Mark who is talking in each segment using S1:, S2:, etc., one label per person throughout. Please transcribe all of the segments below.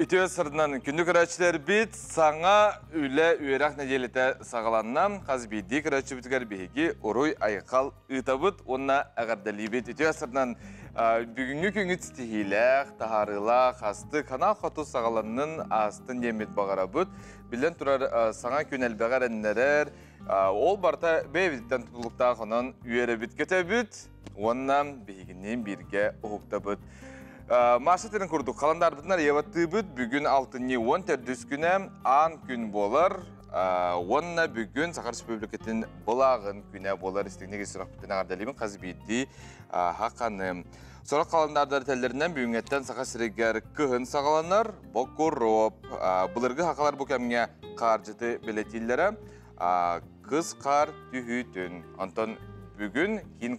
S1: Ütüö sırdınan kündük öğretçiler bit, sana üle üyerak nedelete sağlanam. Kaz bildik öğretçi bütüger bihigi, oruy ayıkal ıtabıt, onna ağardali bit. Ütüö sırdınan bugünkü küngü tihilek, taharıla, hastı, kanal xotu sağlanının astın yemet bağarabıt. Bilen turar sana künel bağarenneler, ol barta beyvitten tutulukta konan üyere bit kötebüt, onna bihiginin birge oğuktabıt. Maşatının kurduk. Kalandardılar yavattıbıt bugün 6-10 terdüsküne an gün bolar. Onna bugün Sakar Respublikatın bulağın güne bolar. İstekine geçirak bütün ağırdalimin qazı bildi. Hakanım. Sonra kalandardır tellerinden büyüngetten Sakar Sireger kıhın sağalanlar. Bokurop. Bulırgı hakalar bu kemge qarcıtı biletillere. Kız kar tühütün. Anton bugün kin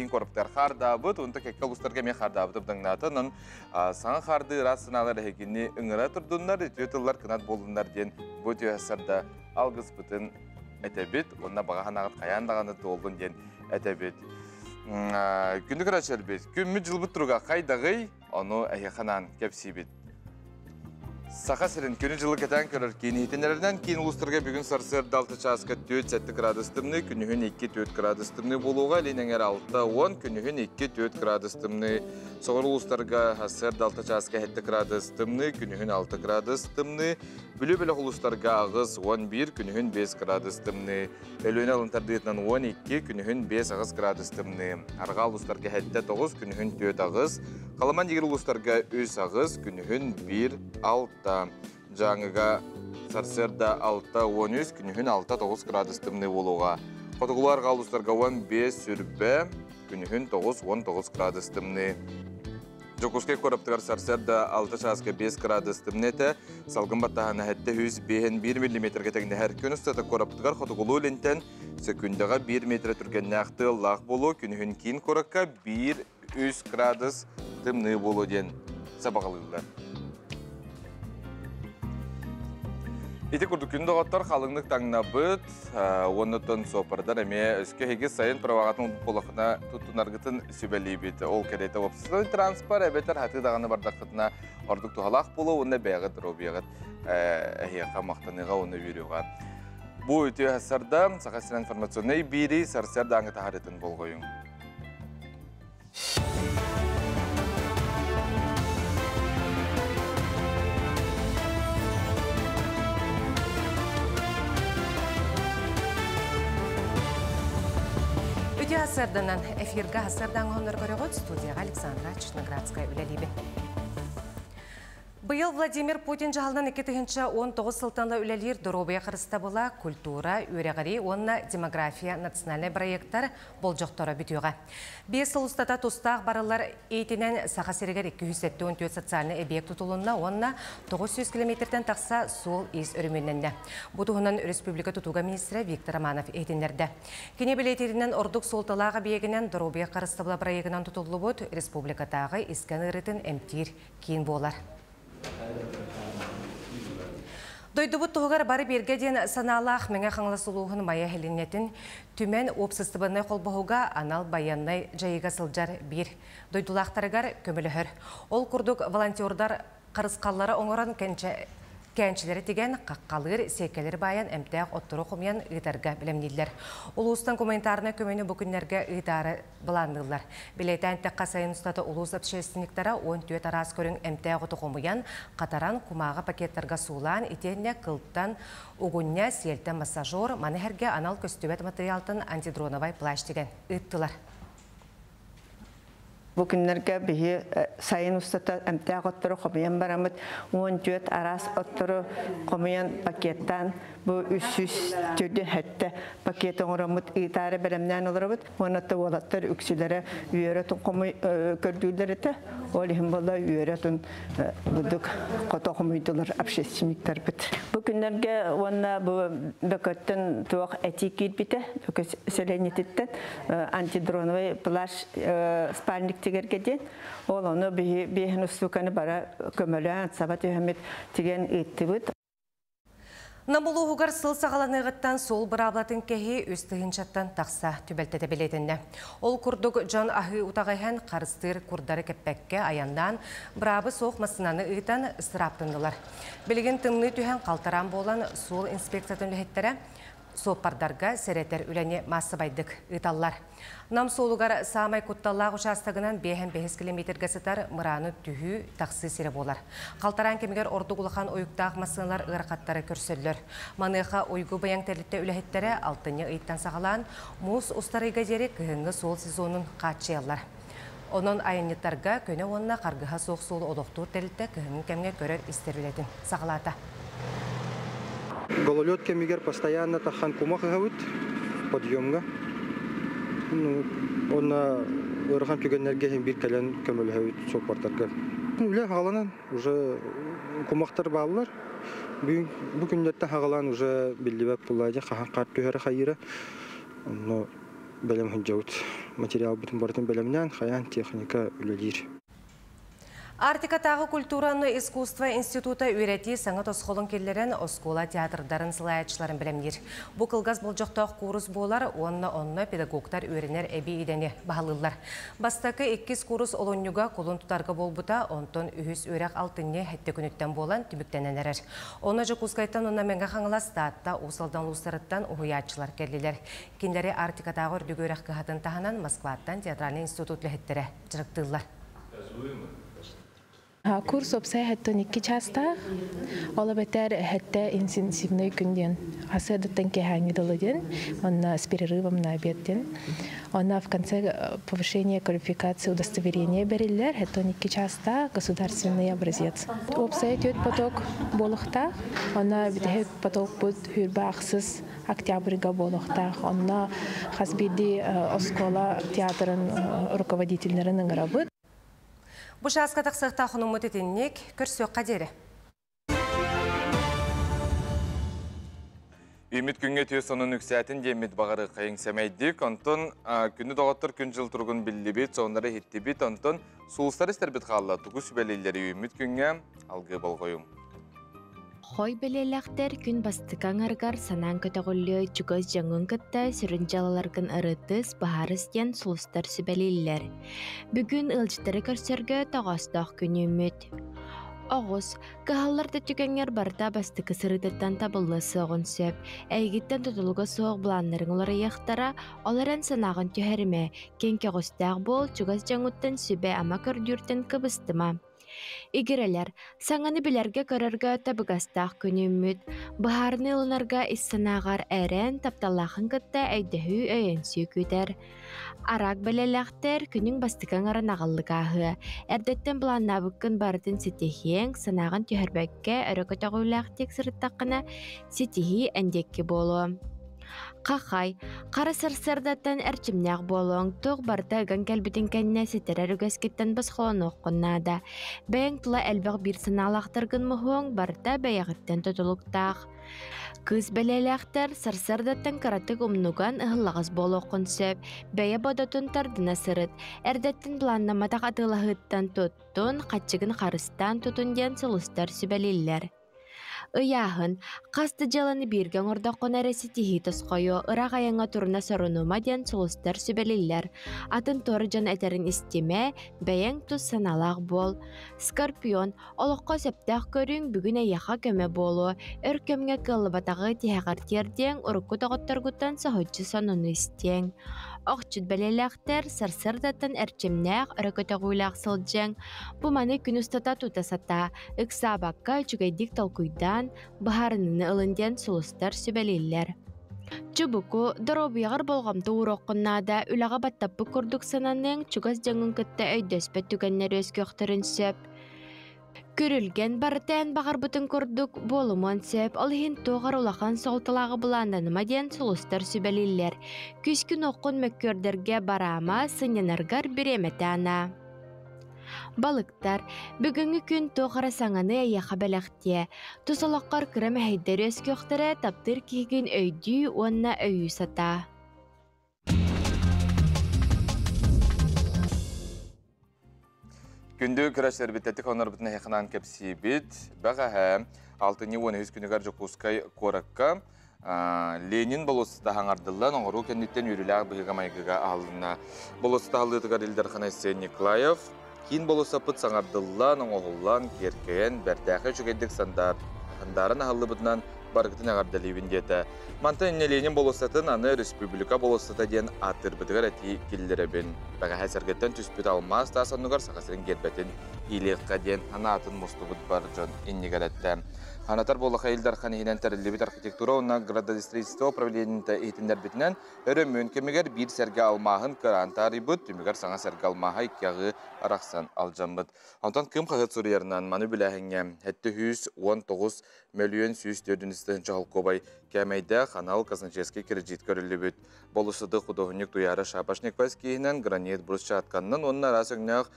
S1: koraptar xardabıt, onta kekkal ustarga me xardabıt bıdangnatanın sana xardı rasınalar hekini ıngıra turdunlar, ütüyatıllar kınat bolunlar diyen bu tüyasarda algız bıtın etebit, onna bağa hanağıt kayandağını doldun diyen etebit. Gündük raçelbet, kümmü jılbıt turuga kaydağıy, onu ehyaxanan kepsibit. Saqa sirin күні жылы кәтен көрір кейін етінерден кейін ұлыстырға бүгін сарсыр далты часқа 4-7 градустымны, күнігін 2-4 градустымны болуға, ленеңер 6-10, күнігін 2-4 градустымны. Соғыр ұлыстырға сар далты часқа 7 градустымны, күнігін 6 градустымны. Бүлі-бүлі ұлыстырға ағыз 11, күнігін 5 градустымны. Әлуіне алынтардығытынан 12, күнігін 5 градустымны. Арға ұлыстырға 7-9, күнігін 4 ағыз. Қаламан дегір ұлыстырға 3 ағыз, күнігін 1-6. Жаңыға сарсерда 6-13, күнігін 6-9 градустымны болуға. Қотығылар қалыстарға 15 сүрбе, күнігін 9-19 градустымны. Жокускай қораптығар сарсерда 6 часқа 5 градустымны әті, салғын баттағаны әтті 100-1 мм кетегінде әр күн ұстаты қораптығар қотығылу лентен секундыға 1 метр түргенне ақты лақ болу, күнігін кейін қораққа 1-3 градустымны болу ден сабағылығылар. Ити күрді күнді ғаттар қалыңлық таңына бұд, онытын сопырдар әме өске хеге сайын правағатын болақына тұттынарғытын сөбәлей беті. Ол кәреті опсызын транспар әбетер хаты дағаны бардақытына ордық тұғалақ болу, онда бәғыт, робияғыт әйеқа мақтаныға оны үйреуға. Бұл өте әсарда сақасына информационный бири сарсарда аңы тағаретін бол қойың.
S2: Асырданан эфирға асырдан ғоныр көріғыт студияға Александра Чешноградская үлелейбі. Бұйыл Владимир Путин жағалынан 2019 сылтанлы үлелер дұробия қырыста бола культура, өреғари, онна демография, национальный проекттар бол жоқтары бүтеуға. 5 ұлыстата тұстақ барылар ейтінен сақасырегер 274 социальный объект тұтылуына, онна 900 километрден тақса сол ес өріменненді. Бұтығынан Республика тұтуға министрі Виктор Романов ейтіндерді. Кене білетерінен ордық солталаға бейгінен дұробия қырыста бола проектінен тұтылы бұд республикатағы искен ұрытын әмтер кейін болар. Дойдубут туғар бары бергеден саналақ мәңе қаңласылуғын мая хелінетін түмен опсыстыбынай қолбағуға анал баяннай жайыға сылжар бір. Дойдулақтарығар көміліғір. Ол күрдік волонтердар қырысқалары оңыран кәншілері деген қаққалығыр секелер баян әмтәқ оттыру құмиян ұйтарға білемнелер. Улустан комментарына көмені бүкіндерге ұйтары бұландылар. Білейтен тәққа сайын ұстаты улус общественниктара 14 арас көрін әмтәқ оты құмиян қатаран құмаға пакеттерға сулан итенне қылттан ұғынне селтен массажор манығерге анал көстөбет материалтын антидроновай плащ деген ұйттылар.
S3: Bu günlerge bihi sayın ustata emtiyaq otturu qomuyan baramıd 14 aras otturu qomuyan paketten bu 300 türdü hette paketin oramıd itare beremden olurabıd. Onatta olatlar üksülere üyeretun qomu kördüler ete. Olihim bolla üyeretun buduk qoto qomuydular apşesçimikler bit. Bu günlerge onna bu bekötten tuaq etikit bite. Bekö selenititten antidronovay plaş spalnik tigergeden. Onu bir nusukanı bara kömelen sabat öhmet tigen etti bit.
S2: Намулуғығар сыл сағаланығыттан сол бір аблатын кәхи өстігін шаттан тақса түбәлтеті білетінді. Ол күрдік жан ағы ұтағайхан қарыстыр күрдары кәппәкке аяндан бірабы соқ масынаны ұйтан ыстыраптындылар. Білген тымны түйен қалтаран болан сол инспекциятын лөхеттері соппардарға сәреттер үләне масы байдық ұйталар. Нам солугар самай кутталлақ ұшастығынан 5 километр гасытар мұраны түйі тақсы сері болар. Қалтаран кемегер орды құлыған ойықтақ масынлар ұғырқаттары көрсөллер. Маныға ойғы баяң тәлітті үләхеттері алтыны ұйттан сағалан мұз ұстарыға жері күхіңі сол сезонын қатшиялар. Onun айынеттарға көне онына қарғыға соқ солы олықтуы тәлітті күхіңі кемге көрер істерілетін сағалата.
S4: Гололед кемигер постоянно тахан кумах гавит подъемга. Он өргән түгәннәргә һәм бир калән көмел гавит сопартарга. Үле хагаланан уже кумахтар баллар. Бүген дәттә хагалан уже билдибәк булады. Хахан карт төһәр хайыры. Но белем хәҗәүт материал битен бартын белемнән хаян техника үлелир.
S2: Артикатағы культураны искусство института үйрети саңат осқолын келлерін оскола театрдарын сылаятшыларын білемдер. Бұл қылғаз бұл жоқтақ курс болар, онна педагогтар үйренер әбі едені бағалылар. Бастақы 2 курс олонюға қолын тұтарға болбыта, онтон үйіз өрек алтынне әтті күніттен болан түбіктенен әрер. Оны жүкускайтан онна мәңгі қаңыла статта осалдан ұлыстарыттан ұғыятшылар келділер. Кендері артикатағы үрдігі өрек қығатын тағынан Москваттан театральный институт ләхеттері жырықтылар.
S5: Курс опсай хәттен 2 часта. Ола бетер хәтта интенсивный көнден. Асырдыттан кехани дылыден, он с перерывом на обеден. Он в конце повышения квалификации удостоверения бериллер, хәттен 2 часта государственный образец. Опсай төт поток болохта, он битәһәк поток бут хүрбахсыз октябрьга болохта. Он хасбиди оскола театрын руководительләренең работы.
S2: Бұш асқатақ сықта құның мұтетіннек көрсөк қадері.
S1: Үміт күнге түйе сонын үксәтін демет бағары қайың сәмейдік. Онтон күнді доғаттыр күн жыл тұрғын білі бет, сонлары хетті бет. Онтон суылстар істер бет қалла тұғы сүбәлейлері үміт күнге алғы бол қойым.
S6: Хой белеләқтер күн бастықаң арғар санан көтіғылі жүгіз жаңын күтті сүрін жалаларғын ұрытыз бағарыстен сұлыстар сүбәлейлер. Бүгін ұлжытары көрсерге тағастақ күн үміт. Оғыз, қағаларды түкәңер барда бастықы сырыдаттан табылы соғын сөп, әйгіттен тұтылығы соғы бұланларын олары яқтара, оларын санағын түйәріме, кенке ғыстақ бол, жүгіз жаңыттан сүбе ама көрдүртін кыбыстыма. Игерелер, саңаны білерге көрерге табығастақ күнімміт, бұхарны ұлынарға іссанағар әрен тапталақын күтті әйдіхі өйенсі күтер. Арақ білеләқтер күнің бастықан арын ағылығағы, әрдеттен бұланна бүккін бардың сетехең санағын түйербәкке өрі көтіғіләқтек сұрыттақына сетехи әндекке болу. Қақай, қары сырсырдаттан әрчімнәқ болуң, тұқ барда ғын кәлбітін кәнне сетірер үгәскеттен біз қолын оққыннада. Бәйін тұла әлбіқ бір сыналақтырғын мұхуң, барда бәйіғіттен тұтылықтақ. Кыз бәлеләқтер сырсырдаттан қаратық ұмнуған ұғылағыз болу қынсөп, бәйі бодотын тардына сырыт, әрдеттін планнаматақ атылағыттан тұттын, қатчығын қарыстан тұтын ден сұлыстар сүбәлелер. Ыяхын, қасты жаланы берген орда қонаресі тихитос қойу, ырақ аяңа тұрына сұрынума ден сұлыстар сүбәлелер. Атын торы жан әтерін істеме, бәйен тұс саналақ бол. Скорпион, олыққа сәптәқ көрің бүгін аяқа көме болу, өр көмге кылыбатағы тихағар терден, ұрыққы тоғыттарғыттан сағыджы сануны істен. Оқчыд бәлеләқтер сарсырдаттан әрчемнәқ өрөкөтіғуйлақ сылджен. Бұманы күн ұстата тұтасата, ұқсабаққа жүгайдік талқүйдан бұхарыныны ылынден сұлыстар сүбәлелер. Чубуку дробияғыр болғамды ұроққыннада үліға баттаппы күрдік сананың чугаз жаңын күтті өйдөспет түгеннер өз көқтірін сөп. Көрілген бартен бағар бұтын күрдік болымын сөп, олығын тоғар улақан солтылағы бұланданыма ден сұлыстар сүбәлелер. Күскін оқын мөккөрдерге барама сынянарғар біреметі ана. Балықтар, бүгінгі күн тоғара саңаны аяқа бәліқте. Тұсалаққар кірім әйдер өз көқтірі таптыр кейген өйді онына өйі сата.
S1: Күнді күрәшер біттәтік онар бұтына хеқынан кәпсі біт, бәғаға 6-13 күнігер Жокускай Коракка Ленин болысыда хаңардылан, оңыру кәнеттен үріләғ бұғыға майғыға алына. Болысыда алытығар Илдархан Айсен Николаев, кейін болыса пұт саңардылан, оңығылан, керкейен, бәрдәқі жүгендік сандарын ағылы бұдынан барғытын ағардалевін деті. Манты әне Ленин болысатын аны республика болысыда ден атыр бұдығар әти келдеребін. Бәға әсәргеттен түспіт алмаз, тасануғар сақасырын кербетін илеққа ден ана атын мұсты бұд бар жон иннегер әтті. Ханатар болыға Илдархан Ихинен тәрілебет архитектура, онна градостроительство управлениеті ейтіндер бітінен өрімін кемегер бір сәрге алмағын қарантары бұд, түмегер саңа сәрге алмаға икяғы арақсан алжамбыд. Антон кім қағыт сұрыярынан маны біләхіңе, әтті 119 миллион сүйіс дөдіністігін жағыл қобай кәмейді қанал Казанческе кредит көрілі бүд. Болысыды құдығынек туяры Шапашник Паскейінен гранит бұрыс чатқанның, онна расыңнақ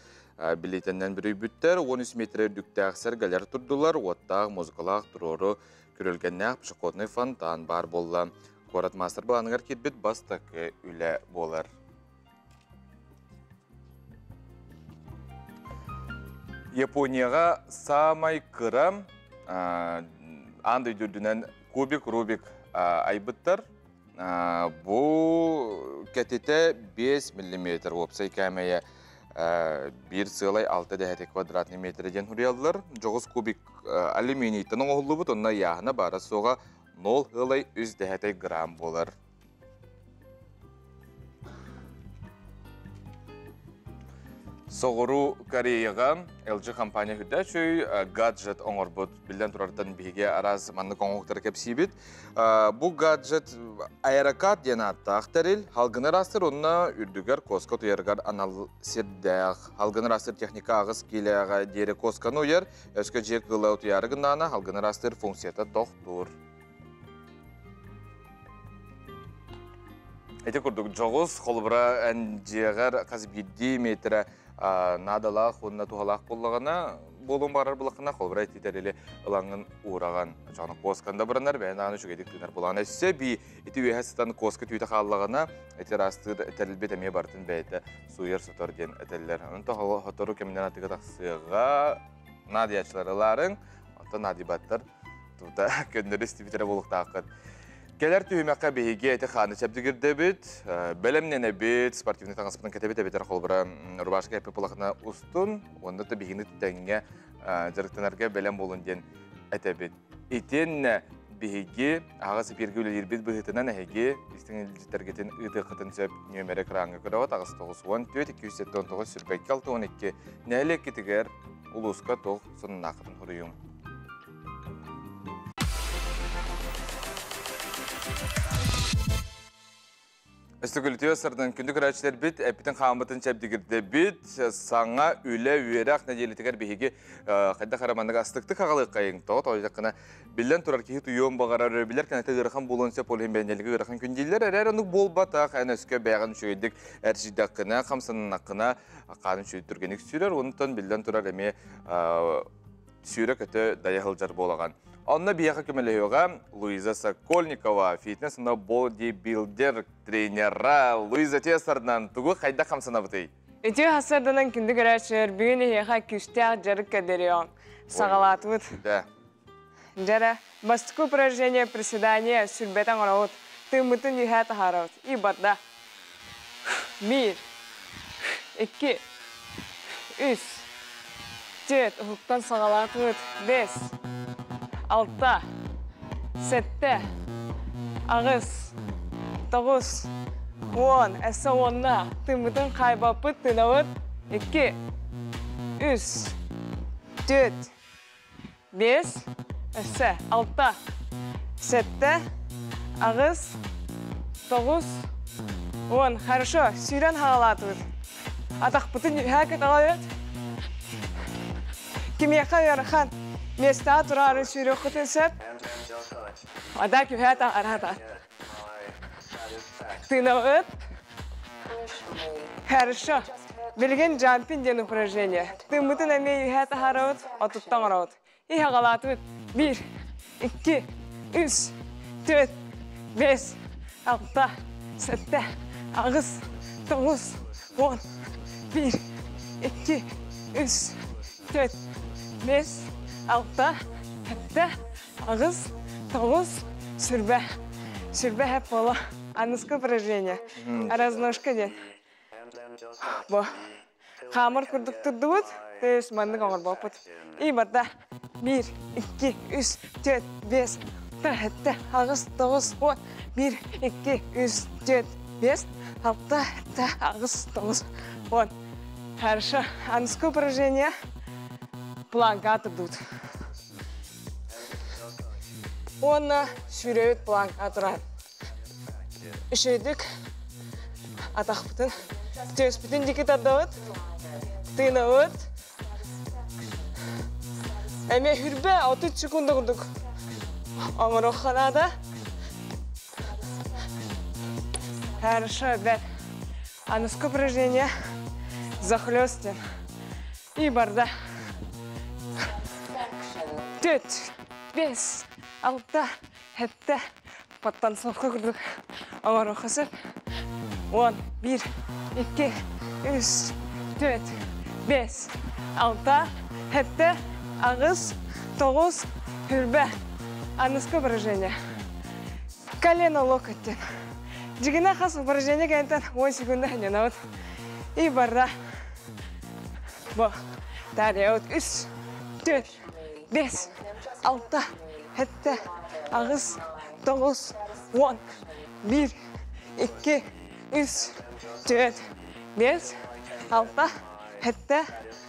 S1: билетеннен бір үйбіттер 13 метр үрдіктәқ сәргәлер тұрдылар, оттақ, музыкалақ, тұроры, көрілгеннәқ пішіқотны фонтан бар болла. Қорат мастер бағанығар кетбіт бастықы үлі болар. Японияға самай қырам андай дүрдінен кубик-рубик айбыттар. Бұл кәтеті 5 мм опсай кәмейе bir sığılay 6 kvadratni metreden huriyallar. 9 kubik alüminiyten oğullu bud, onna yağına bara soğa 0,3 gram bolar. Soğuru Koreyaga LG kompaniya hüdde şöy gadget oңor bud. Bilden turardan bihiге araz manlı koңuqtara kepsibit. Bu gadget aerokat dena attaqtaril. Halgını rastır onna ürdüger koska tuyargar anal sirdaq. Halgını rastır texnika ağız kilaga deri koskanı uyar. Öskö jek gılav tuyargındana halgını rastır funksiyata toqtur. Ete kurduk joğuz kolbura enjeğer qazib 7 metre надалақ, онына туғалақ болағына, болуын барар бұлақына қолбырай тетәрелі ұлаңын ұғыраған. Жаңы қосқанда бұрынар, бәйін ағыны жүгедік түнер болағына. Сөз бей, еті өйәсістан қосқы түйті қалағына, әтер астыр әтәрілбет әме бартын бәйті суйыр сұтар ден әтәлілер. Оның тоғалы ғотору кемден атыға тақсыға надиячыларыларын, онты надибаттар тұта көндірі степетері болуқта ақыд. Келер түйімәққа бейге әті қаны чәбдігірді біт, бәлімнен әбет, спортивный таңаспының кәтебет әбеттер қолбыра Рубашқа әпі бұлақына ұстын, онда да бейгіні түттәңге жарықтанарға бәлім болын ден әтәбет. Етен бейге ағасы бергі өлі ербет бұғытынан әйге істің елдеттергетін ұйды қытын сөп нөмері қыраңы көрауат ағасы 9-10-2-2-7-19 сүрбәкке 6-12 нәлі кетігер ұлысқа тоқ сұнын ақытын құрыйым. Өстігілтеу сырдың күнді көрәтшілер біт, әпітін қамытын чәбдігірді біт, саңа үлі өйрақ нәделетігер бейге қайда қарамандығы астықты қағалық қайың тоғыт. Ойдақына білден тұрар кейт үйен бағарар білер, кәнәті ғырқан болуын сөп олын бәнелігі ғырқан күндейлер, әрәр оның бол батақ, ән өске бәғын шөйдік әршидақына, қамсының ақына қанын шөйді түргенік сүйрер, онытын білден тұрар әме сүйрек өті даяғылжар болаған. Онна бияқа көмелеуға Луиза Сокольникова, фитнесына бодибилдер тренера Луиза Тесардан тұғы қайда қамсына бұтай?
S7: Өте ғасырдының күнді көрәшір, бүгін еға күштәқ жарық кәдеріон. Сағалаты бұд. Жара, бастықы упражнение приседания сүрбетен ғырауыд, тымытын ехәті ғарауыд. И бадда. 1, 2, 3, 4, ұлықтан сағалаты бұд. 5, 6, 7, ағыз, 9, 10, әсі 10-на, тымытын қайбапы тынауыд, 2, 3, 4, 5, әсі 6, 7, ағыз, 9, 10. Хорошо, сүйрен хағалатывыд. Атақ бұтын әкет алайыд. Кемеқа ярыхан. Места тұрары сүйрек құтын сөп. Ада күйәті арада. Тынауыд. Хорошо. Білген жампин ден упражнение. Тымытын әме үйәті харауыд, отыттан арауыд. И хағалатывыд. 1, 2, 3, 4, 5, 6, 7, ағыз, 9, 10, 1, 2, 3, 4, 5, 6, 7, Ағыз, тоғыз, сүрбә. Сүрбә хәп бола. Анысқы упражнение. Разножка ден. Бо. Қамыр күрдік тұрды бұд. Төс маңның оңыр болып бұд. И барда. 1, 2, 3, 4, 5, 6, ағыз, 9, 10. 1, 2, 3, 4, 5, 6, ағыз, 9, 10. Хорошо. Анысқы упражнение. Планка тұрдуд. Оны сүрөйт планка тұрады. Үшөйдік. Атақ бұтын. Төс бұтын жеке тадауыд. Тыны өт. Әме хүрбе 30 секунда күрдік. Аңыр оққанада. Хорошо, бәл. Анысқы упражнение. Захлёстен. И барда. 4, 5, 6, 7. Подтанцовка күрдік. Аңыр оққасып. 10, 1, 2, 3, 4, 5, 6, 7, ағыз, 9, хүрбә. Анысқы упражнение. Колено локоттен. Жігіна қас упражнение кәнтен 10 секунда әнен И барда. Бо. Тария өт. 3, 4, 5, 6, 7, ағыз, 9, 10, 1, 2, 3, 4, 5, 6, 7,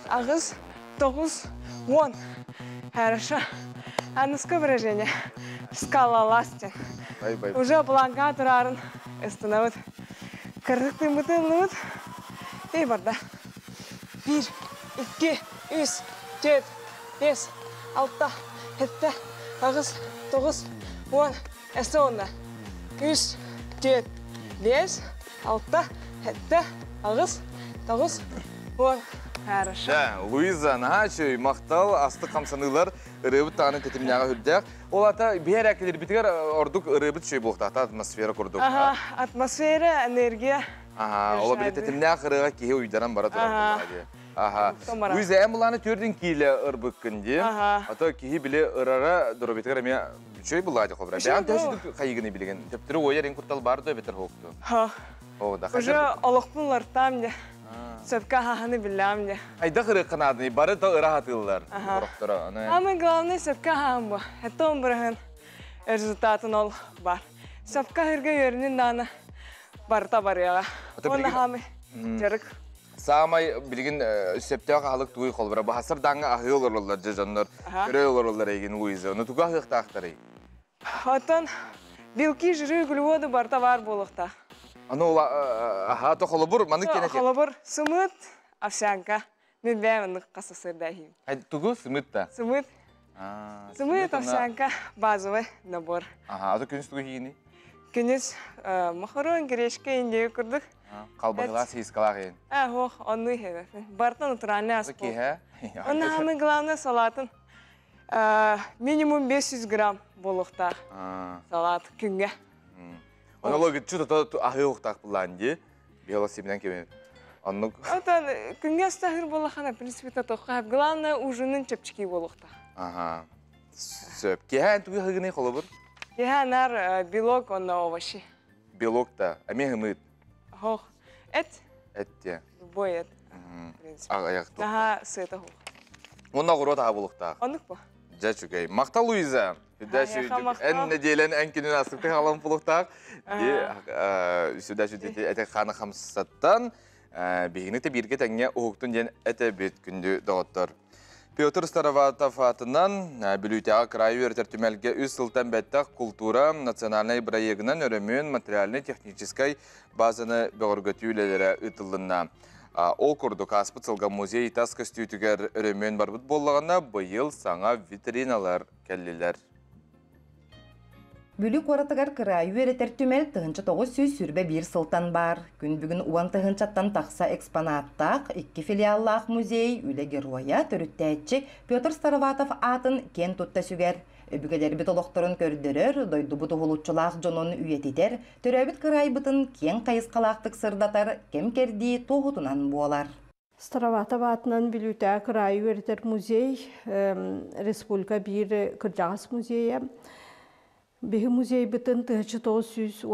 S7: ағыз, 9, 10. Хорошо. Анысқы упражнение. Скалолазтен. Уже планка тұрарын. Остановит. Кырдықтың бұтын ұлыд. И барда. 1, 2, 3, 4, 5, 6, 7, ағыз, 9, 10. Эстонда. 3, 4, 5, 6, 7, ағыз, 9, 10. Хорошо.
S1: Луиза, нағачы, мақтал, асты қамсанылар ұрыбыт тағының кетімняға хүрдек. Ол ата бер әкелер бітігер ордық ұрыбыт шөй болықтақта атмосфера құрдық.
S7: Атмосфера, энергия.
S1: Ола біле тетімняға ұрыға кейі ұйдаран бара тұрады. Луиза, әміланы төрдің кейлі ұрбық күнде. Ата кейі біле ұрара дұры бетігер әме шөй болады қобыра. Бән тәшілік қайығыны білген. Тептірі ойар ең күртал барды бетір хоқты.
S7: Уже олықпын лартам де. Сөпка хаханы білам де.
S1: Айда қыры қанадыны, бары да ұра хатылар.
S7: Самый главный сөпка хахын бұл. Әтті он бірігін результатын ол бар. Сөпка хырға өрінін даны барыта барыяға. Оны хамы жарық.
S1: Самай білген сөптеға халық туй қол бұра. Бағасыр даңға ахы оларлар жезонлар, көрі оларлар еген Луиза. Оны туға хықта ақтары?
S7: Отын білкі жүрі күлуоды барта бар болықта.
S1: Аны ола, ата қолыбыр, маны кенеке?
S7: Қолыбыр, сымыт, овсянка. Мен бәймінді қасы сырдайым.
S1: Туғы сымыт та?
S7: Сымыт. Сымыт, овсянка, базовый набор.
S1: Ата күніс туғы хейіні?
S7: Күніс махарон, грешка, индеу күрдік.
S1: Қалбағыла сейіскалақ ең?
S7: Оқ, оны хейді. Бартын ұтыраны аспол.
S1: Ке,
S7: Оны хамы главный салатын. Минимум 500 грамм болуқта салат күнге.
S1: Оны логит чүт ахы оқтақ бұланды, бейла семінен кемен.
S7: Отан күнге астағыр болақана, принципе, тоққа. Главное, ужинын чөпчіки болуқта.
S1: Сөп. Кехан түгі хығыны қолы бұр?
S7: Кехан ар белок, онна овощи.
S1: Белок та, әме хымыд?
S7: Хоқ. Эт?
S1: Эт те.
S7: Любой эт.
S1: Ақ-аяқ тоқ.
S7: Наға сыйта хоқ.
S1: Онна ғұрот аға болуқтақ?
S7: Ондық ба?
S1: Жа чүкей. Мақта Луиза. Ән неделен әнкенін асықты қалам болуқтақ. Үсіда жүдеті әтек қаны қамсаттан бейгінікті бірге тәңе ұғықтың ден әті бет күнді доғыттыр. Петр Староватов атынан бүлітеға крайы өртер түмәлге үз сылтан бәттақ культура национальный проектінен өрімін материальный-техническай базаны бәғыргөті үлелері ұтылына. Ол күрдік аспыт сылға музей тас көстүйтігер өрімін барбыт болғана бұйыл саңа витриналар кәлілер.
S8: Бүлік оратығар кырайы өретер түмәл тұғынчы 900 сүрбе бір сылтан бар. Күн бүгін уан тұғынчаттан тақса экспонаттақ 2 филиаллақ музей үлі героя төріттәйтші Петр Староватов атын кен тұтта сүгер. Өбігелер біт олықтырын көрдірер, дойды бұты ғолутчылақ жонын үйететер, төрәбіт кырай бұтын кен қайыз қалақтық сырдатар, кем керді тоғытынан болар.
S9: Старовата ватынан билүтә край вертер музей, республика бир кыржагас музея. Беги музей битен 1910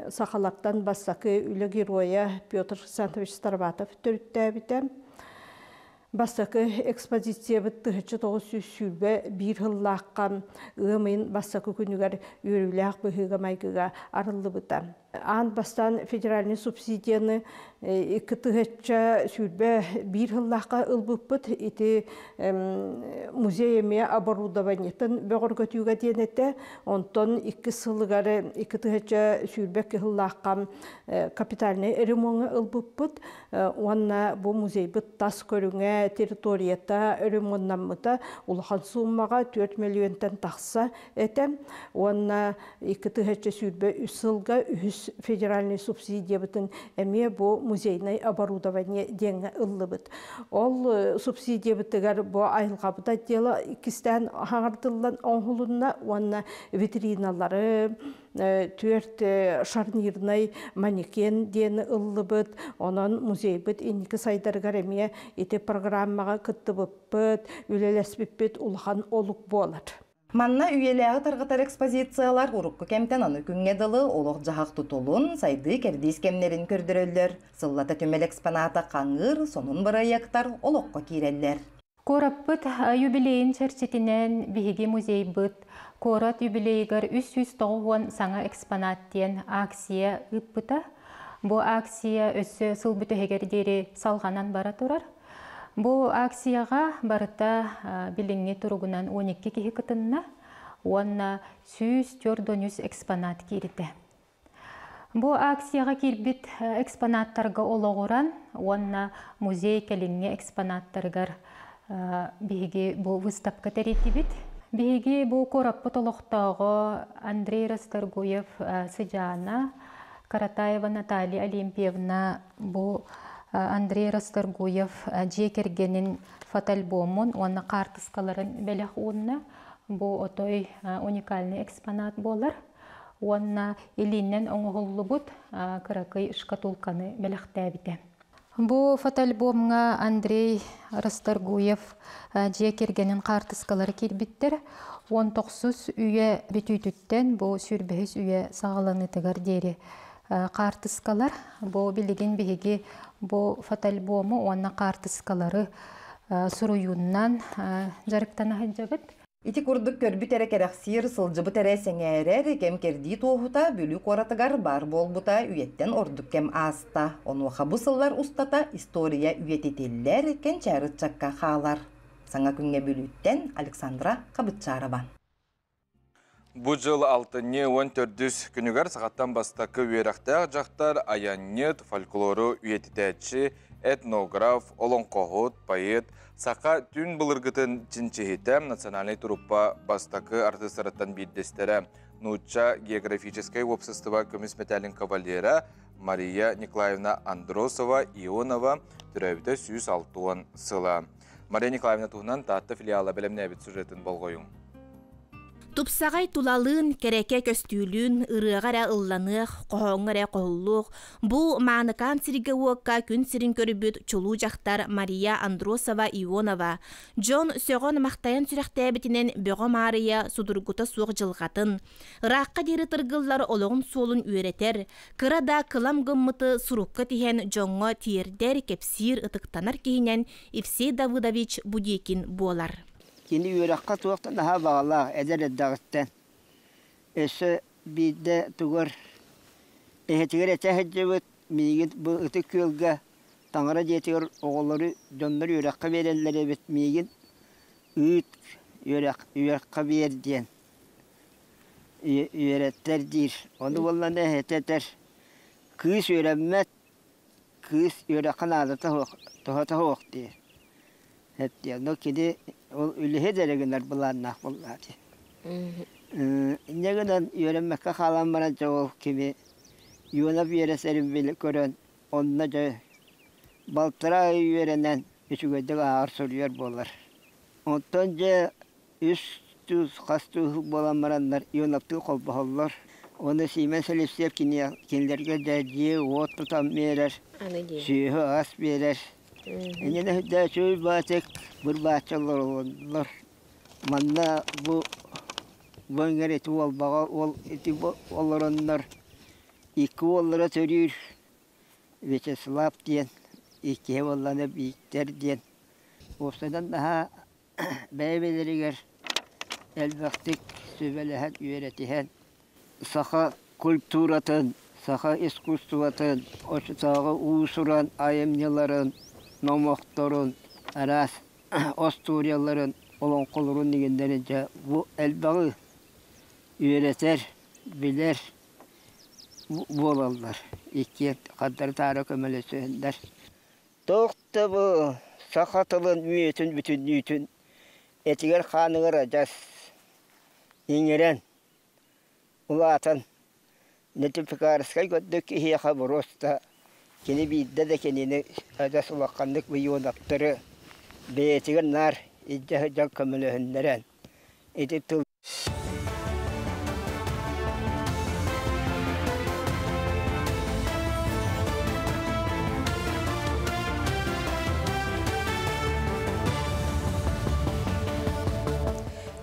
S9: сахалаттан бассакы үле героя Петр Александрович Староватов төрүттәбите. Бассакы экспозиция бит 1900 бир хыллакка ымын бассакы күнүгөр үрүләк быгыга майгыга арылды бита. Ан бастан федеральный субсидияны 2 сүрбе бир хыллакка ылбыппыт ити музейме оборудованиятын бөгөргө түйгө денете онтон 2 сылыгары 2 сүрбе хыллакка капитальный ремонт ылбыппыт. Онна бу музей бит тас көрүңө территорията ремонтнамыта улахан суммага 4 миллионтан такса этем. Онна 2 сүрбе 3 сылга федеральный субсидия битин эме бу музейный оборудование деньги ыллыбыт. Ол субсидия битигер бу айылгабыта дела кистен хаңардылан оңхулунна онна витриналары 4 шарнирный манекен дені ыллыбыт. Онан музей бит инники сайдаргар эме ити программага кыттыбыппыт, үлелеспиппит улхан олук болар.
S8: Манна үйеләгы тарғытар экспозициялар урукку кемтен аны күнге дылы олық жағақ тұтылын, сайды кердейс кемнерін көрдірелер. Сыллата төмел экспоната қаңыр, сонун бараяқтар олыққа кейрелер.
S10: Кораппыт юбилейн чәрчетінен биһиги музей быт. Корат юбилейгар 390 саңа экспонаттен акция ыппыта. Бу акция өссө сыл бүтөһегердери салғанан бара турар. Бу акцияға барыта билинги туругунан 12 кихи кытынна, онна 100 экспонат кирите. Бу акцияға кирбит экспонаттарга ологуран, онна музей келинге экспонаттаргар биһиги бу выставка теритибит. Биһиги бу кораппыт олохтоого Андрей Расторгуев Сыджана, Каратаева Наталья Олимпиевна бу Андрей Расторгуев жекергенин фотоальбомун, онна картыскаларын белек уунна, бу отой уникальный экспонат болар. Онна илинен оңголлубут кыракый шкатулканы белектәбите. Бу фотоальбомга Андрей Расторгуев жекергенин картыскалары кирбиттер. 19 үйе бүтүйтүттен бу сүрбехис үйе сагаланыдыгар дери картыскалар. Бу билигин биһиги бу фотоальбому онна картыскалары суруюннан жарыктана хаджабыт.
S8: Ити курдук көрбүт эре керексир сылжыбыт эре сеңээрер кем керди тоохута бүлүк оратыгар бар болбута үйеттен ордук кем аста. Онуха бу сыллар устата история үйететеллер кен чарытчакка хаалар. Саңа күнге бүлүттен Александра Кабытчарова.
S1: Бу жыл 6-14 күнігер сағаттан бастакы үйерақтағы жақтар аяннет, фольклору, үйететәтші, этнограф, олонқоғыт, поэт, сақа түн бұлырғытын чинчехетем национальный труппа бастакы артыстарыттан биддестері Нуча географическое общество көміс металлин кавалера Мария Николаевна Андросова Ионова түрәбіті 106 сыла. Мария Николаевна туғынан таатты филиалы білімне әбіт сюжетін болғойың.
S11: Тупсагай тулалын, кереке көстүүлүн, ырыгара ылланык, коңгара коллук. Бу мааныкан сириге уокка күн сирин көрүбүт чулуу жактар Мария Андросова Ионова. Джон сөгөн мактайын сүрөктөбүтүнен бөгө Мария судургута суок жылгатын. Ыракка дери тыргыллар ологун суолун үйретер. Кырада кылам гыммыты сурукка тиhen жоңго тиердер кепсир ытыктанар кейинен Евсей Давыдович Будикин болар.
S12: Kendi yürekka tuğaktan daha bağlı eder dağıttın. Ese bir de tuğur. Ehetiğer etehecevut miygit bu ıtık kölge. Tanrı diyetiyor oğulları donları yürekka verenler evet miygit. Üt yürekka ver diyen. Yürekler dir. Onu vallahi eheteter. Kız yürekmet. Kız yürekkan adata hoğuk diye. Hep diye. No kedi öyle hederegenler bulannak bunlar. Ne kadar öğrenmekte kalan bana çoğu gibi yuna bir yere serim bile gören onunla da baltıra öğrenen üçü gözde ağır soruyor bunlar. Ondan üstü kastı bulanmaranlar yunaptı kolbahalar. Onu simen selipsiyep kendilerine derdiye otu tam verir. Sүйü as verir. Yine de şöyle batık bir bahçeler olurlar. Manda bu bangere tuval bağa ol eti olanlar iki onlara söylüyor. Vyacheslav diyen iki olanlar büyükler diyen. Olsadan daha beybeleri elbette sübelehen öğretihen saha kulturatın, saha iskustuvatın, o saha usuran ayemyaların, nomoktorun, aras Osturyaların olan kolurun digenderince bu elbağı öğreter, bilir bu olanlar. İki kadar tarih ömelesinder. Dokta bu sakatılın üyetün bütünlüğün etiger kanıgır acaz. İngeren ulatan netifikarskay gördük ihiye haberosta kini bidde de kendini acaz ulakanlık ve yonaktırı beyetiger nar iddiacak kömülühünderen edip tıl.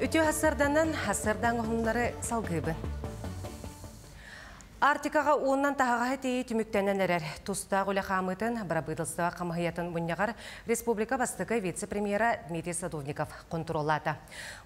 S2: Ütü hasırdanın hasırdan oğunları salgıbın. Артикаға оннан тағаға тейі түміктенен әрер. Туста ғолы қамытын, барабыдылсыға қамығыятын бұнияғар Республика бастығы вице-премьера Дмитрий Садовников контроллады.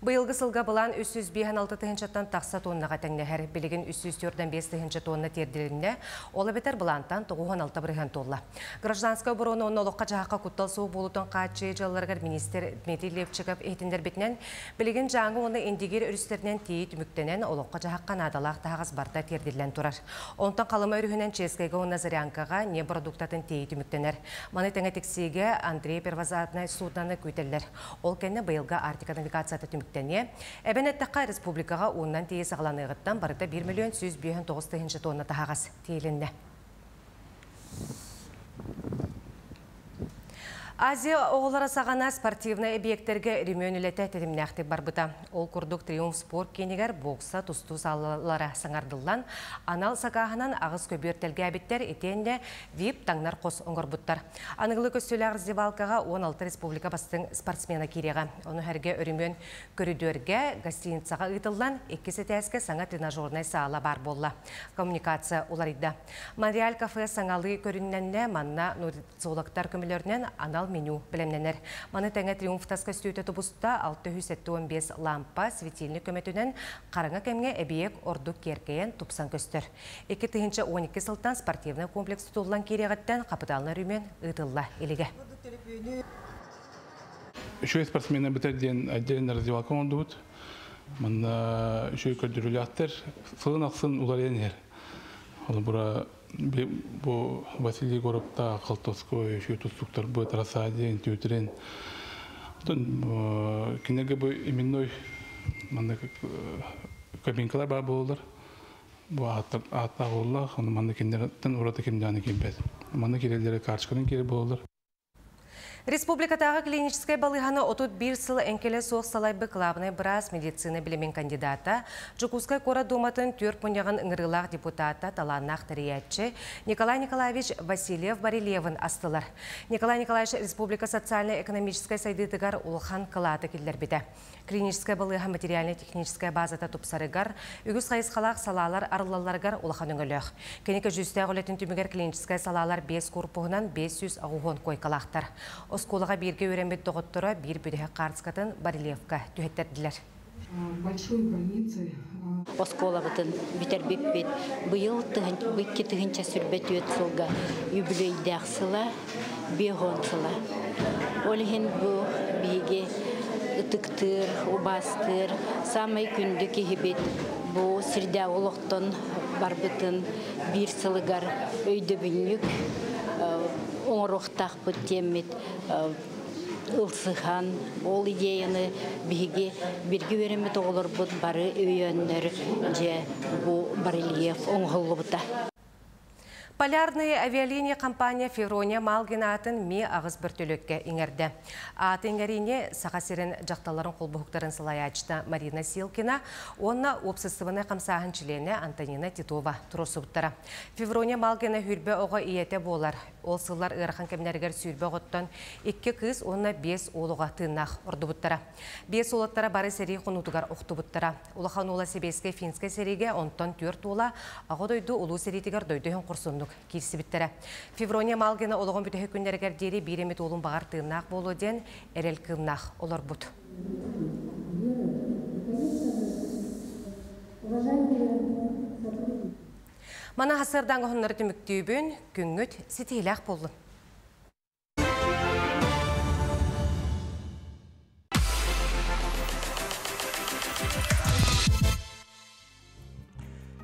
S2: Бұйылғы сылға бұлан 356 тыхыншаттан тақса тоннаға тәңнәхер, білігін 304-5 тыхынша тонна терділеріне, олы бетер бұлантан 96 бірген толла. Гражданская обороны оны олыққа жағаққа құттал суы болутын қатшы жылларғар министр Дмитрий Левчиков ейтіндер бетінен, білігін жаңы оны индигер үрістерінен тейі түміктенен олыққа жағаққан адалақ тағыз барда терділен тұрар. Онтан қалыма үрігінен Ческайға оны Зарянкаға не продуктатын тейі түміктенер. Маны тәңі тексеге Андрей Первозатнай суданы көйтелер. Ол кәнне бұйылға Артика навигацияты түміктене. Әбен әттіққа республикаға оннан тейі сағыланығыттан барыда 1 миллион 109 тыхынша тонна тағағас тейілінне. Азия оғылары сағана спортивны объекттерге ремөнілеті тәдімнәқті барбыта. Ол күрдік Триумф спорт кенегер бокса тұсту салылары саңардылдан, анал сағағынан ағыз көбертелге әбіттер етенде вип таңнар қос оңғырбыттар. Анығылы көстелі Зевалкаға 16 республика бастың спортсмена кереға. Оны әрге өрімен көрідерге гостиницаға ұйтылдан 2 тәске саңа тренажернай сағала бар болла. Коммуникация оларыда. Монреаль кафе саңалы көрінненне манна нұрцолықтар көмілерінен анал меню білемненер. Маны тәңі Триумф таска стүйті тұбыста 615 лампа светильник көметінен қарыңа кәмге әбиек ордық керкейен тұпсан көстір. 2-12 сылтан спортивный комплекс тұтылан кереғаттан қапыталына рүймен ұйтылла еліге.
S13: Үші спортсмені бітерден әддерін раздевалка оңдуыд. Мына үші көрдірілі аттыр. Сылын ақсын улар енер. Ол бұра bu Vasiliy Gorov'da Kaltoskoy, şu tutuklar bu Trasadi, Intütren. Kinege bu iminnoy, manda kabinkalar var bulurlar. Bu hatta olurlar, onu manda kinlerden orada kimden kimbez. Manda kirelere karşı kalın kiri bulurlar.
S2: Республикатағы клиническая балығаны отут бір сыл әнкелі соқ салайбы клабыны біраз медицина білімен кандидата, Жукускай қора думатын төр пұнияғын ұңырылақ депутата таланнақ тіриятчы Николай Николаевич Васильев Барилевын астылар. Николай Николаевич Республика социально-экономическая сайдытығар улхан қылаты келдер біді. Клиническая балыға материально-техническая базата тұпсарығар, үгіз қайысқалақ салалар арылаларғар улхан үңіліғ. Кенекі жүзді ғолетін түмігер клиническая салалар 5 корпуғынан 500 ағуғын койқалақтар. Осколаға бірге өренбет доғыттыра бір бүдіғі қарыскатын Барилевка түйеттерділер.
S14: Оскола бұтын бітер беппет. Бұйыл бұйкі түгінші сүрбет өт солға юбилейді ақсыла, бейғон сыла. Олығын бұл бейге ұтықтыр, ұбастыр, самай күнді кехебет. Бұл сірдә олықтын бар бұтын бір сылығар өйді бүнік. Оңырықтақ бұт темет ұлсыған, ол идеяны бірге өремет оғылыр бұт бары өйенлер же бұл Барилев оңғылы бұта.
S2: Полярный авиалиния компания Феврония Малгинатын ми ағыз бір төлөкке иңерді. Атынгарине сақасерін жақталарын қолбұқтарын сылаячта Марина Силкина, онна опсыстывыны қамсағын чилене Антонина Титова тұросыбыттара. Феврония Малгина хүрбе оға иете болар. Ол сылар ырақын кемнергер сүйрбе ғоттан 2 кыз, онна 5 олуға тыннақ ордыбыттара. 5 олаттара бары сери қонутығар оқтыбыттара. Улахан ола себеске финске сериге онтан 4 ола ағыдойды улу серитігер дойдығын құрсындық кирсибиттара. Феврония Малгина олығын бүтігі күндергер дері биремет олын бағар тыннақ болу ден әрел кыннақ олар бұд. Мана ғасырдан ғынлары түміктүйбін күнгіт сетейләқ болу.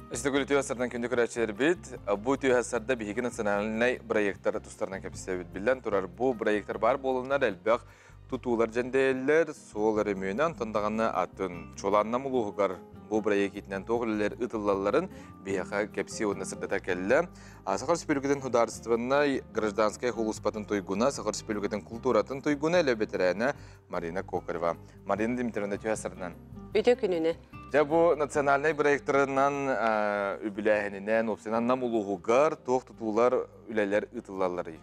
S1: Истегүлі түйәсірден күнді көрәтшілер бейт, бұл түйәсірді бейгі национальный проекттары тұстарынан көпісі бейт білден тұрар. Бұл проекттар бар болынар әлбәқ тұтулар жәндейлер, соғылар емейінен тұндағаны атын чоланна мұлуғығар бұл проектінен тоғылылер ұтылаларын бейіға көпісі өтінісірді тәкелі. Сақар Республикатын хударыстывына гражданская хулуспатын тойгуна, Сақар Республикатын культуратын тойгуна әлі Марина Кокарева. Марина Дмитриевна түйәсірінен.
S15: Өте күніне.
S1: Бұл национальный проекттарынан үбіләйінінен, опсынан намулуғығар, тоқ тұтулар үләлер ұтылалары.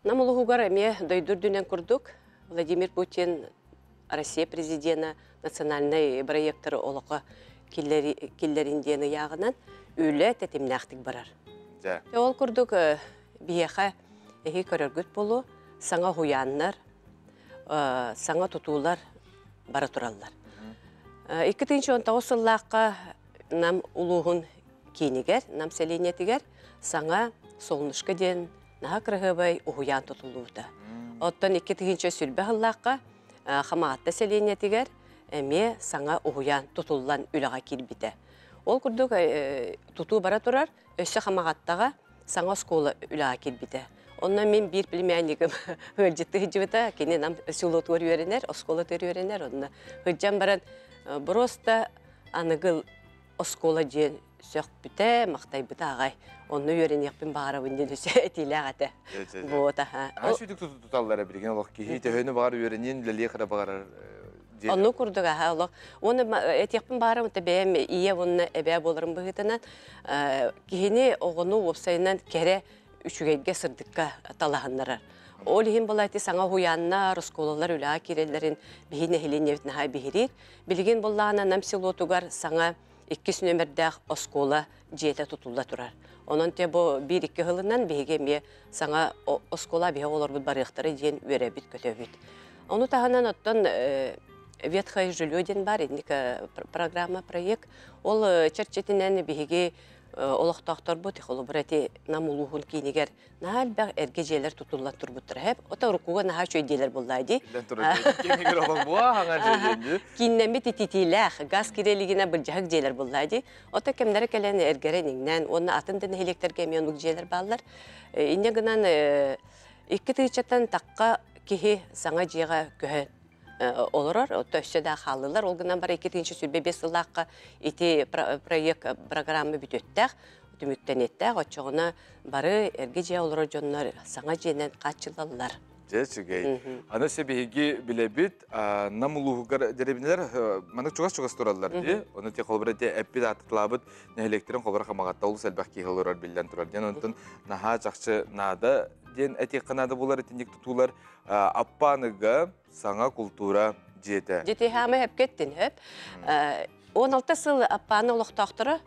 S15: Намулуғығар әме дойдүрдінен күрдік. Владимир Путин, Россия президенті, национальный проекттары олықы келлеріндені яғынан үлі тәтемнәқтік барар. Ол күрдік бейеға әйі көрергіт болу, саңа хуяннар, саңа тұтулар бара тұралар. 2019 сыллаққа нам улуғын кейінігер, нам сәлейнетігер, саңа солнышқы ден, наға кірғыбай ұғыян тұтылуыда. Оттан 2020 сүлбі ғыллаққа қамағатта сәлейнетігер, әме саңа ұғыян тұтылуан үліға келбіді. Ол күрдік тұту бара тұрар, өсі қамағаттаға саңа сколы үліға келбіді. Онна мен bir племяннигім өлжетті хыджыбыта, кені нам сюлот өреренер, осколы өреренер, онна хыджан баран просто анығыл оскола ден сөк бүті, мақтай бүті ағай. Онны өренекпін бағара өнден өсі әтейлі ағаты.
S1: Ашүйдік тұталары білген олық кейі төхені бағар өренен ләле қыра бағарар?
S15: Онны күрдік аға олық. Оны әтекпін бағара мұнта бәйім ие онны әбәй болырын бұғытынан кейіне оғыны опсайынан кәрі үшігейге сырдыққа талағанларар. Ол ехін болайты саңа хуянна, рысколалар үлі керелерін бейін әхілен евітін хай бейірер. Білген болағына нам селотугар саңа 2 нөмірдәқ оскола жеті тұтулда тұрар. Онын те бұл 1-2 ғылынан бейге ме саңа оскола бейге олар бұд барықтары ден өрі біт көті біт. Оны тағынан оттан ветхай жилье ден бар, программа, проект. Ол чәрчетінен бейге олықтақтар бұд, қолы бұрәте намулуғын кейінігер нағал бәқ әрге жейлер тұтылан тұр бұттыр. Ота ұрқуға наға шөйделер болдайды.
S1: Кейінігер олың бұға ғаңар жейденді?
S15: Кейіннәмі тететейләқ, газ керелігіне бір жағық жейлер болдайды. Ота кәмдері кәләні әргереніңнен, оны атын дін электерге менук жейлер балылар. Инне гынан 2 тыйчаттан таққа кеге саңа жеға көхен олырар, төссөді қалылар. Олғынан бар 2-ші сүлбе 5 сылаққа ити проект программы бүтөттәқ, үтіміттен еттәқ, отчоғына бары әрге жия олырар жонлар саңа жейінен қатшылалылар.
S1: Жечігей. Аны себеге біле біт, намулуғығар дәребінелер манық чуғас тұралылар, де? Оны те қолбыры де әппет атытылабыд нәхелектерін қолбыры қамағатта олыс әлбәқ кей олырар білден тұрар. Ден онтын наға жақшы нада ден әтек қанады болар әтіндек тұтулар аппаныға саңа культура жеті.
S15: Жеті хамы әп кеттін, әп. 16 сыл аппаны олықтақтыры,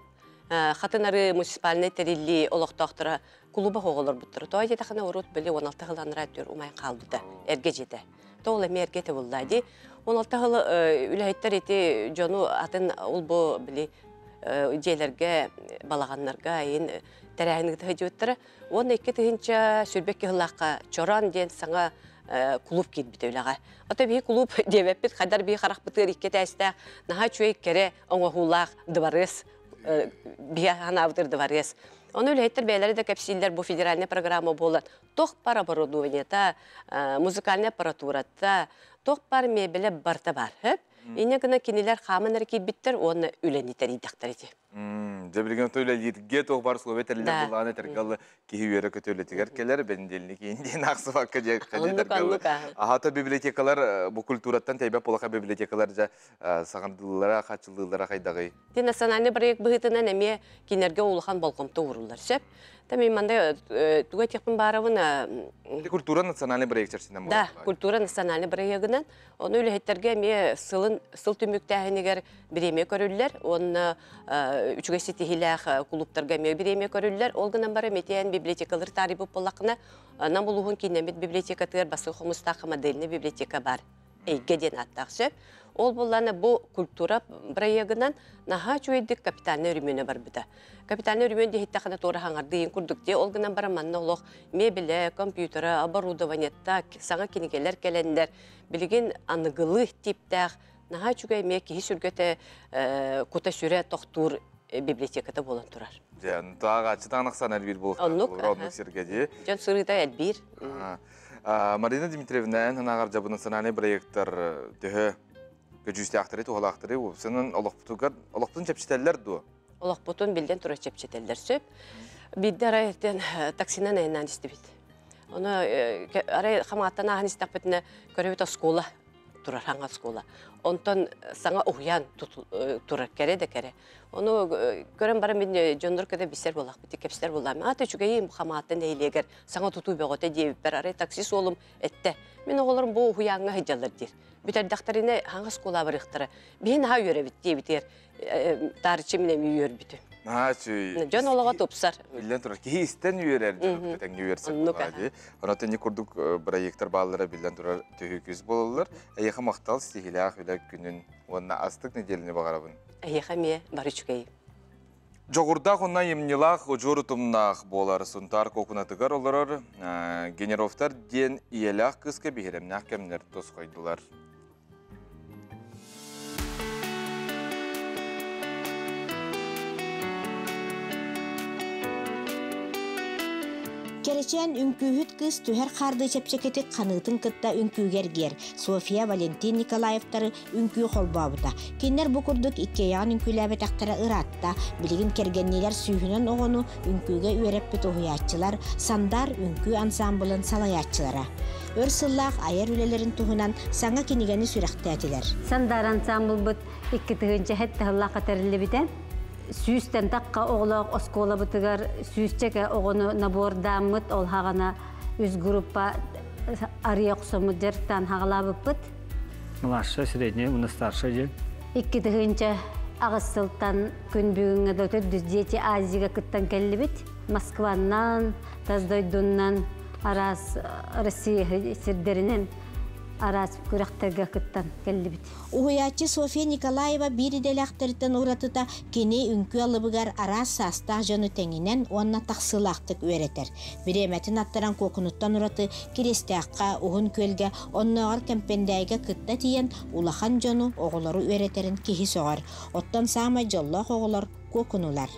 S15: қатынары муниципаліне тәрелі олықтақтыры клуба хоғылыр бұттыры. Тоға жеті қана ұрут білі 16 ғыланыр әттер ұмай қалды да, әрге жеті. Тоғыл әме әрге те болдайды. 16 ғылы үләйттер еті жону атын ол бұ білі жейлерге, балағанларға айын тәрәйінігді ғыжы өттірі. Оны 2 тыгынча сүрбекке ғылаққа чоран ден саңа клуб кетбіті өліға. Ота бей клуб девеппет, қадар бей қарақ бұтыр икке тәстәқ, наға чөйік кере оңа хулақ дыварыз, бей ханавдыр дыварыз. Оны өлейттер бәйлері де кәпсилер бұл федеральный программа болат. Тоқ бар оборудованиета, музыкальный аппаратурата, тоқ бар мебелі барта бар. Ине гына кинилер хаманар кетбіттер, оны үленетер идақтар еде.
S1: Жабырген тойлы лирге тоғбар словетерлер болғаны тергалы кейі үйері көтөлі тегер келер, бәнделіні кейінден ақсы баққа жек қәне тергалы. Ағата библиотекалар, бұл культураттан тәйбәп болақа библиотекалар жа сағандылылара, қатшылдылылара қайдағай.
S15: Национальный проект бұғытынан әме кенерге олыған болқымты ұрылар сөп. Мен манда туға текпін барауына...
S1: Культура национальный проект жерсінен
S15: Да, культура национальный проектінен. Оны өліхеттерге ме сыл түміктәхінегер біреме көрілілер. Оны үчіге сетихилях клубтарға ме біреме көрілілер. Олғынан бары метеян библиотекалар тарибы болақына. Нам болуғын кейнемет библиотекатығыр басы қомыстақы модельні библиотека бар. Әйгеден аттақ сөп. Ол боланы бұл культура проектінен наға чөйдік капитальный үрімені бар бұда. Капитальный үрімен де хиттақына торы хаңардығын күрдікте, олғынан бара манна олық мебелі, компьютері, оборудованиятта, саңа кенегелер келендер, білген анығылы типтәқ, наға чөйге ме кейі сүргеті көті сүре тоқтур библиотекаты болан тұрар.
S1: Жан, тағы ачытан ақсан әлбір болық сергеде.
S15: Жан сұрыда әлбір.
S1: Марина Дмитриевна, нағар жабы национальный проекттар түхі көжісті ақтыры, тұғыл ақтыры, сенің олықпытын чәпшетелер ду?
S15: Олықпытын білден тұры чәпшетелер сөп. Бидді арайттен таксинан әйіннан істі бейді. Оны арай қаматтан ағын істіқ бітіне көребет оскола тұрар, хаңа оскола. Онтан саңа ұғиян тұрар, кәре де кәре. Оны көрін бары мен жондар көде бісер болақ біті, кепсілер болам. Аты жүгейім қаматтан әйлегер, саңа тұту бәғоты дейіп бір арай таксис олым әтті. Мен оғыларым бұл ұғияңға хыджалар дейір. Бүтер дақтарына хаңа скола барықтыры. Бейін ға үйері біт дейбітер, тарычы менем үйер біті. Жон олаға топсар.
S1: Билен тұрар, кейі істен үйерер жүріп, үйерсек болады. Онаты не күрдік проекттар балылары билен тұрар түйі көз болылар. Әйеқі мақтал стихилях үлі күнін онына астық неделіне бағарабын.
S15: Әйеқі ме бары чүкейі.
S1: Жоғырдақ онна емнелақ жорытымнақ болар сұнтар көкінатығар олар генеровтар ден иелақ қысқы бейіремнақ кәмінер тос қойдылар.
S16: Керечен үңкүйіт кыз түхер қарды чепчекеті қанытын кытта үңкүйгергер. София Валентин Николаевтары үңкүй қолбабыда. Кеннер бұқырдық иккеян үңкүйләбі тақтара ыратта. Білігін кергеннелер сүйінен оғыну үңкүйге үйереппі тоғыятчылар, сандар үңкүй ансамблын салаятчылара. Өрсыллақ айар үлелерін туғынан саңа кенегені сүрәқтәтілер.
S17: Сандар ансамбл бұд икки тығынча хетті ғыллақ қатарылы бітен. Сүйістен таққа оғылақ оскола бұтығар сүйістеке оғыны набордамыт ол хағана үз группа ария құсымы жертан хағыла бұппыт.
S18: Младшая, средняя, мұны старшая жер.
S17: Икки тығынча ағысылтан күн бүгінгі дөтір дүз дети Азияға күттен келі бит. Москваннан, Таздойдуннан, арас Россия сірдерінен арас күрәқтерге күттен келі бит.
S16: Уғыячы София Николаева бириделәқтірден ұратыта кене үңкі алыбығар арас састақ жөні тәңінен онна тақсылақтық өретер. Біремәтін аттыран көкінуттан ұраты керестіаққа ұғын көлге оннағар кәмпендәйге күтті тиен улахан жөні оғылары өретерін кехі соғар. Оттан сама жоллақ оғылар көкінулар.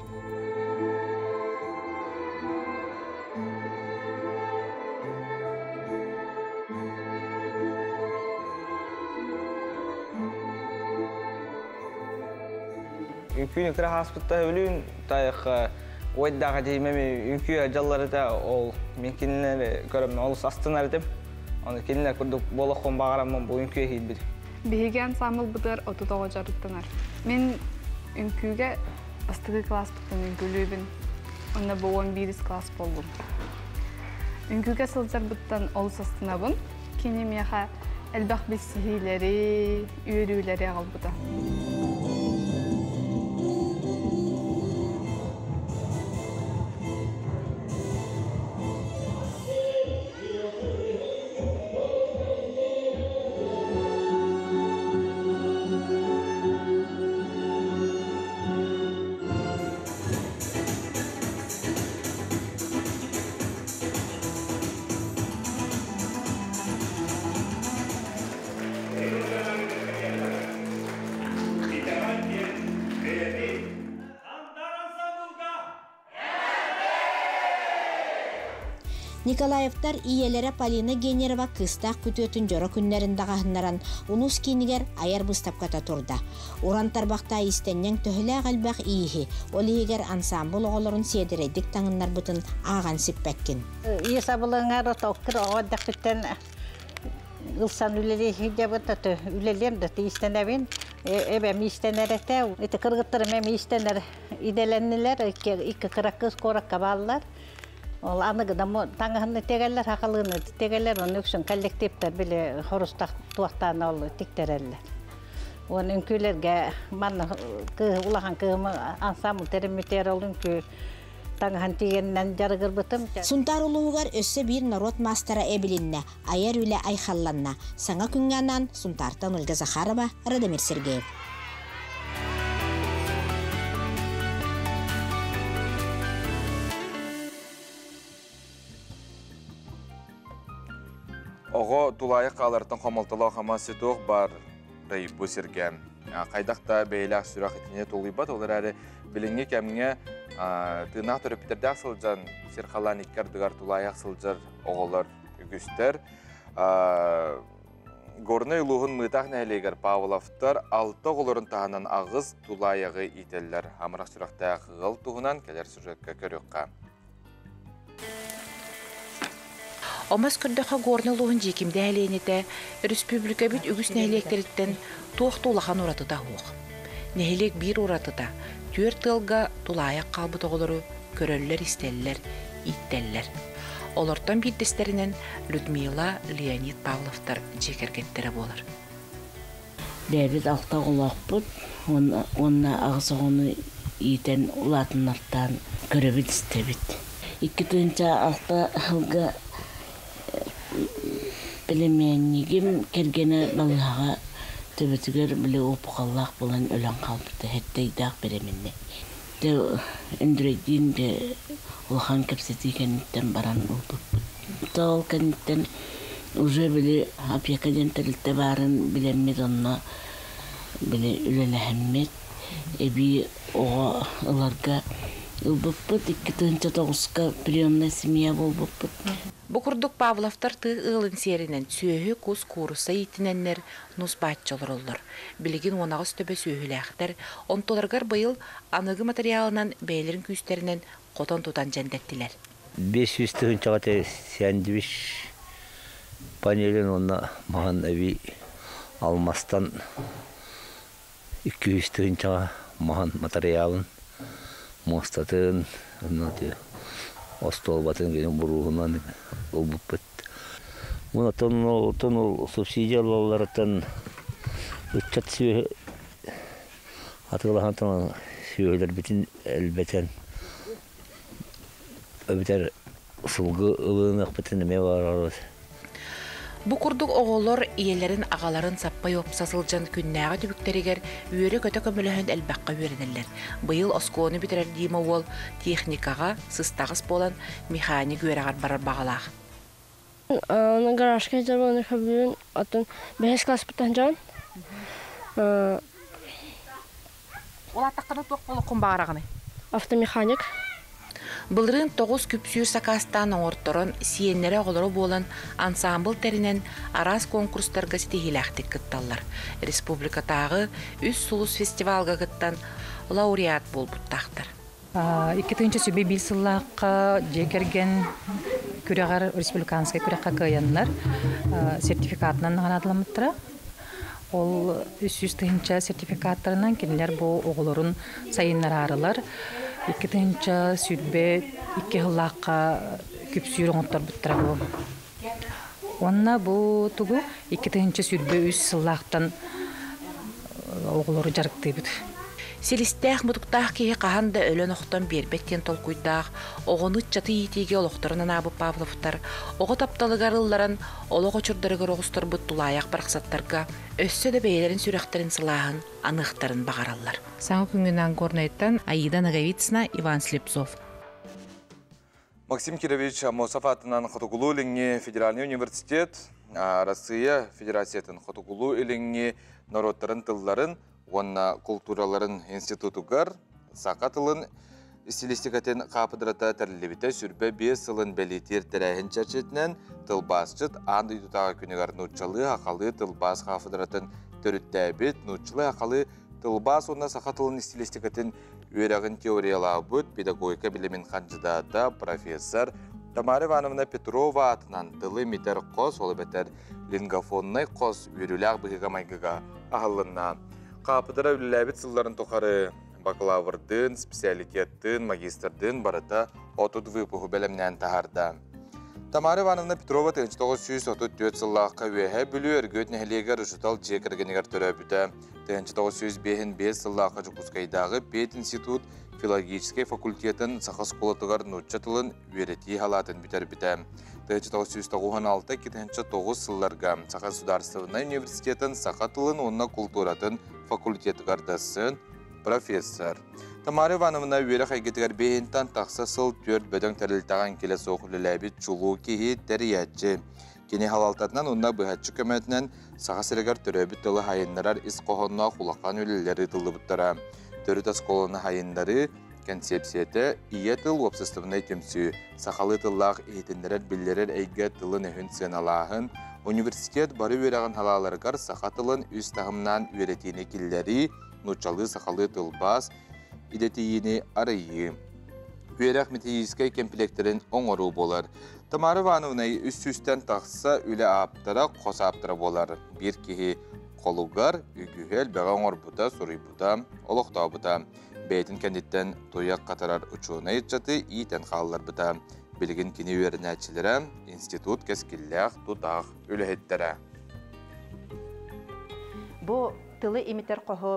S19: Үңкүйін кіра хаспытта өлін, тайық ойдағы деймеме үңкүйі жаллары да ол мен келінлері көрімін олыс астынар деп. Оны келінлер күрдік болық қон бағарамын бұл үңкүйі кейді беді.
S20: Бейге ансамбл бұдар 39 жарыттанар. Мен үңкүйге астығы класс бұттан үңкілібін. Онда бұл 11 класс болдым. Үңкүйге сылжар бұттан олыс астынабын. Кені меға әлбақ біз сихилері, үйерілері ағыл бұда.
S16: Николаевтар иелері Полина Генерова кыстақ күтөтін жора күннерінде ғахынаран унус кейінігер аяр бұстапката тұрда. Уран тарбақта истеннен төхілі қалбақ иихи, ол егер ансамбыл оғылырын седіредік таңынлар бұтын аған сиппәккен.
S21: Есабылыңар отауқтыр оғадақ біттен ылсан үлелейхи жабытаты үлелемді истенәбін. Эбем истенәрәтә, ите кыргыттырым эм истенәр иделеннелер, ике кыракыз коракка баллар. Ол аныгыда таңыһынны тегәлләр, хакылыны тегәлләр, оны өксен коллективтер биле хорустак туактан ол тиктерәлләр. Оны үнкүләргә манны улахан кыймы ансамбл теремитер ол үнкү таңыһын тигеннән жарыгыр бытым.
S16: Сунтар улугар өссө бир народ мастера эбилинне, аяр үле айхалланна. Саңа күнгәннән Сунтартан Ольга Захарова, Радомир Сергеев.
S1: Ого тулайық қалартын қомалтылау қамасы тоқ бар райбу сірген. Қайдақта бәйләқ сүрақ етіне толғибат, олар әрі біліңе кәміңе тыңақ түріптерді ақсылжан, серқалан иккардығар тулайық сылжар оғылар үгістер. Горны ұлығын мұйтақ нәлегер Павловтар алты оғылырын тағынан ағыз тулайығы ителлер. Амырақ сұрақта ғыл тұғынан кәлер сюжетке көріққа.
S22: Омас күрдіға горны луғын жекімді әлейнеті республика бүт үгіс нәхелектеріттен тоқты улахан ұраты да хуқ. Нәхелек бір ұраты да төр тылға тулаяқ қалбыт оғылыры көрөлілер истелілер, иттелілер. Олардан биддестерінен Людмила Леонид Павловтар жекергеттері болыр.
S23: Бәбет алта олақ бұд, онна ағысы оны итен ұлатынлардан көребет істебет. 2-нче алта ғылға білеменнегім кергені балыға төбетігер біле опықаллақ болан өлен қалбыды, әттейдақ беременне. Үндірейден де ұлған көпсеті кәнеттен баран ұлбып. Ол кәнеттен уже біле апекаден тәрілті барын білеммет онына біле үлелі әммет. Эби оға ұларға ұлбыппыт, 2-9-қа приемна семья болбыппыт.
S22: Бұқырдық Павловтар тыg ылын серінен сүйі көз қорыса етіненлер нұс бәтчалар олар. Білеген онағыз төбе сүйіләқтер, онтоларғар бұйыл анығы материалынан бәйлерін күстерінен қотан тұтан жәндеттілер.
S24: 500 тұғынчағаты сәндівіш панелін онына маған әбей алмастан 200 тұғынчаға маған материалын мостатын остол батын генен буругунан олбуппет. Мына тон субсидиялардан үтчат сүйе атылахантан сүйелер битин элбетен өбітер сылғы ылынақ бітін ме бар.
S22: Бұқырдық оғылыр иелерін ағаларын саппай опсасылжан күннәға түбіктерігер үйері көті көміліхін әлбәққа үйерінелер. Бұйыл осконы бітірер деймі ол техникаға сыстағыз болан механик үйерағар барар бағалақ.
S25: Оны гаражға езер боланы қабылын атын 5 класс бұттан жан.
S22: Ол аттаққаны тоқ болы құн бағарағыны?
S25: Автомеханик.
S22: Бұлырын 9 күпсүйір сақастан оңырттырын сиеннері оғылыры болан ансамбыл тәрінен арас конкурстарға сетегеләқтік күтталар. Республика тағы үз сұлыс фестивалға күттан лауреат бол бұттақтыр.
S26: 2-нче сөбе білсіллаққа жекерген күрегар республиканскай күрекқа көйенлер сертификатынан ғанадыламыттыра. Ол 300-нче сертификаттарынан кенелер бұл оғылырын сайынлар арылар. 2-нче сүрбе 2 жыллаққа күпсүйір оңыттар бұттыра бұл. Онна бұл тұғы 2-нче сүрбе 3 жыллақтан оғылыры жарықты бұд.
S22: Селістәқ мұдықтақ кейі қағанда өлін оқтан бербеттен толқуйдақ, оғыны чаты етеге олықтырынан абы Павловтар, оғы тапталығарылларын, олығы чұрдарығыр оғыстыр бұд тұлаяқ барқсаттарға, өссі де бәйлерін сүрәқтерін сылағын, анықтарын бағаралар. Саңы күнгінен көрнайттан Аида Наговицына, Иван Слепцов.
S1: Максим Кирович Амосов атынан Хотугулу іліңе Федеральный университет, Россия Федерациятын Хотугулу іліңе народтарын тылларын, Онна культураларын институтугар сақатылын стилистикатын қапыдырата тәрілебіті сүрбе 5 сылын бәлетер тәрәйін чәрчетінен тылбасчыт аңды тұтаға күнігар нұтчалы ақалы тылбас қапыдыратын түріттәбет нұтчалы ақалы тылбас онна сақатылын стилистикатын өрәғын теориялабыт педагогика білімін қанжыдада профессор Тамара Ивановна Петрова атынан тылы метр қос, олы бәтер лингофоннай қос өріләқ бұғыға майғыға ағылына. Қапыдыра үліләбет сылларын тоқары бакалаврдың, специалитеттің, магистрдың барыта 30 выпығы бәлімнен тағарда. Тамара Ивановна Петрова 1934 сыллаққа өйе бүлі өргөт нәхілегер ұшытал жекіргенегер түрі бүті. 1905 сыллаққа жүкускайдағы Пет институт филологический факультетін сақы сколатығар нұтчатылын өреті халатын бітер-біті. 1996-2009 сылларға Сақы Сударственный университетін сақатылын онына культуратын факультетігардасын профессор. Тамара Ивановна өре қайгетігер бейінтан тақса сыл төрт бөдің тәрілтаған келе соқылыләбет чулу кейі тәриятчы. Кені халалтатынан онына бұхатчы көмәтінен саға сірігер түрөбіт тылы хайынларар іс қоғынна құлаққан өлілері тылы бұттара. Төріт асколыны хайындары концепцияты ие тыл опсыстывынай түмсі. Сақалы тыллақ ейтіндерер білдерер әйге тылын өхін сыналағын. Университет бары өрәғын халаларғар сақа тылын үз тағымнан өретейіне келдері нұтчалы сақалы тылбас идетейіне арайы. Өйрәқ метеискай кемплектерін оңыру болар. Тамара Ивановнай үс-үстен тақса үлі аптыра, қос аптыра болар. Bir кеге қолуғар, үгіхел, бәға оңыр бұта, сұрый бұта, олықта бұта. Бәйтін кәндеттен тояқ қатарар ұчуына етчаты, ийтен қалылар бұта. Білген кені өрін әтшілері, институт кәскілләқ, тұтақ, үлі хеттері.
S3: Бұ тылы имитер қоғы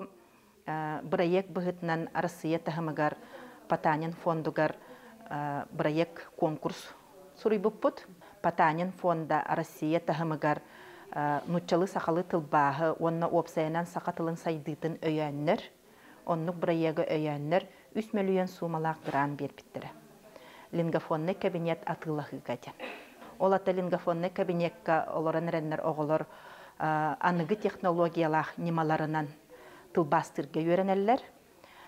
S3: проект бұғытынан Россия тағымығар, Патанин фондугар проект конкурс сұрый бұппыт. Патанин фонда Россия тағымығар нұтчалы сақалы тылбағы, онына опсайынан сақа тылын сайдытын өйәннер, оннық проекті өйәннер 3 миллион сумалақ гран бербіттірі. Лингофонный кабинет атылығы ғаден. Ол аты лингофонный кабинетка оларын рәннер оғылыр анығы технологиялақ немаларынан тылбастырға өренелер.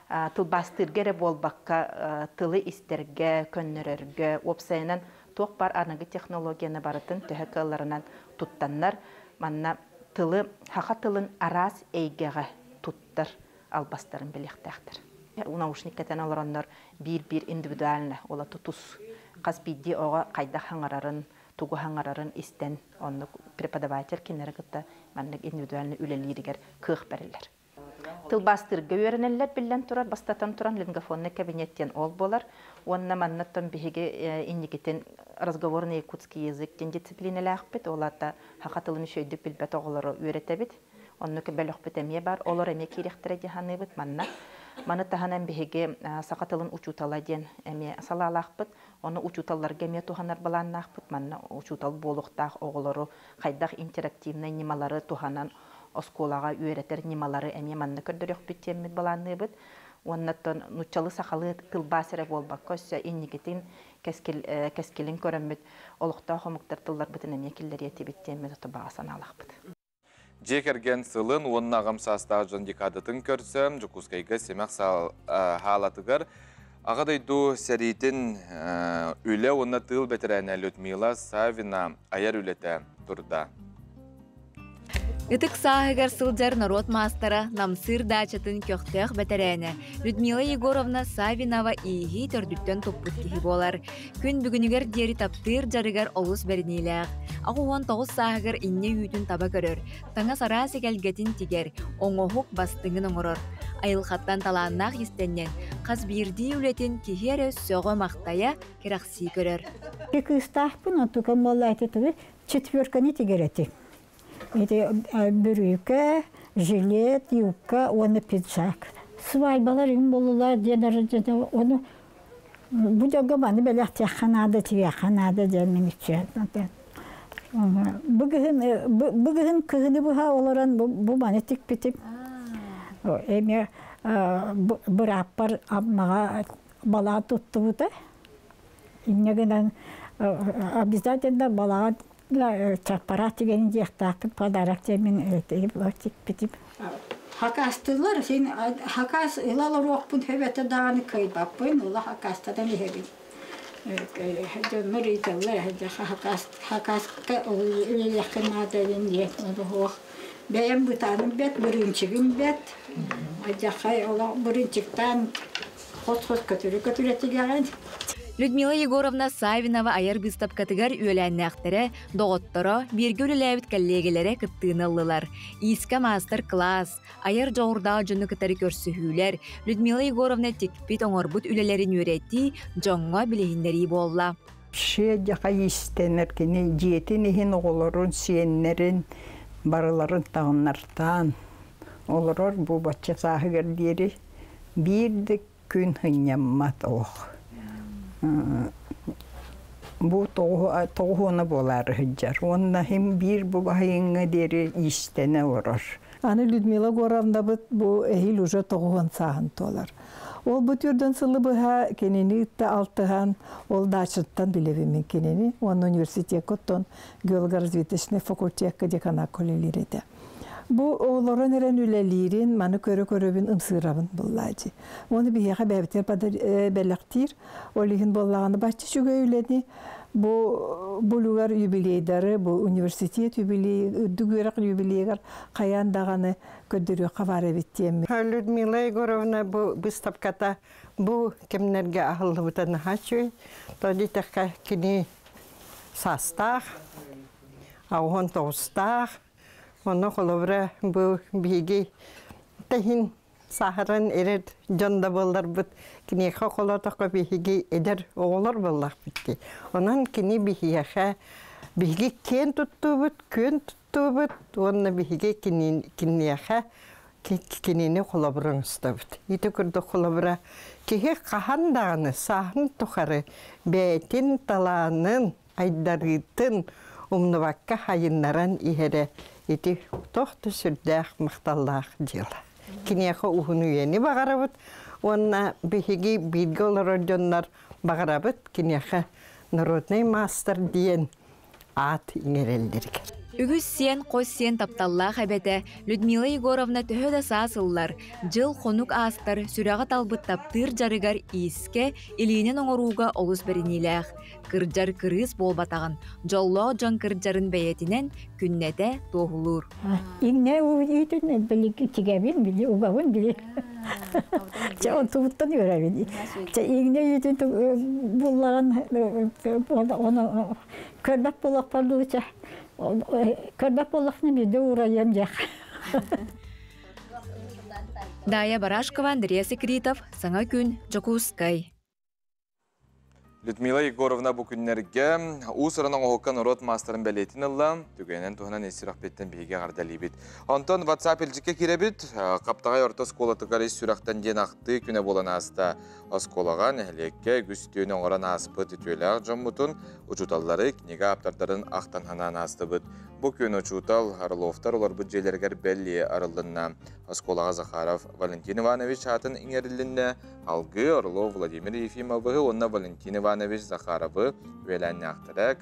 S3: Тылбастыргері болбаққа тылы истерге, көннерерге, опсайынан тоқ бар анығы технологияны барытын төхекаларынан туттаннар. Манна тылы, хақа тылын арас әйгеға туттар албастарын білектәқтір. Наушниккетен олараннар бір индивидуалны, ола тутус. Қаз бидді оға қайда хаңарарын, тугу хаңарарын істен, оны преподаватель кенері күтті маннық индивидуалны үлелерігер күйік бәрілер. Тылбастырға өрінелер білен тұрар, бастатан тұран лингофонный кабинеттен ол болар. Онна маннаттан бігі иннекетен разговорный якутский языктен дисциплинелі ақпет, олата хақа тылын шөйдік білбет оғылары өретебет. Онны көбәл оқпет әме бар, олар әме керектірі деханы бет манна. Маны таханан бігі сақа тылын учутала ден әме салалы ақпет, оны учуталарға әме туханар баланын ақпет, манна учутал болуқтақ оғылары, қайдақ интерактивный немалары туханан осколаға өретер немалары әме манны көрдір өқпет теммет баланы бет. Оннаттан нұтчалы сақалы тылбасыры болбақ көсі еннегетін кәскелін көрімбет, олықта қомықтар тылдар бұтын әме келдер етебет теммет ұты бағасан алақ бұт.
S1: Жекерген сылын, оның ағым састағы жон декадатын көрсім, жүкускайға семек халатығыр. Ағадайду сәретін үлі оны тыл бәтірәне Людмила Савина аяр үлеті тұрда.
S4: Итык сағығар сылжар народ мастара намсыр дачатын көқтеқ бәтәрәне Людмила Егоровна Савинова игі төрдүттен топпут кихи болар. Күн бүгінігер дері таптыр жарығар олыс бәрінейләқ. Ағуан тоғыз сағығар инне үйдің таба көрір. Таңа сарасы кәлгетін тигер, оңоғық бастыңын оңырыр. Айылхаттан таланнақ естеннен, қаз бірді үлетін кихері сөғы мақтая керақси көрір.
S5: Кекістақпын, отуған болы айтытығы четверканы тигереті. Брюка, жилет, юбка, оны пиджак. Свайбалар им болулар, оны бұдығы баны бәліқті қанады, тиве қанады дәлмен үтчен. Бұғын күгіні бұға оларан бұл баны тік-бітіп. Әме бір аппар абмаға балаға тұтты бұда. Иннегінен обязательно балаға чаппарат дегенін жақтақып, подарак демен өтейіп, өтік бітіп. Hakastılar, sen hakas ilalar okpun höbete dağını kayıbapın, ola hakastadan lehebin. Dönür iteller, hakaska yakın adayın yetmedi hoş. Benim bu tanım bet, birincigim bet. Acakay ola birincikten hos kötüreti gelen.
S4: Людмила Егоровна Савинова аяр быстап катыгар үөләннәхтәре, доғоттора, бирге үлеләбит коллегеләре кыттыналлылар. Искә мастер-класс, аяр жоғырда жөні кытары көрсүхүләр. Людмила Егоровна текпит оңорбут үлеләрін өрети, жоңға білейіндері болла.
S6: Шия жақа истенер кені жетін ехін оғыларын, сиеннерін, барыларын тағыннартан. Оларар бұл бача сағығырдері бірді күн хыняммат оқ. Bu toğuna bolar hıcar. Onda hem bir bu bahayınga deri istene uğrar.
S7: Ani Людмила Егоровна bu ehil uca toğun sağın tolar. Ol bu türden sılı buha kenini de altıhan, ol daçıttan bilevimin kenini. Onun üniversiteye kutton Gölgar Zvitesne fakultiyakka dekana koleleri de. Bu oğların eren ülelirin manı körü-körübün ımsırabın bulladı. Onu bir yağa bebiter belaktir. Olihin bollağını başçı şuga üledi. Bu lugar yübileydarı, bu üniversitet yübileyi, dügürak yübileygar kayan dağını ködürüyor kavarı bittiyem.
S6: Людмила Егоровна bu stapkata bu kimlerge ahıllı butanı haçı. Tadi tekka kini sastağ, avhon toğustağ. Onu kolobra bu bilgi tehin saharan erer canda bollar bit kini kolotaka bilgi eder oğlar bollar bitti. Onun kini bilgi ken tuttu bit kün tuttu bit onun bilgi kinini kolobran istabit. İti kurdu kolobra ki kahan dağını sahın tukarı betin talanın aydarıtın umnuvakka hayınlaran ihere iti tohtu sürdäq maqtallaq diyala. Kiniyaka uhunu yeni bağarabıt, onna bihigi bilgi olarak bağarabıt, kiniyaka Narodnay Master diyen at ingereldirger.
S4: Үгіз сен, қос сен тапталлақ әбәті Людмила Егоровна төхөді сасыллар. Жыл қонук астар сүрәғы талбыт таптыр жарыгар иске илейінен оңыруға олыс бірінеләқ. Кырджар кырыз бол батағын. Жолло жон кырджарын бәйетінен күннәті тоғылыр.
S5: İğne uyudun, bilgi çiğebin, bilgi ubavun, bilgi. Çağın tuğuttan öğrenin. İğne uyudun, bunların onu körbek bulak parlıca. Körbek bulakını bir de uğrayacak.
S4: Daya Барашкова, Андрей Секретов, Саңа күн, Жокускай.
S1: Людмила Егоровна bu günlerge Usıranın oğukan orot masterın belirtin Allah tügenen tuhanan esir ahbetten bilgi gardalibit. Ondan WhatsApp ilcike kirebit kaptağay orta skola tıkarı süraktan den aktı güne bolan hasta oskolaga nehlekke güstüğüne oran aspı tütüyler jommutun ucutalları kniga aptardarın aktan hanan astıbıt. Bu gün ucutal Harlovtar olar bütçelerger belli aralığına oskolaga Zakharov Valentin Ivanoviç hatın ingerilinde algı Orlov Vladimir Yefimov'ı onna Valentin Ivanoviç Zakharov'ı üyelenli aktara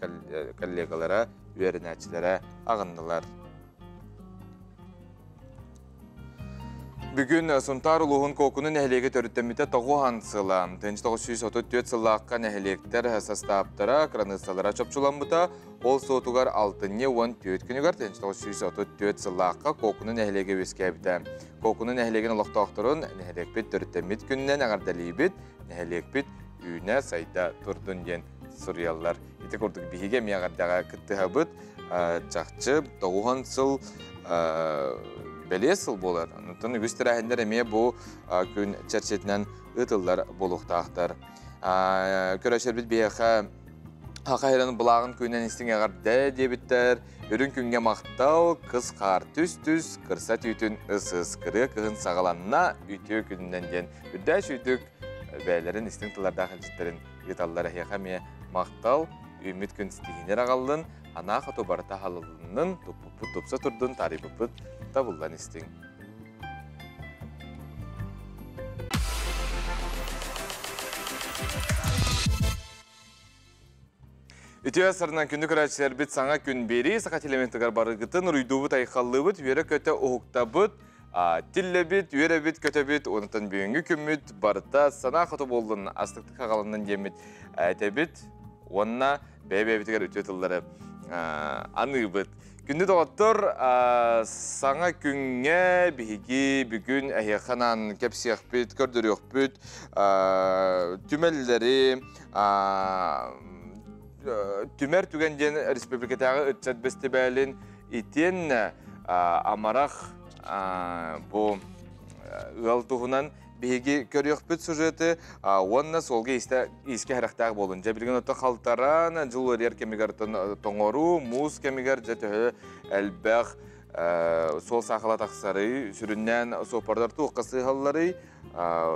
S1: kollegalara, üyerenetçilere ağındılar. Bugün Suntar Uluğun kokunun ehliyeki törüttemite toğu hansıla. 1934 sılaqqa ehliyekler sastaptara kranısalara çöpçulanmıta. Ol soğutugar 6-14 günügar 1934 sılaqqa kokunun ehliyeki veskebide. Kokunun ehliyekin oluqtağıtırın ehliyekbet törüttemit gününe nağardalibit, ehliyekbet üyüne sayda turdun den Suriyallar. İti kurduk bihige miyağardağa kıttıhabıt, çaqçı toğu hansıl belesıl bolar. Ondan gösterəhenlər əməyə bu gün çərçetindən ıtıllar boluqtaqdır. Körəşər bit beyəxə Haqayranın bulağın köyündən istin əğar debitlər. Ürün künge maqtal, qız qar tüs-tüs, qırsa tüytün ısız, qırı qığın sağalanına ütüy günündən den. Ürdəş ütük bəylərin istin tılar daxilcitlərin ıtalları əməyə maqtal, ümit gün istihiner ağallın, ana xatobarta halılının topsa turdun tarifıpıt tabullan istin. Ütüye sarınan kündük öğretçiler bit sana gün beri sakat elementler barıgıtın rüydubut ayıqallıbıt, vere köte oğuktabıt, Тиллебит, үйребит, көтебит, онытын бүйінгі күмміт, барыта сана қыты болдың астықты қағалының демет әтебит, онына бәй-бәй-бітігер үтетілдері анығыбыт. Күнді доғыттыр, саңа күнге бігі бүгін әйеқанан кәпсияқ бүт, көрдіріқ бүт, түмелдері, түмер түгенден республикатағы үтсәт бәсті бәлін итен амарақ бұл ғалтуғынан бігі көріқ бүт сюжеті, онына солғы еске әріқтағы болын. Жәбілген өті қалтаран, жыл өрер кемігер тоңору, мұз кемігер жәті әлбәқ сол сақылат ақсары, сүріннен сопардар туыққасы ғалылары,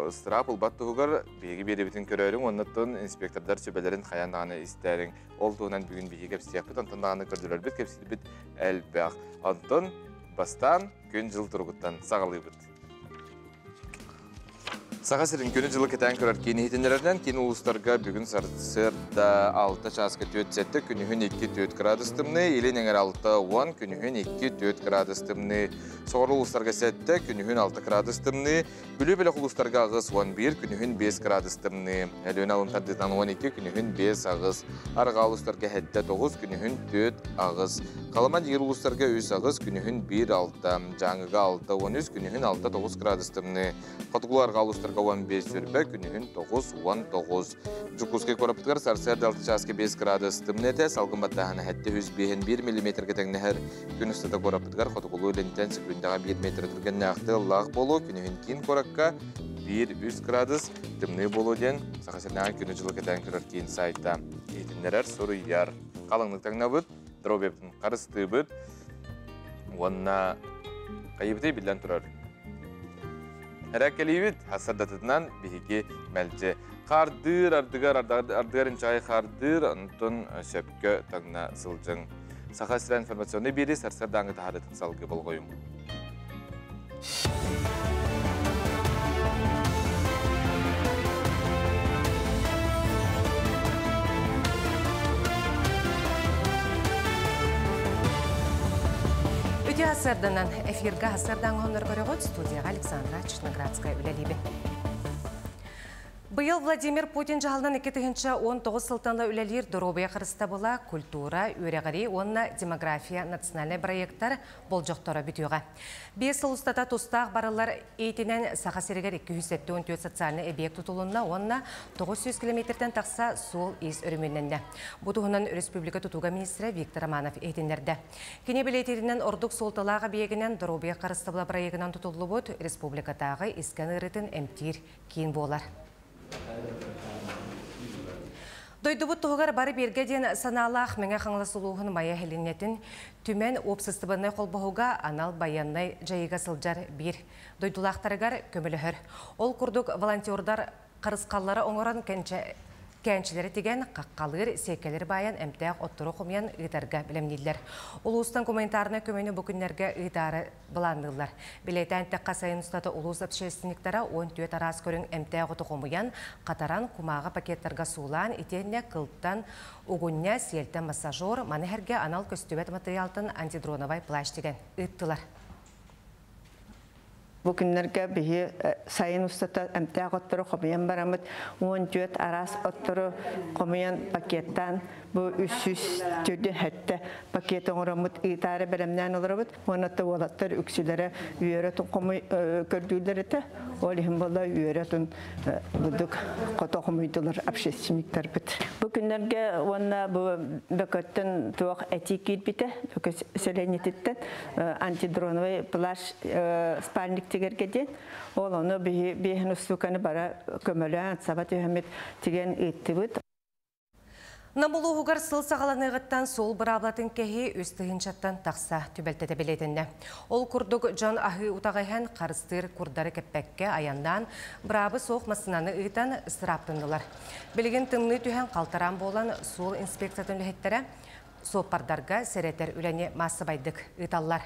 S1: ыстырап ұлбат тұғығыр бігі бері бітін көрерің, оннаттың инспектордар сөбелерін қаяндағаны істерің. Ол тұғынан бүгін бігі кәпсияқ бүт, антындағаны көрділер бүт, кәпсіді бүт әлбәқ. Антын бастан күн жыл тұрғыттан сағалы бүт. Саға сірін күні жылы кетен көрер кейіні хетенлерден, кейін ұлыстарға бүгін сарсырда 6 часқа төт сәтті, күнігін 2-4 градустымны, елен әңір 6-10, күнігін 2-4 градустымны. Соғыр ұлыстарға сәтті, күнігін 6 градустымны, бүлі-білік ұлыстарға ағыз 11, күнігін 5 градустымны. Әлуін алын тардыдан 12, күнігін 5 ағыз. Арға ұлыстарға әтті 9, күнігін 4 ағыз. Қаламан ер ұлыстарға 3 ағыз, күнігін 1-6, жаңыға 6-13, күнігін 6-9 градустымны. Қатығыларға ұлыстарға 15 сүрбе, күнігін 9-19. Жүкузге көріптігір сарсерді 6 часқа 5 градус тымнеті, салғын баттағаны әтті 101 мм кетеңнәр күн үстіді көріптігір қотығылу өлінтен секундаға 1 метр түргенне ақты лақ болу, күнігін кейін көрікка 1-3 градус тымны болу ден. Сақасырнаған күні жылы кетен көрір кейін сайта. Етіндерер сұры яр қалыңлықтаңна бұд, дробептің қарысты бұд, онына қайыбытай білден тұрар. Әрәкелейбіт асырдатыдынан бігі мәлде. Қардыр, ардығарын чай қардыр, ұнтын сөпкі таңна сылжың. Сақа сірі информационны бері сарсырдаңы тағарытын салғы болғойым.
S2: Үті асырдынан эфирға асырдан ғоныр көріғыт студияға Александра Чешноградская үләлейбі. Бұйыл Владимир Путин жағалынан 2019 сылтанлы үләлер дұробия қырыста бола культура, үйрәғари, онына демография, национальный проекттар бол жоқтары бүтіға. 5 ұлыстата тұстақ барылар ейтінен сақа серегер 274 социальный объект тұтылуына, онына 900 километрден тақса сол ес өріменненді. Бұтығынан Республика тұтуға министрі Виктор Романов ейтіндерді. Кене білетерінен ордық солталаға бейгінен дұробия қырыста бола проектінен тұтылы бұд республикатағы искан ұрытын әмтир кейін болар. Дойдубут туғығар бары бергеден саналақ мәңе қаңласылуғын мая хелінетін түмен опсыстыбынай қолбағуға анал баяннай жайыға сылжар бір. Дойдулақтарығар көміліғір. Ол күрдік волонтердар қарысқалары оңыран кәншілері деген қаққалыр секелер баян әмтәқ оттыру құмиян ұйтарға білімнелер. Улустан комментарына көмені бүкіндерге ұйтары бұландылар. Білейті әнтәқ қасайын ұстаты улус апшелістініктара 14 арас көрін әмтәқ оты құмиян қатаран құмағы пакеттарға сулан итенне қылттан ұғынне селті массажор манығерге анал көстөбет материалтын антидроновай плащ деген ұйттылар.
S6: Бұл күнлерге бігі сайын ұстата әмтәқ оттыру қомиян барамыд, 14 арас оттыру қомиян пакеттан бұл 300 түрді әтті пакетін ұрамыд ұйтары бәрімнен оларабыд. Онатты олаттар үксілері үйеретін қомы көрділер еті. Ол ең болда үйеретін бұдық қото қомыйдылар общественниктар біт. Бұл күнлерге онна бұл бөкөттін туақ әтек кейт біті, сөйленететтен антидроновый плащ спальник тегергеден. Ол оны бейін ұстуканы бара көмілі сабат өйімет теген етті бұд.
S2: Намылуғығар сыл сағаланығыттан сол бір аблатын кәхе өстігін жаттан тақса түбәлтеті білетінді. Ол күрдік жан ағы ұтағайхан қарыстыр күрдары кәппәкке аяндан бірабы соқ масынаны ұйтан сыраптындылар. Білген тыңны түйен қалтаран болан сол инспекциятын үлеттері соппардарға сәреттер үләне масы байдық ұйталлар.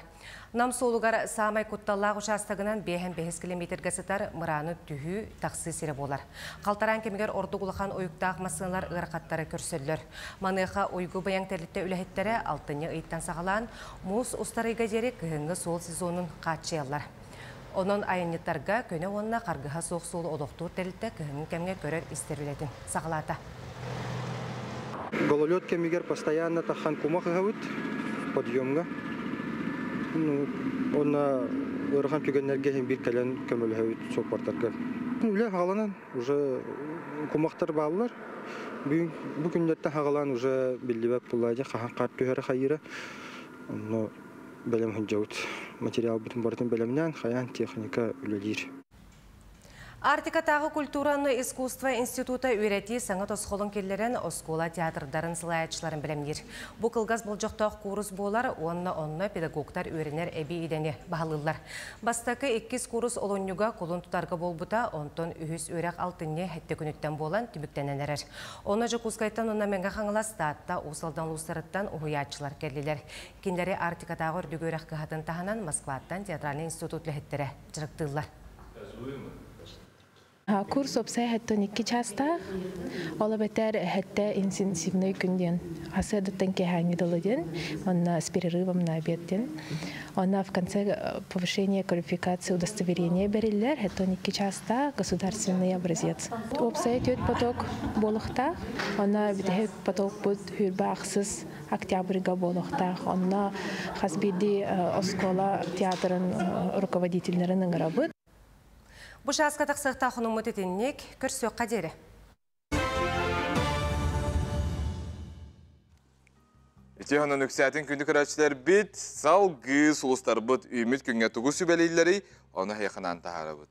S2: Нам солуғар самай құтталлағы участығынан 5-5 километрге сытар мұраны түйі тақсы сері болар. Қалтаран кемігер ордығылыған ойықтақ масынлар ұғырқаттары көрсөллер. Маныға ойғы баяң тәлітті үләхеттері алтыны ұйттан сағалан мұз ұстарыға жері күйінгі сол сезонын қатшиялар. Onun айынеттарға көне онына қарғыға соқсулы олықтуыр тәрілті күйінің кәмге көрер істерілетін сағалата.
S8: Гололед кемигер постоянно тахан кумах гавут подъемга. Он өргән түгәннәргә бир калан көмөл гавут сопартарга. Үле хагаланан уже кумахтар баллар. Бу көндәттә хагалан уже билдибәп булады. Кат төһәр хайыры. Но белем хәҗәүт материал битен бартын белемнән хаян техника үлелир.
S2: Артикатағы культураны искусство института үйрети саңа тосқолын келлерін оскола театрдарын сылаятшыларын білемдер. Бұл қылғаз бұл жоқтақ курс болар, онна педагогтар үйренер әбі едені бағалылар. Бастақы 2 курс олонюға қолын тұтарға болбыта, онтон үйіз өрақ алтынне әтті күніттен болан түбіктенен әрір. Оны жы кускайтан онна мәңгі қаңыла статта усалдан ұлсырыттан ұғыятшылар келділер. Кендері артикатағы үрдігі өрақ қығатын тағынан Москваттан театральный институт ләхеттері жырықтылар.
S9: Курс опсай хаттон 2 часта. Ола бетер хатта интенсивный күнден. Асадаттан кехани доладен, он с перерывом на обеден. Он в конце повышения квалификации удостоверения бериллер, хаттон 2 часта государственный образец. Опсай идет поток болохта, он бедет поток будет хюрбахсыз октябрьга болохта. Он хасбиди оскола театрын руководительнерінің работ.
S2: Бұшасқа тақсықта құның мұтетіннек көрсөк қадері.
S1: Итеғанын үксәтін күнді көрәтшілер бет, салғы сұлыстар бұд үймет күнге тұғы сөбәлейлері, оны хейқынан тағары бұд.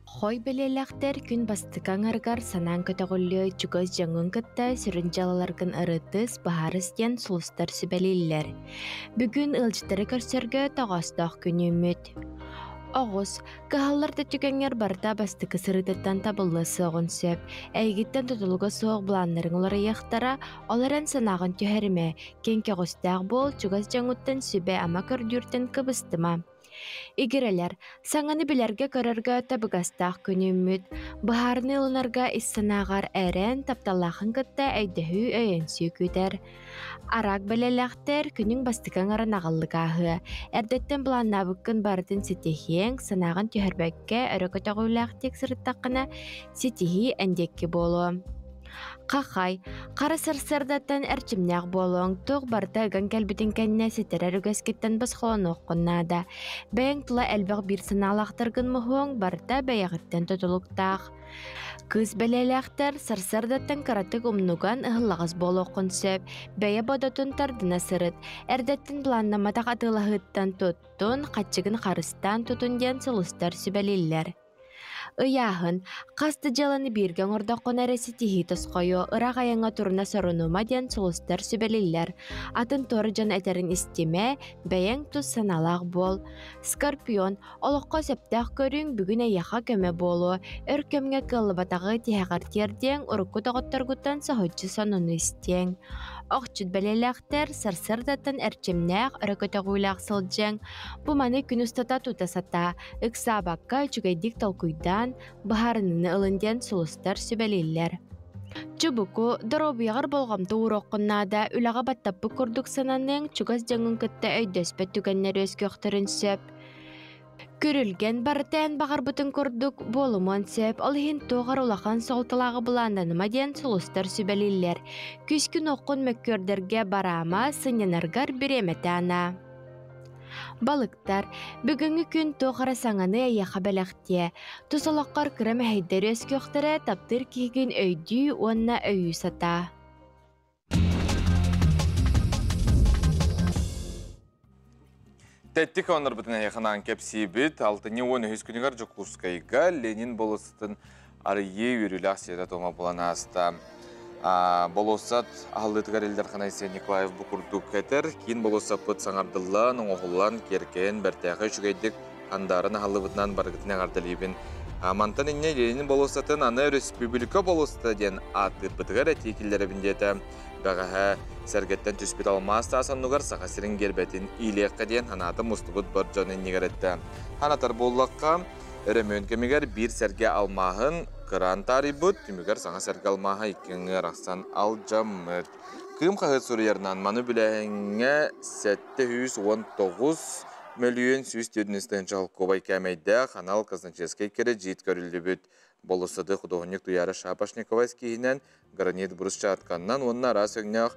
S10: Хой белеләқтер күн бастықаң арғар санан көтіғылі жүгіз жаңын күтті сүрін жалаларғын ұрытыз бағарыстен сұлыстар сөбәлейлер. Бүгін ұлжытары көрсөргі тағастақ күн үміт. Оғыз, қағаларды түкәңер барда бастықы сырыдаттан табылы соғын сөп, әйгіттен тұтылығы соғы бұланларын олары яқтара, оларын санағын түйәріме, кенке ғыстақ бол, жүгіз жаңыттан сөбе ама көрдүртен кыбыстыма. Игерелер, саңаны білерге көрерге табығастақ күнімміт, бұхарны ұлынарға иссанағар әрен тапталақын күтті әйдіхі өйенсі күтер. Арақ білеләқтер күнің бастықан арын ағылығағы, әрдеттен бұланна бүккін бардың сетехең санағын түйәрбәкке өрі сырыттақына сетехи әндекке болу. Қақай, қара сарсардаттан әрчімнәқ болуң, тұқ барда ған кәлбітін кәніне сетірер үгәскеттен біз қолын оққыннада. Бәйін тұла әлбәқ бір сыналақтырғын мұхуың барда бәйіғіттен тұтылықтақ. Кыз бәлеләқтер сарсардаттан қаратық ұмнуған ұғылағыз болу құнсөп, бәйі бодотын тардына сырыт, әрдеттін планнаматақ атылағыттан тұттын, қатчығын қарыстан тұтын ден сұлыстар сүбәлелер. Ыяхын, қасты жаланы берген орда қонаресі тихи тұсқойы, ұрақ аяңа тұрына сұрынума ден сұлыстар сүбәлелер. Атын торы жан әтерін істеме, бәйен тұс саналақ бол. Скорпион, олыққа сәптәқ көрің бүгін аяқа көме болу, өр көмге қылыбатағы тихағартерден ұрыққы тағыттарғыттан сағыджы сонуны істең. Оқчыд бәлеләқтер сарсырдаттан әрчемнәқ өрөкөтіғуйлақ сылджен. Бұманы күн ұстата тұтасата, ұқсабаққа жүгайдік талқүйдан бұхарыныны ылынден сұлыстар сөбәлелер. Чубуку дробияғыр болғамды ұроққыннада үліға баттапы күрдік сананың чугаз жаңын күтті өйдөспет түгеннер өскөқтірін сөп. Көрілген бартан бағар бұтын күрдік болымын сөп, олығын тоғар улақан солтылағы бұланданыма ден сұлыстар сөбәлелер. Күскін оқын мөккөрдерге барама сынянарғар біреметана. Балықтар, бүгінгі күн тоғара саңаны аяқа бәліқте. Тұсалаққар кірім әйдер өскөқтірі таптыр кейген өйді онна өйі сата.
S1: Тәттік оныр бұтын аяқынан кәпсейбіт, алтыне 13 күнігар жүкускайға Ленин болысытын арые үйрілі сері тома болан аста. Болосат ағылдытығар елдер қанайсы Николаев бұқырдық кәтір, кейін болосат бұт саңардылан, оңғылан, керкен, бәртәғі жүгейдік андарын ағылды бұтынан барғытын ағардылейбін. Мантан инне Ленин болосатын аны республика болысты ден аты бұтығар әтекілері біндеті. Бағаға сәргеттен түспет алмасты асануғар сақасырын гербетін илеққа ден ханаты мұстығыт бір жонын негеретті. Ханатар боллаққа өрімөн кемегер бір сәрге алмағын қыран тарибыт, түмігер саңа сәрге алмаға екіңі рақсан ал жаммыд. Кым қағыт сұрыярнан маны біләңе 719 мөлүйен сүйіс түйдіністен жағыл кобай кәмейді қанал Казначейский кері жейт көрілді бүт. Болысыды художник туяры Шапошниковайс кейінен гранит бұрыс жатқаннан, онына рас өңнеғ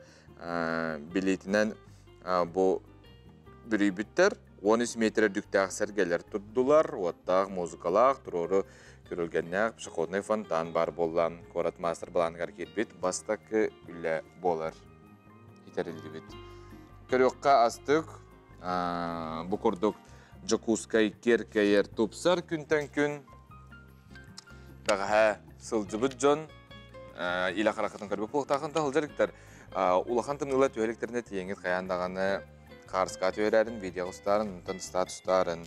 S1: билетінен бұл бүрі бүттер 13 метр дүктәғ сәргелер тұрдылар, оттағы музыкалақ, тұроры көрілгеннәғ пшықотный фонтан бар болан. Корат мастер баланғар кетбет, бастақы үлі болар. Итерілді бет. Көріққа астық, бұл көрдік джакускай керкейер тупсар күнтен күн. Баға сылжы бұд жон, ила қарақытын көрбек болықтақында ғылжарықтар. Улахан тымнылар түйеліктеріне тейеңет қаяндағаны қарысқа түйерәрін, видеоғыстарын, статустарын.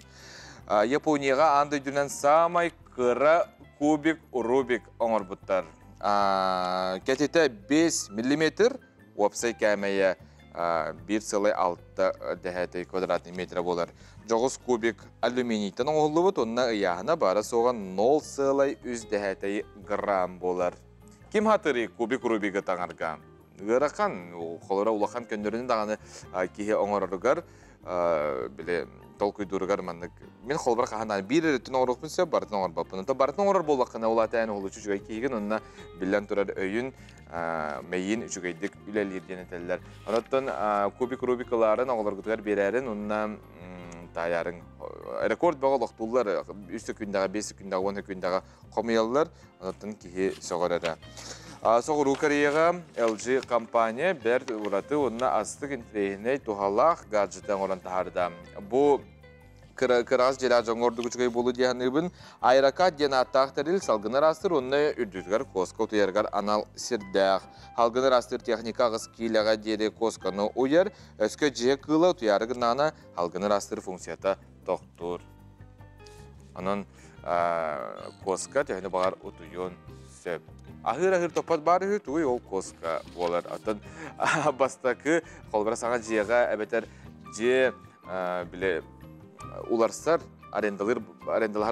S1: Японияға андай дүнен самай қыра кубик, рубик оңыр бұттар. Кәтеті 5 мм, опсай кәмейі 1,6 дәхәтей квадратный метр болар. 9 кубик алюминийттен оңылы бұд, онына ұяғына бары соған 0,3 дәхәтей грамм болар. Кем хатыры кубик рубигі таңарға? Ғыраққан, қолыра улақан көндерінің дағаны кейі оңырырығар, біле тол көйдұрығар маңдық. Мен қолбар қағандан бір әреттін оңырықпын сөп, бартын оңыр бапын. Бартын оңырыр болақына олаты әні олы жүгей кейген, онына білен тұрар өйін мәйін жүгейдік үләлерден етелілер. Оныттың кубик-рубикаларын оғылар күтігер берәрін, онына тайярың рекорд бағал оқтулар 3 күндағы, 5 күндағы, 10 күндағы қомиялылар, оныттың кейі соғырады. Соғыру Кореяға LG компания бәр ұраты онына астық интерейіне туғалақ гаджеттен орын тағарда. Бұл кыраз жера жоңорды күчігей болу дейінібін айрака ден аттақтарыл салғыныр астыр онына үрдізгар коска ұтыярғар анал сірдәқ. Халғыныр астыр техника ғыз кейліға дері косканы ұйыр, өскі жек қылы ұтыярғынана халғыныр астыр функцията тоқтыр. Оның коска техні бағар ұтыйын сөп. Ахыр-ахыр топат бары туй ол коска болар. Атын бастақы қолбара саңа жеға әбетер же біле уларсар арендалар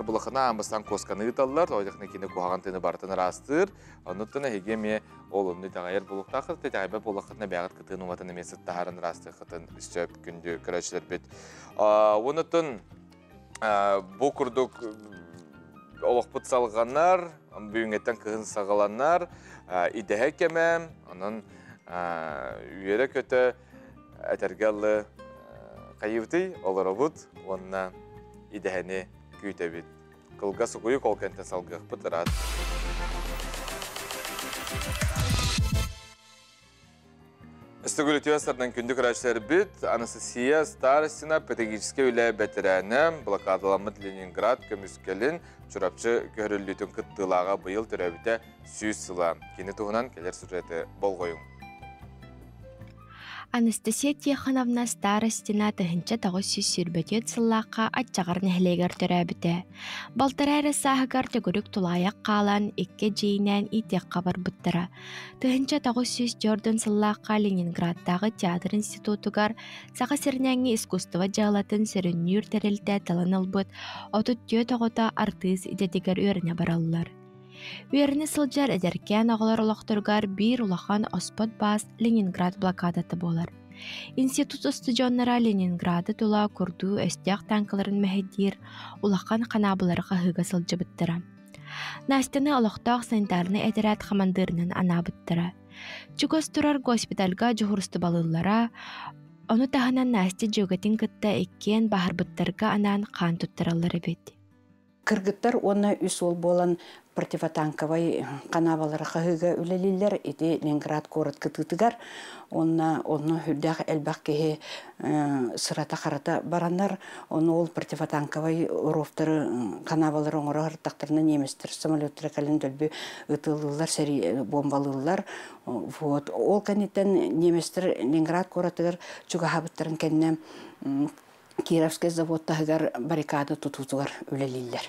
S1: бұлақына амбастан косканы ұталылар. Ойдақны кені қоғаған тені бартын растыр. Онуттына хегеме ол онды тағайыр бұлықтақыр. Тәтәғайбә бұлақытына бәғат қытын ұматын емесіт тағарын расты қытын үстеп күнді көрәшілер бет. Онуттын бұл күрдік олықпыт салғанар, бүйінгеттен кығын сағаланар, идеге кеме, оның үйері көті әтергелі қайывды олар бұд, онына идегені күйті бет. Қылға сұғыйы қолкенті салғық бұтырады. Үстігілі түйестердің күнді күрәшілер біт, Анастасия Старостина педагогическе үлі бәтірәні блокадаламыд Ленинград көміскелін жүрапчы көрілітін күттілаға бұйыл түрәбіті сүйіз сыла. Кені тұғынан келер сұрреті бол қойың.
S10: Анастасия Тихоновна Старостина тыһынча тағыз сүз сүрбөтет сыллаққа атчағар нәхлегер төрәбіті. Балтарары сағығар төгірік тулаяқ қалан екке жейінен итек қабар бұттыра. Тыһынча тағыз сүз жордың сыллаққа Ленинградтағы театр институтугар саға сірнәңі искусства жағылатын сөріннүр тәрелті таланыл бұд, отыт түйе тоғыта артыз идетігер өріне баралылар. Үйеріні сылжар әдеркен ағылар олақтырғар бір улахан оспот бас Ленинград блокадаты болар. Институт студионнара Ленинграды тула күрду өстяқ танкаларын мәхеддер улахан қанабыларға хыға сылжы бұттыра. Настяны олақтақ санитарны әдерәт қамандырынан ана бұттыра. Чугос тұрар госпитальға жүғырысты балылара, оны тағынан Настя жөгетін күтті еккен бағыр бұттарға анан қан тұттыралары бет.
S11: Кыргыттар оны үс ол болан противотанковай канабалары қағыға үлелілер, еті Ленинград город кытытыгар, оны хүлдәқ әлбәқ кеге сырата қарата барандар, оны ол противотанковай уровтары канабалары оңырағыр тақтарына неместер, самолеттері кәлін дөлбі ұтылылар, сәрі бомбалылар. Ол кәнеттен неместер Ленинград городыгар жүгі хабыттарын кәнне Кировский заводтағығар баррикады тұтутығар үлелілер.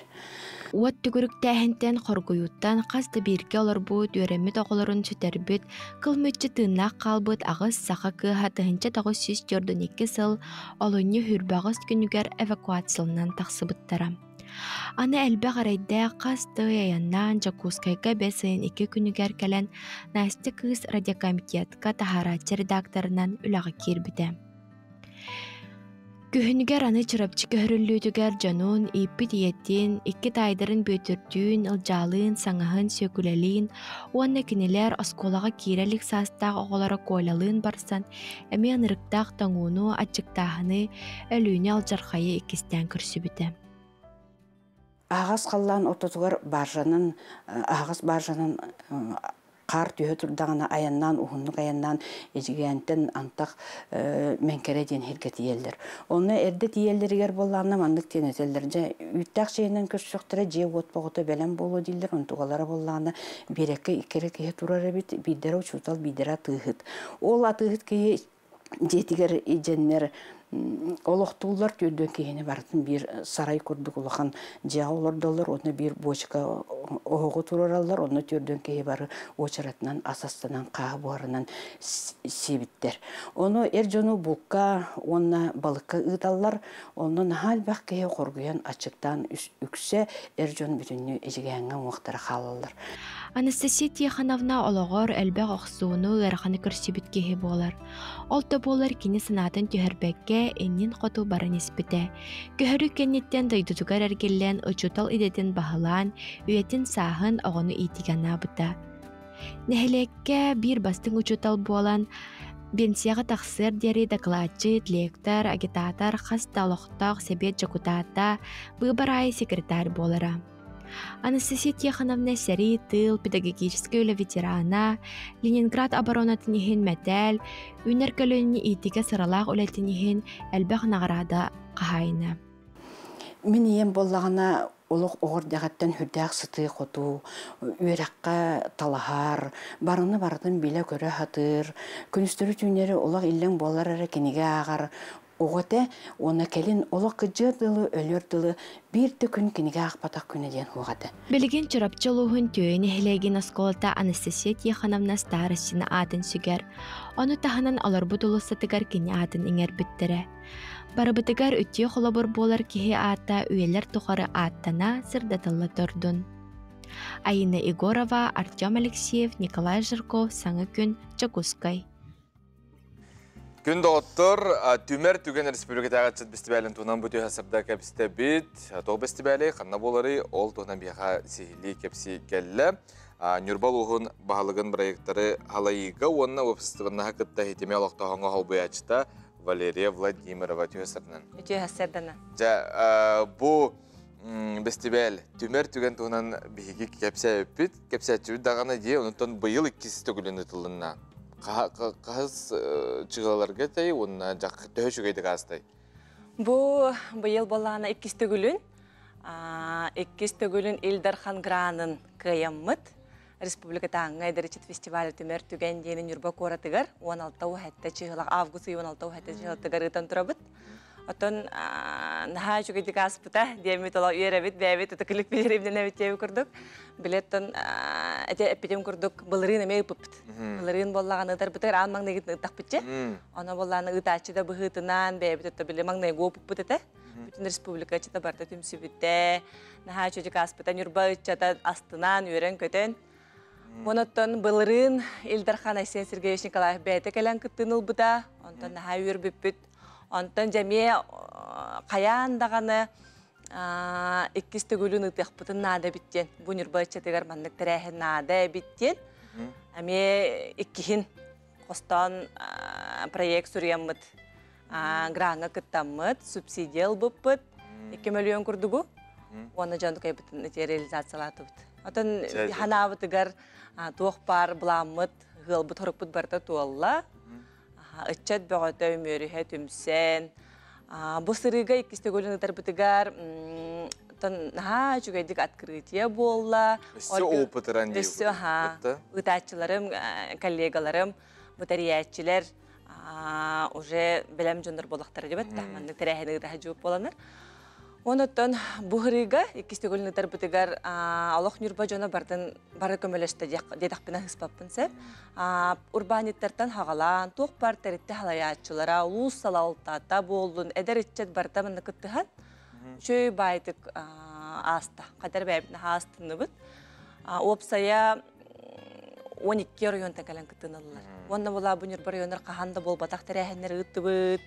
S10: Уат түгірік тәхінтен қоргуюттан қасты бірге олар бұд, өремет оғыларын сүтәрбіт, қылмытчы тыңнақ қалбыт ағыз сақа кыға тығынча тағыз сүз жордың 2 сыл олыны хүрбағыз күнігер эвакуациялынан тақсы бұттара. Аны әлбі қарайда қасты яяннан Жакускайға бәсін 2 күнігер кәлін Настя кыз радиокомитетка тахаратчы редакторынан үлағы кербіді. Күхүнүгер аны чырапчы көһөрүллүүтүгер жануун иппит иеттин, икки тайдарын бөтүртүүн, ылжаалыын, саңаһын, сөкүлэлиин, уонна кинилер осколага киирелик саастаах оҕолора койлалыын барсан, эми анырыктаах таңууну аччыктааһыны өлүүнү алжархайы иккистен көрсүбүтэ.
S11: Ағас қаллан ототугар баржанын, ағас баржанын қар түйе тұрдағына аяннан, ұғынлық аяннан ежігентін антақ мәнкере ден херге тиелдер. Оны әрді тиелдергер болғанына мандық тен өтелдер. Үттәқ шейінен көрсіқтірі же отпағыты бәлем болу дейлер. Он туғалары болғаны берекке икері кеге тұрар әбет, бидері ұчутал, бидері тығыт. Ол атығыт кеге жетігер еженлер олықтулар түрден кейіне бартын бір сарай көрдік олақан жауылар долар, оны бір бочка оғы тұраралар, оны түрден кейі бары очаратынан, асастанан, қағы буарынан себіттер. Оны әржону бұлқа, оны балыққа ұйталар, оны нағал бақ кейі қорғыян ачықтан үксе әржон бүтінні ежігенген уақтары қалалар.
S10: Анастасия Тихановна олоғыр әлбәқ оқсуыны ғарқаны көрсебіт кейі болар. Олты болар кені сынатын түйірбәкке эннин қоту барын еспіті. Көхірі кенеттен дайдутугар әргеллен ұчутал идетін бағылан, үйетін сағын оғыны итигана бұта. Нәхілекке бір бастың ұчутал болан, бенсияға тақсыр дері докладчы, лектор, агитатор, қасталықтақ, себет жакутата, бұбарай секретарь болара. Анастасия Тихановна сәрі тыл, педагогический өлі ветерана, Ленинград оборонатынығын мәтәл, үнеркөліні итіге сыралақ өләтінігін әлбәқ нағырада қағайына.
S11: Мен ем болағына олық оғырдағаттан хүрдәқ сыты қоту, үйрәққа талахар, барыны бардың біле көрі хатыр, күністірі түйнері олық иллен болар әрі кенеге ағар, оғыте, оны кәлін олық күджі дылы, өлер дылы, бірді күн кенеге ақпатақ күнеден оғыте.
S10: Білген чырапчылуғын түйені хілеген осколата Анастасия Тихановна старостина атын сүгер. Оны тахынан алар бұдылы сатыгар кені атын еңер біттірі. Барыбытыгар үтте қолабыр болар кеге ата үйелер тұқары аттана сырдатылы тұрдын. Айына Егорова, Артем Алексеев, Николай Жирков, Саңы күн, Чакускай.
S1: Күн доғыттыр, түмер түген республиката ағатшыт бестібәлін туынан бүті ғасырда кәпісті біт, тоғы бестібәлі қанна болары ол туынан бияға сихили кәпісі кәлі. Нүрбал ұғын бағалығын проекттары халайыға, онына өпсістігінна хақытта хетеме алақтағанға қалбыячыта Валерия Владимирова түйесірінен.
S2: Түйесірдіні.
S1: Бұл бестібәл түмер түген туынан бейгі кәпісі өппіт, кәпісі әтчүрі дағаны де, онытан бұйыл 2 түгіліні тұлынна. Қағыз чығаларға тәй, онына жақ төхішігейді қастай?
S12: Бұйыл болағына 2 түгілін. 2 түгілін Илдархан Гранын қияммыд. Республиката аңғайдары чет фестивалі түмер түген дейін үрбі қоратығар. 16 хәтті чығылақ, авгусы 16 хәтті чығылтығар ұтан тұрабыд. Отон наха жүгейді қаспыта, деймет ола үйерәбет, бәйбет, ұты клип беремден әбет дейбі күрдік. Білеттон әте әппетем күрдік бұлырын әмей ұпыппыт. Бұлырын боллаған ұтар бұтығыр аң маңнай кетін ұттақ бітче. Она боллағына ұтачы да бұғытынан бәйбет ұтты білі маңнай ғопып бұтыты. Бүтін республика чыта барда түмсі бітті. Наха жүгейді қаспыта, нүрба ұтчата астынан үйерен көтен. Онаттан бұлырын Илдархан Айсен Сергеевич Николаев бәйті кәлін күттін ұлбыта. Онтан наха үйер бүппіт. Онтан жәме қаяндағаны 2 түгілін ұтық бұтын нада біттен. Бұныр бәтчетігер маңдық тірәхін нада біттен. Әме 2-хін қостан проект сүріяммыд. Граңа күттаммыд, субсидиал бұппыд. 2 миллион күрдігі. Оны жандық әбітін реализациялаты бұд. Отын ханавытығар туық бар бұламмыд, ғылбыт ғырықпыд барда туалла. Үтчет бөғөті өмөріхе түмсен. Бұл сырыға 2 түгілін ұтар бұтығар жүгейдік открытие болла.
S1: Өсі опытыран дейі
S12: бұтты? Үтәтчілерім, коллегаларым, бұтариятчілер уже білем жондар болақтары деп әтті. Мәнді тәрәхені ұтаға жуып боланыр. Оныттан бұғырыға 2 түгілін ұтар бұтығар алақ нүрба жона бары көмелешті дедақпына ғыспаппын сәп. Урбаниттардан хағалан, тоқ бар тәрітті халаятчылара, ұлыс салалтата болдың, әдір етчет барда мұнды күттіған. Шөй байтық аста, қадар бәйбіні астыны бұд. Опсая 12 район тәкәлін күттін ұлылар. Онна бола бұныр бір райондар қағанда бол батақ тәрәхінлер ұтты бұд.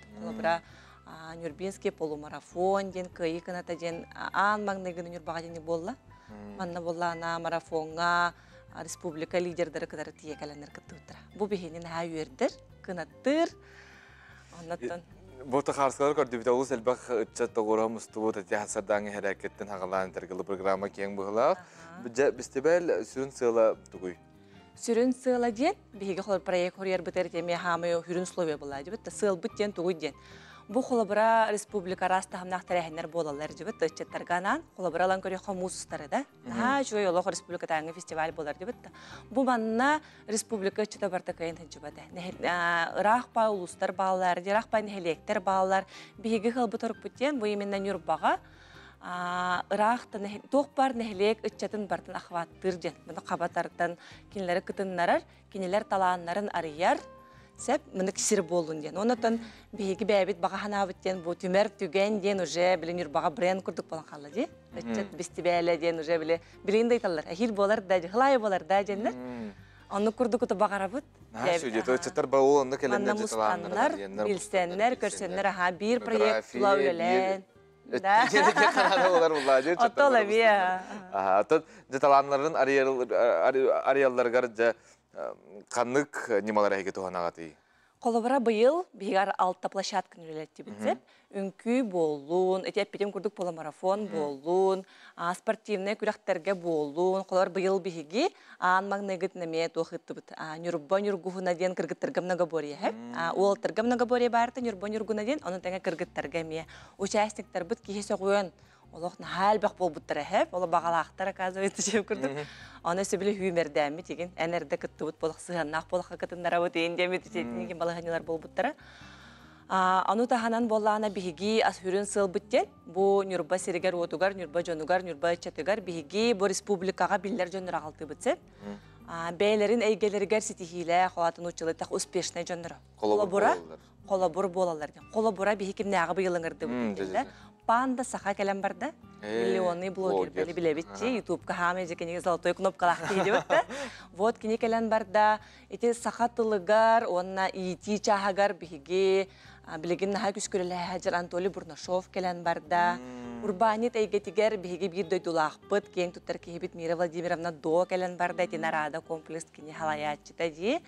S12: Нюрбинский полумарафон ден кыйы кыната ден аан маңнайгыны Нюрбаға дені болла. Манна болла ана марафонға республика лидердері кыдары тие кәләнер кыттыптыра. Бу бихинин ха үйердір, кынаттыр. Оннаттан
S1: Бота харскалар көрдүбүтө улус элбак ытчат тогора мустубут эти хасардаңы харакеттен хагалан тергилы программа кең быгылак. Бистебел сүрүн сыла тугуй.
S12: Сүрүн сыла ден биһиге хол проект хорьер битер теме хамы хүрүн условия була дебит сыл бит ден тугуй ден. Бу холобра республика раста хамнах тарехнер болалар дебит ытчаттарганан холобралан көрө хамусустары да. Ха жой олох республика таңы фестиваль болар дебит. Бу манна республика чыта барта кайын хыжбада. Рах па улустар баалар, рах па нехелектер баалар биһиге хол буторук битен бу именно Нюрбага рахтан тоқпар нехлек ытчатын бартын ахваттыр ден. Мына кабатардан кинелер кытыннарар, кинелер талааннарын арыяр. Сәп мына кисир болун ден. Онотон биһиги бәбит бага ханабыт ден бу түмер түген ден уже биле Нюрбага бренд курдук болан калды ди. Ытчат бистибеле ден уже биле билинде айталар. Ахил болар да, хылай болар да дендер. Аны курдук та багарабыт.
S1: Сөйдет ытчаттар бауланды келендер
S12: жеталандар. Билсеннер, көрсеннер ха бир проект тулаулелен. Да. Отола бия.
S1: Ата деталанларын ариялларга канык немалар хеге туханагаты.
S12: Колобара быйыл бигар алта площадка нүлетти битсеп, үнкү болун, этеп питем курдук полумарафон болун, спортивный күрәхтерге болун, колор быйыл биги ан магнегитнеме тохытты бит. Нюрба Нюргуна ден кыргыттырга многоборье хеп. Ол тырга многоборье барты Нюрба Нюргуна ден, аны тәңе кыргыттырга ме. Участниктар бит киһе согуен. Олох нахал бак бол буттара хеп, ола багалактар оказывается жеп курдук. Аны сөбүле хүмердәме деген энерде кытты бут болак сыганнак болакка кытындара бут эндеме тетинге балаганылар бол буттара. Аны таханан боллана биһиги ас хүрүн сыл буттен, бу Нюрба серегер отугар, Нюрба жонугар, Нюрба чатыгар биһиги бу республикага биллер жоннор алты бутсеп. Бейлерин эйгелергер ситихиле халатын учылы так успешный жоннор. Колобур болалар. Колобура биһи нагы быйылыңырды бут. Панда саха келем барда. Миллионный блогер билебитчи YouTube-ка хаме жекенеге золотой кнопкалах дейдебит. Вот кини келен барда. Эти саха тылыгар, онна ити чахагар биһиге билеген наха күскүреле Хаджар Анатолий Бурнашов келен барда. Урбанит эйгетигер биһиге бир дойдулахпыт кең туттар кихибит Мира Владимировна до келен барда. Эти нарада комплекс кини халаяччыта ди.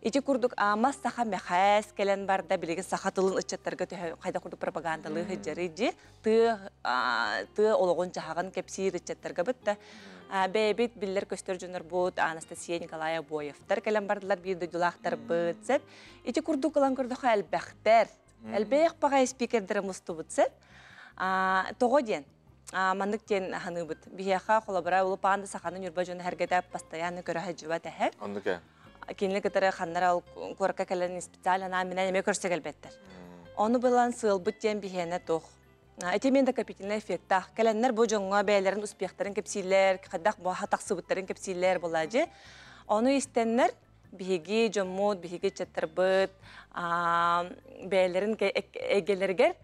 S12: Ити курдук амас саха мехас келен барда билеген саха тылын ычаттарга кайда курдук пропагандалы хыжары ди. Ты ологон жахаган кепсир ычаттарга битта. Бэбит биллер көстөр жөнөр бут Анастасия Николая Боевтар келен бардылар бир дойдулахтар бытсеп. Ити курдук алан курдук элбехтер. Элбех пага спикердер мусту бутсеп. Тогоден мандык тен ханы бит. Бияха колобара улу панда саханы Нюрба жөнө хергеде постоянно көрө хажыба тахеп.
S1: Ондуке
S12: Кинле кытары ханнара корка келен специально менен эме көрсөк элбеттер. Оны билан сыл буттен бихене тох. Этемен да капитальный эффекта. Келеннер бу жоңга бәйләрен успехтарын кепсилер, кадак бу хатаксыбыттарын кепсилер булажы. Оны истеннер биһиги жоммут, биһиги чаттырбыт, бәйләрен эгелергер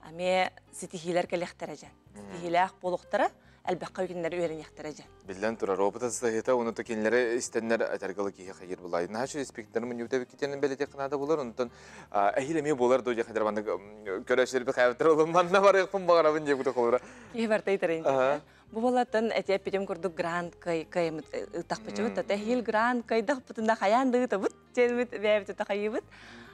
S12: аме ситихилер келехтережен. Ситихилах болуктара әлбәккә кинләр өйрәнәхтерәҗә.
S1: Билдән тора робота сәһәтә уны токинләре истәннәр атаргалы киһә хәйер булай. Наһа спектр мен ютәбе китәнен беләтә кынада булар. Онтан әһилеме булар доҗа хәдер банда көрәшләр бе хәвтер улымнан бар якын багарабын дип күтә калыра.
S12: Ибәртәй тәрен. Бу балаттан әтә питем күрдүк грант кай тахпычы бит. Әһил грант кайда бутында хаянды табыт. Җәлбит бәйбит тахайбыт.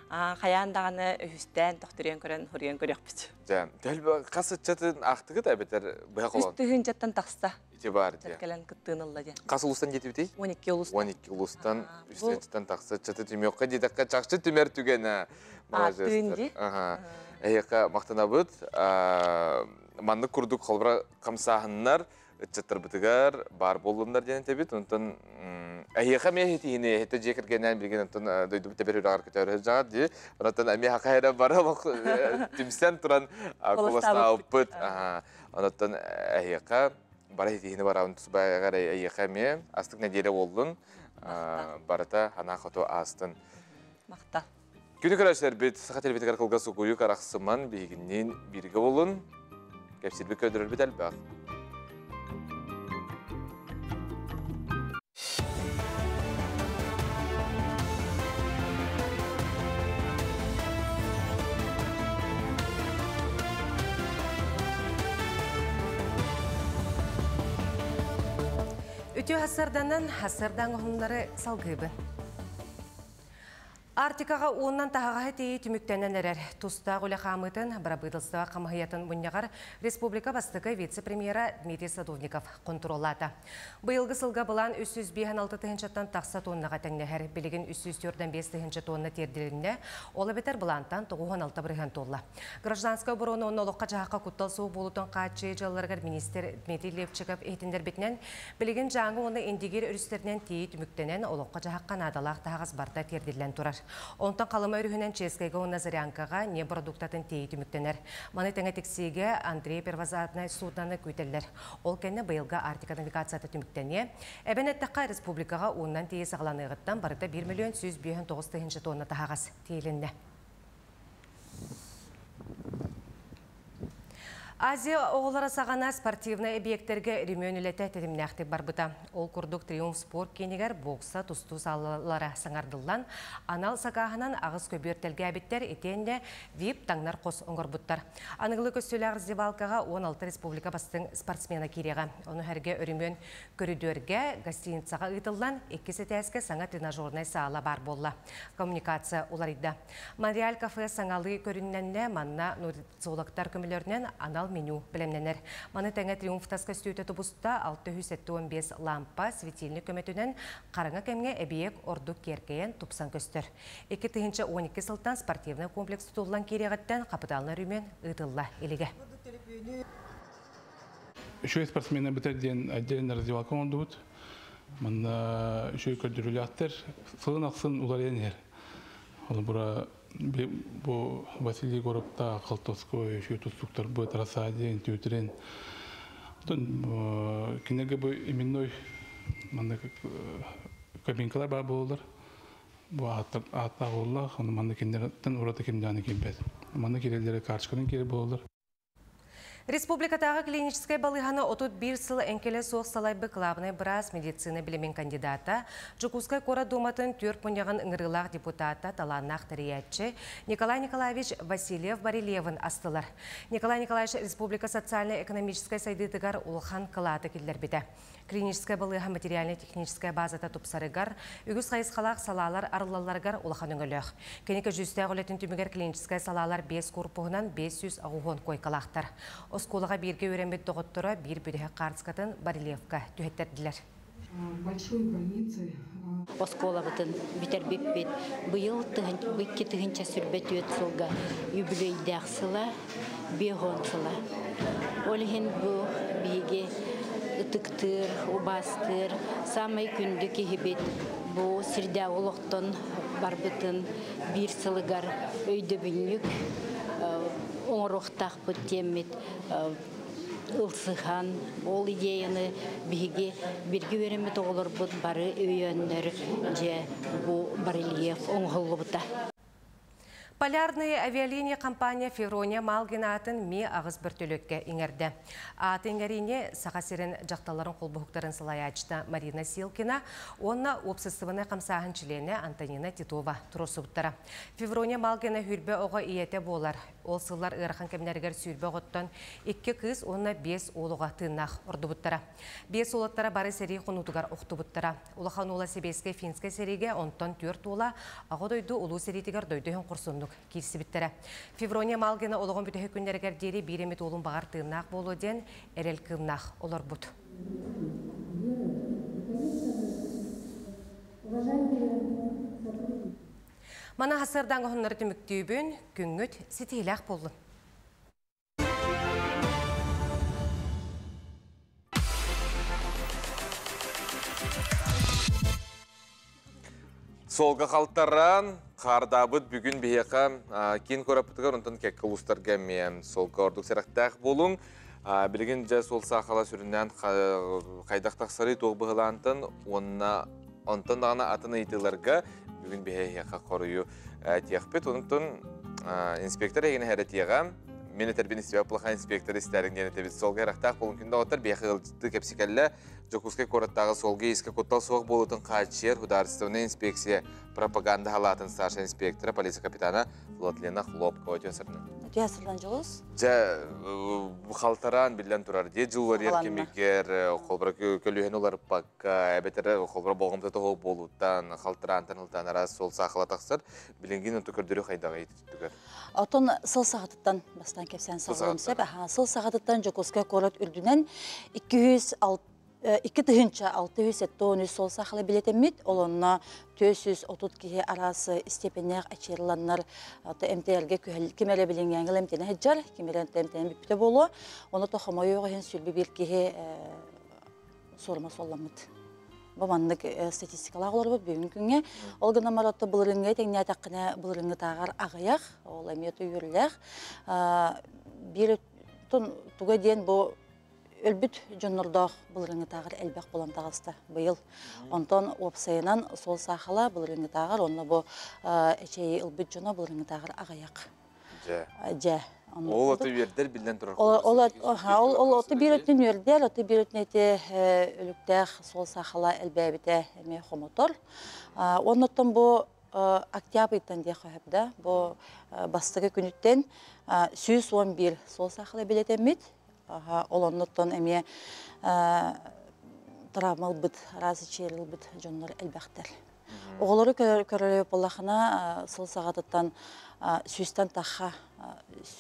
S12: Хаяндаганы үстән тохтырыган көрән хурыган көрәкбит.
S1: Җәм, дәл касычатын актыгы да бетер бая калган.
S12: Үстүгүн жаттан такса.
S1: Итибар дия.
S12: Келен кыттынылла дия.
S1: Касы улустан жетип бит?
S12: 12 улустан.
S1: 12 улустан үстән такса чаты тимөккә дидәккә чакчы тимер түгәнә.
S12: Тынди.
S1: Ага. Әйәкә мактанабыт, манны курдук халбара камсаһыннар, чаттыр битгәр, бар булганнар дигән тәбит, онтан әйәкә мәһитине, хәтта җекергәннән билгән онтан дойды бит берәр көтәр җат ди. Онтан әми хакайра бара тимсән туран колоста опыт. Ага. Онтан әйәкә бара хитине бара онтус байгар әйәкә ме, астык нәдире булдын. Барата хана хото астын.
S12: Макта.
S1: Күні көрәшілер бет сақат әлбетігер қылғасы қойы қарақсыман бейгіннен бірге болын. Кәпсілбі көдірір бет әлбәқ.
S2: Бүтү хасырданын хасырдан оһуннары салгыбын. Артикаға оннан тағаға тейі түміктенен әрер. Туста ғылы қамытын, барабыдылстыға қамығиятын мұнияғар Республика бастығы вице-премьера Дмитрий Садовников контроллата. Бұйылғы сылға бұлан 356 тығыншаттан тақса тоннаға тәңнәхер, білігін 304-5 тығынша тонна терділігіне, олы бетер бұлантан 96 бірген толла. Гражданская оборона оны олыққа жағаққа құттал суы болутын қатшы жалыларғар министр Дмитрий Левчиков ейтіндер бетінен, білігін жаңы оны индигер үрістерінен тейі түміктенен олыққа жағаққа надалақ тағыз барда терділен тұрар. Онтан қалыма өрігінен Ческайға оны Зарянкаға не продуктатын тейі түміктенер. Маны тәңі тексиге Андрей Первозадный суднаны көйтелер. Ол кәні бұйылға Артика навигацияты түміктене. Әбен әттіққа республикаға оннан тейі сағыланығыттан барыда 1 миллион 109 тығыншы тонна тағағас тейілінді. Азия оғылары сағана спортивный объекттерге ремен үлеті тәдімнәқті барбыта. Ол күрдік Триумф спорт кенегер бокса тұсту салылары саңардылдан, анал сағағынан ағыз көбертелге әбіттер етенде вип таңнар қос оңғырбыттар. Анығылы көстелі Зевалкаға 16 республика бастың спортсмена кереға. Оны әрге өремен көрідерге гостиницаға ұйтылдан 2 тәске саңа тренажернай сағала бар болла. Коммуникация оларыда. Монреаль кафе саңалы көрінненне манна нутрициологтар көмілерінен анал меню білемненер. Маны тәңі Триумфтас костюйті тұбыста 615 лампа светильник көметінен қарыңа кәмге әбиек ордық керкейен тұпсан көстір. 2-12 сылтан спортивный комплекс тұтылған кереғаттан қапыталына рүймен ұйтылла еліге.
S13: Үші спортсмені бітерден отдельно раздевалка оңдуыд. Мында үші көрдірілі аттыр. Сылын ақсын улар енер. Ол бұра bu Vasiliy Gorov'da Kaltoskoy, şu tutuklar bu Tarasadiyen, Tütren. Kinege bu iminnoy manda kabinkalar var bollar. Bu atlar ollar, onu manda kinlerden orada kimdani kimbet. Manda kirelere karşıkanın kiri bollar.
S2: Республикатағы клиническая балығаны отут бір сыл әңкелі соқ салайбы клабыны біраз медицина білімен кандидата, Жукускай қора думатын түрк мұнияғын ұңырылақ депутата таланнақ тәриятчы Николай Николаевич Васильев Барилевын астылар. Николай Николаевич Республика социально-экономическая сайдытығар ұлған қылаты келдер біді. Клиническая балыға материально-техническая базата тұпсарығар, үгіз қайыз қалақ салалар арылаларғар ұлған үңіліғ. Кенекі жүзді ғолетін түмігер клиническая салалар 5 корпуғынан 500 ағуғын қой қалақтар. Осколаға бірге өренбет доғыттыра бір бүдіғі қарыскатын Барилевка түйеттерділер.
S14: Оскола бұтын бітер беппет. Бұйыл бұйкі тұғынша сүрбет өт солға юбілейді ақсыла, беғон сыла. Олығын бұл бейге ұтықтыр, обастыр, самай күнді кехебет. Бұл сірді олықтын барбытын бір сылығар өйді бүнік. Оңырықтақ бұт темет ұлсыған, ол идеяны біге бірге өремет оғылыр бұт бары өйеннер же бұл Барилев оңғылы бұта.
S2: Полярная авиалиния компания Феврония Малгинатын ми ағыз бір төлөкке еңерді. Атыңгәрине сақасерін жақталарын қолбұқтарын сылаячта Марина Силкина, онна опсыстывыны қамсағын члене Антонина Титова тұрысы бұттара. Феврония Малгина хүрбе оға иеті болар. Ол сылар ұйрақын кәмінергер сүйірбе ғоттан 2 қыз, онна 5 олыға тыңнақ орды бұттара. 5 олаттара бары сәрей құнутығар оқты бұттара. Олыған ола себеске финске сәреге онтан 4 ола ағы дойды олу сәрейтігер дойдығын құрсындық келсі біттірі. Феврония Малгина олығын бүті хүкіндергер дері беремет олын бағар тыңнақ болу ден әрел кымнақ олар бұд. Мана ғасырдан ғынлары түміктейбін күнгіт сетейләқ болын.
S1: Солға қалтаран, қардабыд бүгін бейеқа кен көрапытығар ұнтан кәккі ұлыстарға мен солға ордық сәрақтақ болың. Білген жа сол сақала сүрінен қайдақтақ сары тоғы бұғылантын, онтан дағына атына етілерге бүгін бейеқа қорыю тияқпет. Онтан инспектор егені әрі тияға, мені тәрбен істеуі бұлға инспектор істерін дені тәбет солға әрақтақ болың күнді отыр бейеқі ғылжытты кәпсікәлі Жокускай кораттағы солғы ескі көттал соғы болудың қачер Хударыстығына инспекция пропаганда халатын старший инспектора, полиция капитана Владлена Хлопкова өтесірінің.
S15: Өтесірдің жылыз?
S1: Қалтаран білден тұрар де жылвар еркемегер, қолбыра көліген олар баққа, әбетері қолбыра болғымды тоғы болудан, қалтаран танылдан арас сол сақыла тақсыр, білінген өті көрдірі қайдағы етіктігір.
S15: Отон сыл сағатыттан бастан кепсен сағылым сәп, сыл сағатыттан Жокускай корат үрдінен 2 тыгынча 600 сол сақылы билетеммит, олонна 230 кихи арасы степеннер ачырланнар МТЛге кемеле билингенгел эмтене хеджар, кемеле эмтене бипте болу, оны тохомойуға хен сүлбі бір кихи сорма солламыд. Бамандык статистикалар олар бүгін күнге. Олғына маратты бұлырыңға теңне атаққына бұлырыңға тағар ағаяқ, ол әметі үйірлер. Bir туға дейін бұл өлбіт жоннордақ бұлырыңы тағыр әлбәқ болан тағысты бұйыл. Онтан опсайынан сол сақыла бұлырыңы тағыр, онына бұл әчейі өлбіт жона бұлырыңы тағыр ағаяқ. Жә.
S1: Ол оты бердер білден тұрар.
S15: Ол оты беретін өрдер, оты беретін әте өліктәқ сол сақыла әлбәбіте әме қомотор. Оннаттан бұл октябрьтан де қойыпда, бұл бастығы күніттен 111 сол сақыла білетемет. Олоннуттан әме травмал бұд, разы черил бұд жонлар әлбәқтер. Оғылары көрілі болақына сыл сағатыттан сүйістен таққа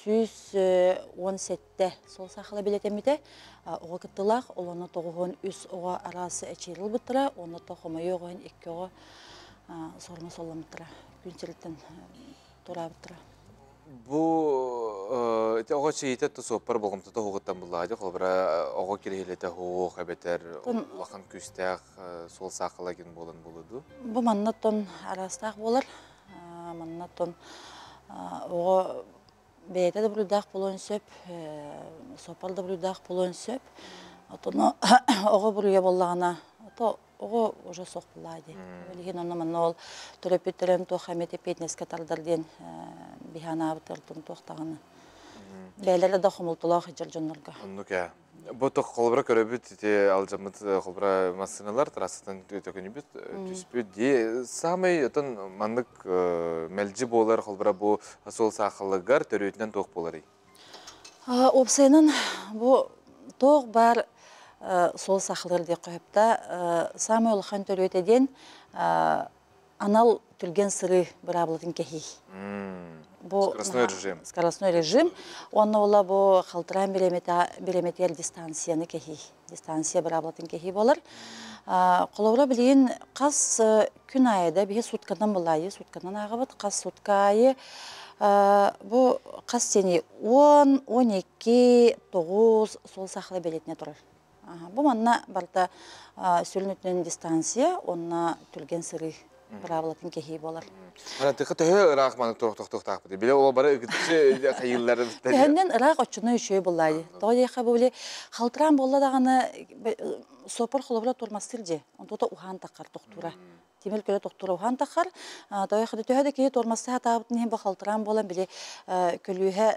S15: 117 сол сақылы білетемеді. Оға күттілақ, олонны тоғығын үс оға арасы әчерил бұттыра, оны тоқымайы оғын екі оға сорма солламыттыра, күнселіктен тұра бұттыра.
S1: Бұл оға чейті тұсоппар болғымты тоғыттан бұлады, қолбыра оға керейлеті хоқ, әбетер, лақан күстәқ, сол сақылаген болын болуды?
S15: Бұл маннаттон арастақ болыр, маннаттон оға бәйті де бұлыдақ болуын сөп, сопар да бұлыдақ болуын сөп, оға бұлыға болағына, оға уже соқ бұлады. Өліген оны манна ол түрепеттерім тоқ әметі петнеске тардарден бихана абытырдың тоқтағаны. Бәйлері де құмылтылақ жыл жонларға.
S1: Оннука. Бұл тоқ қолбыра көребіт, алжамыт қолбыра масыналар тарасытын төкінебіт, түспіт. Самай өтін мандық мәлжі болар қолбыра бұл сол сақылығар төрөйтінен тоқ болары?
S15: Опсайынан бұл тоқ бар сол сақылыр де қойыпта. Самай олған төрөйтеден анал түлген сыры бір абылдың кехи. Скоростной режим. Онна ола бұл қалтыран береметер дистанцияны кехи. Дистанция бір абылдың кехи болар. Қолауыра білейін қас күн айда бейе сутканан болайы, сутканан ағыбыт, қас суткайы бұл қас сені 10, 12, 9 сол сақылы белетіне тұрар. Бұл манна барда сөлінетінен дистанция, онна түлген сыры бір абылатын кехи болар.
S1: Тықы төхі ұрақ маңы тоқ-тоқ-тоқ бұды. Біле ол бары үгітші қайыллары бұды.
S15: Тәхінден ұрақ өтшіні үші болайды. Тоғы дейқа бұл қалтыран болды дағаны сопыр қолыбыра тұрмастыр же. Онтота ұған тақар тоқтура. Темел көрі тоқтура ұған тақар. Тоғы төхі кейі тұрмасты хатабытын хем бұл қалтыран болан біле көліге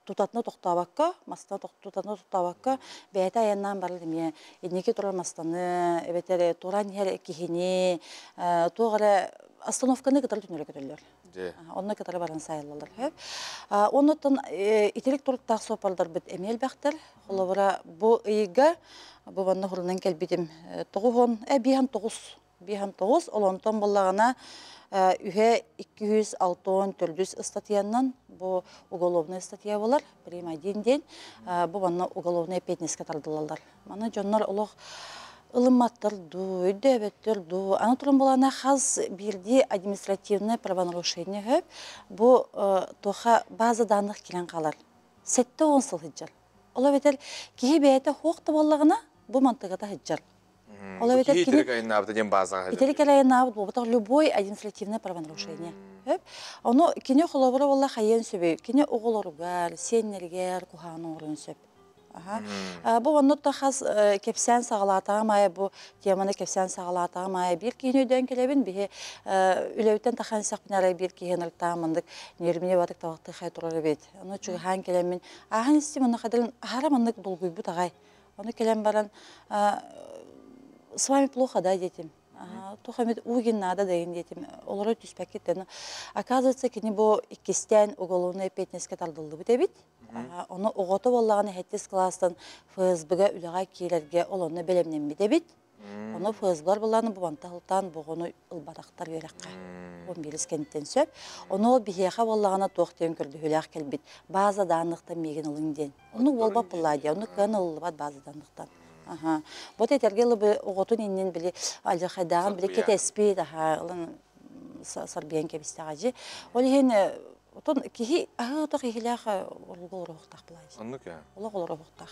S15: тұтатыны тоқтабаққа, мастана тұтатыны тоқтабаққа бәйті аяңнан барлы деме. Еднеке тұрар мастаны, әбетері тұран ер кехіне, тоғыры остановканы кітары түнері көтелер. Онына кітары барын сайылалар. Оннаттан ителік тұрықтақ сопалдар бүт әмел бәқтір. Қолыбыра бұл үйігі, бұл банны құрынан кәлбедім 9, олонтан болағына үхе 260-400 статьяннан бұл уголовный статья болар, бірем айден, бұл банна уголовный петнеске тардылалар. Мана жонлар олық ылыматтыр ду, өйді әбеттір ду. Аны тұрын болағына қаз бірде административный правонарушение хөп, бұл тоға базы данық келен қалар. 7-10 сыл хиджар. Ола бетер кейі бәйті хоқты болағына бұл мантығыда хиджар.
S1: Ителік айынабыды ден базаға.
S15: Ителік айынабыды бұл бұтақ любой административный правонарушение. Оны кене қолабыра болла қайын сөбей, кене оғылырғар, сеннергер, құханы орын сөп. Бұл оннытта қаз кепсен сағалатаға мая, бұл теманы кепсен сағалатаға мая бір кейін өйден келебін, бігі үлеуттен таққан сақпын арай бір кейін ұрықтағымындық нерміне батық тавақты қай тұрары бейд. Оны чүгі хан келемін, ағын істем, оны қадылын ағара мындық бұл гүйбі тағай. Оны келем баран с вами плохо, да, детям? Тухамет угин надо да детям. Олары түспәкеттен. Оказывается, кини бу иккистен уголовная петнеске тардылды бит бит. Оны уготы боллаганы 7 класстан ФСБ-га үләгә килергә олонны белемнән бит бит. Оны ФСБ-лар буланы бу банталтан бугыны ылбарактар берәккә. 11 кенттен сөп. Оны бихәгә боллаганы тохтен күрде үләк келбит. База данлыкта меген ылыңден. Оны болба пыллади, оны канылбат база данлыктан. Вот это аргелы бы уготун иннен биле алжахайдаган биле кетеспи да сарбиен кебистагажи. Ол хен отон кихи то хилах олгорохтак булайсы.
S1: Аннука.
S15: Олгорохтак.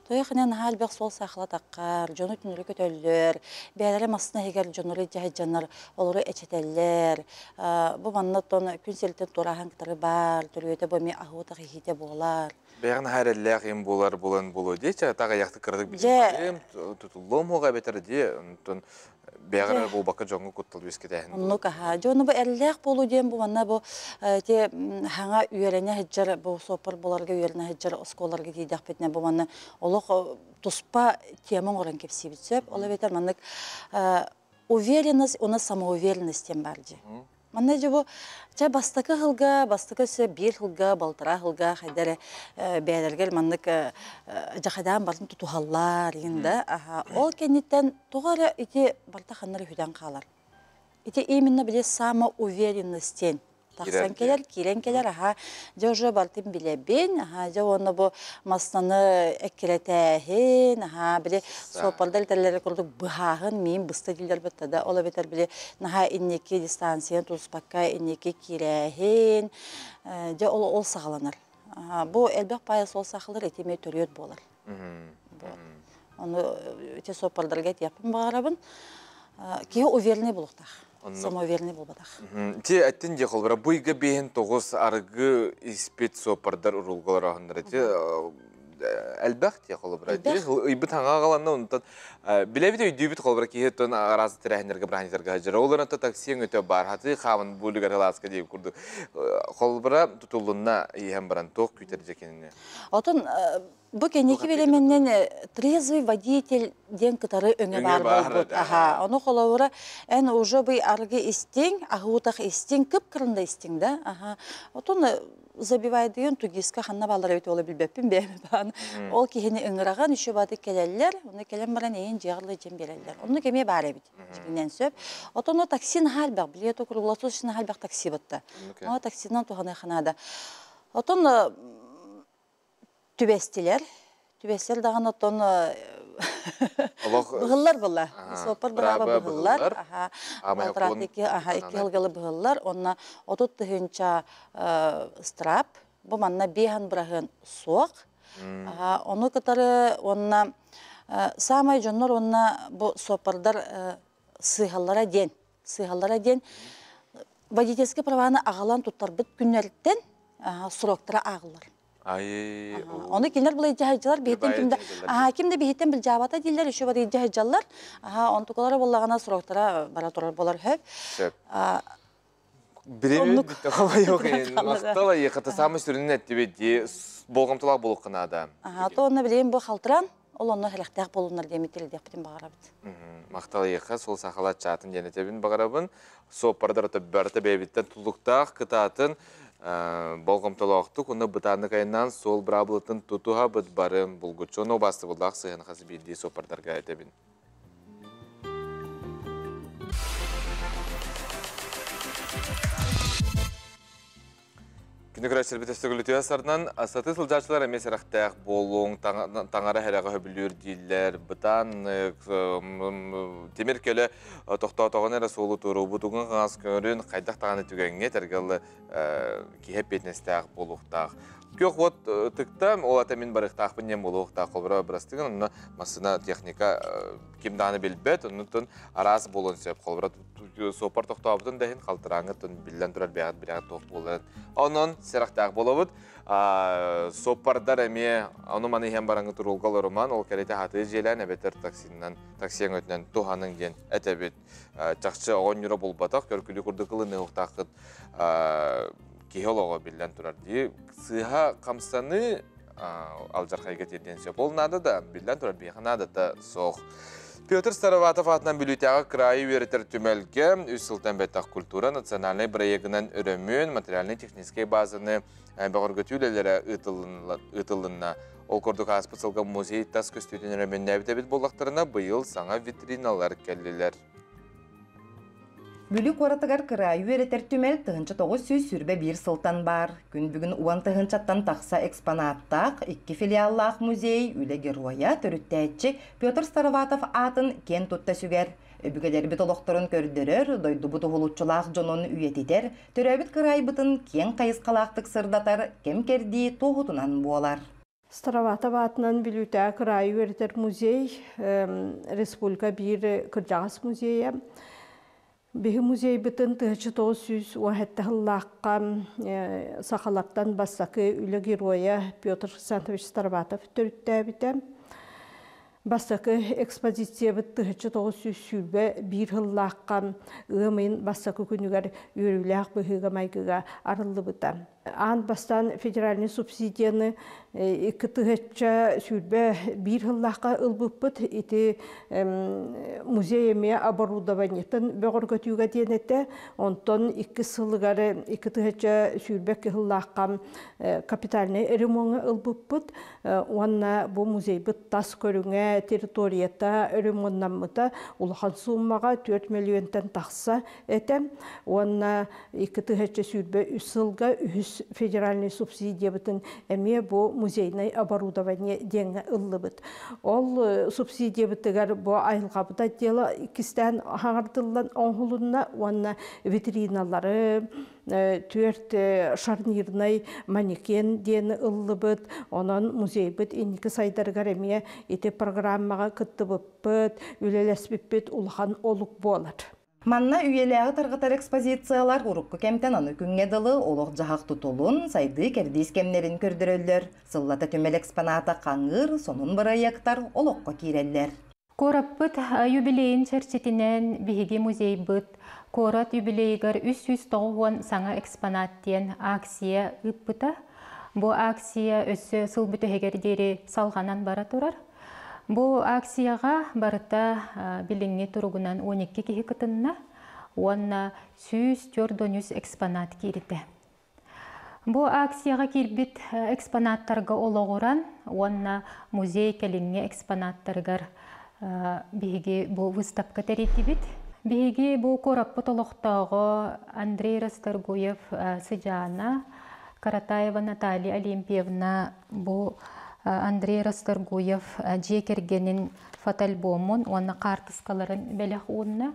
S15: Тояхнан халбек сол сахлатаккар, жону түнүлө көтөллөр, бәләре масына хегер жонуры жаһаннар, олору эчетеллер. Бу маннаттон күнселтен тураханктары бар, төрөтө боми ахута хите болар.
S1: Бәгін әрелләқ ем болар болан болу дейчі, тағы яқты кірдік білем, тұтылым оға бетір де, бәгір бұл бақы жоңғы күттіл беске дәйін.
S15: Оннука, жоны бұл әрелләқ болу дейін бұл, анна бұл хаңа үйеліне хеджар, бұл сопыр боларға үйеліне хеджар, осколарға дейдіқ бетіне бұл, анна олық тұспа темін оран кепсі бітсөп, олы бетер маннық уверенность, оны самоуверенностен бар де. Манна жабу жа бастакы хылга, бастакы сө бир хылга, балтыра хылга, хайдары бәлергел маннык жахадан бартын тутухаллар егенде. Ол кенеттен тугары ити бартаханнары хүдән қалар. Ити именно биле самоуверенностен. Тақсан келер, кирен келер, жа уже бартын билебен, жа оны бу маснаны эккеретәхин, биле сопалдар тәлләре күрдік бұхағын, мен бұсты дилдер бітті. Ола бетер биле иннеке дистанциян туспаққа иннеке кирәхин, жа ол сағаланыр. Бу әлбәқ пайы сол сақылыр етеме төрет болар. Оны өте сопалдарға тепін бағарабын, кейі уверенный болуқтақ. Самоуверенный болбадақ.
S1: Те әттен де қолбыра, бұйға бейін тоғыз арғы испет сопардар ұрылғалар ағындар. Әлбәқ те қолбыра. Үйбіт аңға қаланна ұнтан. Біләбіде үйдейбіт қолбыра кейеттен аразы тірәхіндерге біранезерге ажыра. Олар ұнта таксиен өте бар. Хаты қамын бөлігар ғаласқа дейіп күрді. Қолбыра тұтылынна ейхен баран тоқ күйтер жекеніне.
S15: Отын bu keneki bilemenden трезвый водитель ден кытары өңе бар болбут. Оны қолауыра ән уже бый арғы истең, ағуытақ истең, кіп кырында истең да. Отын забивай дейін тугиска ханна балар өте олы білбеппін бәмі. Ол кейіні өңіраған үші бады келелер, оны келен баран ең жағырлы жем берелер. Оны кеме бар әбіт, жібінен сөп. Отын о таксин халбақ, білеті күрғыласыз халбақ такси бұтты. О таксинан туғаны қанады. Отын Түбестілер даған оттон бұғыллар бұлла. Сопар бұраба бұғыллар. Малтрат екі ғылғылы бұғыллар. Онна отут түхінча страп. Бұл манна бейхан бұрағын соқ. Оны кітары онна самай жоннор онна бұл сопардар сыйғаллара ден. Водительский праваны ағалан тұттар бұт күннерден сұрақтыра ағылар. Оны келер бұл ежahajjalar бейттен кімді бейттен біл жабата дейлер, үші бады ежahajjallar. Оны тұқылары болағана сұрақтыра бара тұрар болар хөп.
S1: Біреме бітті қалай оғайын. Мақтала еқіті самы сүрінің әтті бетте болғымтылақ болу қынады.
S15: Оны білейін бұл қалтыран, ол оны хіліқтәқ болуынар деметелі деп бітін бағарабыд.
S1: Мақтала еқі сол сақалат чатын денетебін бағарабын. Сопардар өті бәрті бәйбеттен тұлықтақ қытатын болғымтылақтық, оны бұтаны қайынан сол бірабылытын тұтуға бұт барын бұлғычын о басты бұлдақ сығын қасы бейді сопардарға әтебін. Күнігірәшір бітістігілі асарынан асаты сылжашылар әмес әріқтәқ болуң, таңары әріға хөбілер дейлер, бұтан темір келі тоқтау-тоғын әрі солы тұру, бұтуғын қаңас көрін қайдақ тағаны түгенге тәргілі кейіп бетінестәқ болуқтақ. Кök вот тыктам, ол атамин барықтақ бінен болуқтақ қолбыра бірастығын, оны масына техника кемданы білбет, онытын арасы болуын сөп қолбыра сопар тоқтауыбытын дәйін қалтыраңытын білден тұрар бәғат тоқ болуын. Онын сәріқтақ болуыд, сопардар әме, оны маны хем бараңы тұрулғал ұрыман, ол кәлеті хаты желән әбетер таксияң өтінен туғаның ден әтәбет. Чақшы оғын юра болбатақ, көркілі күрдікілі неуқтақыд кейолоға білден тұрар дей. Сыға қамсаны алжарқайға терден сөп. Ол нады да білден тұрар бейханады да соқ. Петр Староватов атынан бүлітяғы крайы өретер түмелге үсілтен бәттақ культура национальный проектінен өрөмін материальный-технический базаны бағыргөтүлелері ұтылынна. Ол көрдік аспыцылға музей тас көстеуден өрөмін нәбітәбет болақтарына бұйыл саңа витриналар кәлілер.
S16: Бүлік оратығар крайы өретер түмел тұғынчы 900 сүрбе бір сылтан бар. Күн бүгін уан тұғынчаттан тақса экспонаттақ 2 филиаллақ музей үлі героя түріттәйтчі Петр Староватов атын кен тұтта сүгер. Өбігелер біт олықтырын көрдірер, дойды бұты ғолутчылақ жонын үйететер, түрәбіт край бұтын кен қайысқалақтық сырдатар кем керді тоғытынан болар.
S17: Староватов атынан бүліті крайы өретер музей, республика бір кіржағыс музейі. Беги музей бітін 1900 уахеттахыллаққа сақалақтан бассақы үлі героя Петр Александрович Староватов түрітті бітім. Бассақы экспозиция біт 1900 сүлбе бір хыллаққа ұғымын бассақы күнігер өріліғ бұғыға майгыға арылы бітім. Ан бастан федеральный субсидияны 2 сүлбе бір хыллаққа ұлбыппыт еті музейеме оборудованиятын бөғіргөтуға денетті. Онтон 2 сылығары 2 сүлбе хыллаққа капитальный ремонға ұлбыппыт. Онна бұл музей бұт тас көріңе территорията ремоннан мұта ұлған суммаға 4 миллионтан тақса әтем. Онна 2 сүлбе үсілға федеральный субсидия бітін әме бұл музейный оборудование денге ұлы бұд. Ол субсидия бітігер бұл айылға бұда делі кістен ағардылан оңғылына онна витриналары, 4 шарнирный манекен дені ұлы бұд. Онын музей бұд енекі сайдарғар әме еті программаға күтті бұд, үлелес бұд ұлған олық болар.
S16: Манна үйеліғі тарғытар экспозициялар ұрыққы кәмтен аны күнгеділі олық жағақ тұтылын, сайды кәрдейс кемнерін көрдірілдер. Сыллата түмел экспоната қаңыр, сонын бұраяқтар олыққа кейрелдер.
S18: Кораппыт юбилейін чәрчетінен бігі музей бұд. Корат юбилейгар 309 саңа экспонаттен акция ұппыта. Бұл акция өсі сыл бүті хегердері салғанан бара тұрар. Бұл акцияға барыта біліңне тұрғынан 12 кеге күтінна, онна 100 экспонат керді. Бұл акцияға кербіт экспонаттарға олығыран, онна музей кәліңне экспонаттарғар бейге бұл выставка тәреті біт. Бейге бұл кораппы толықтағы Андрей Расторгуев Сыджана, Каратаева Наталья Олимпиевна бұл Андрей Расторгуев жекергенін фотоальбомын, оны қартысқаларын бәліқ онына.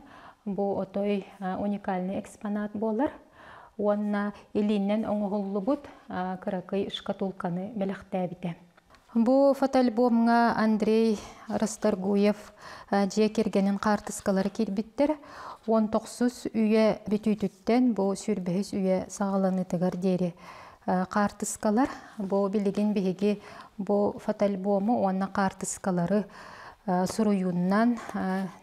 S18: Бұл отой уникальный экспонат болар. Оны елінен оңғылы бұд қырақай шкатулканы бәліқ тәбіті. Бұл фотоальбомға Андрей Расторгуев жекергенін қартысқалары кербіттер. 19 үйе бүтүйтіттен бұл сүрбәйіз үйе сағаланы тігар дері. Қартысқалар, бұл білеген бігеге бұл фотоальбомы, оны қартысқалары сұруюннан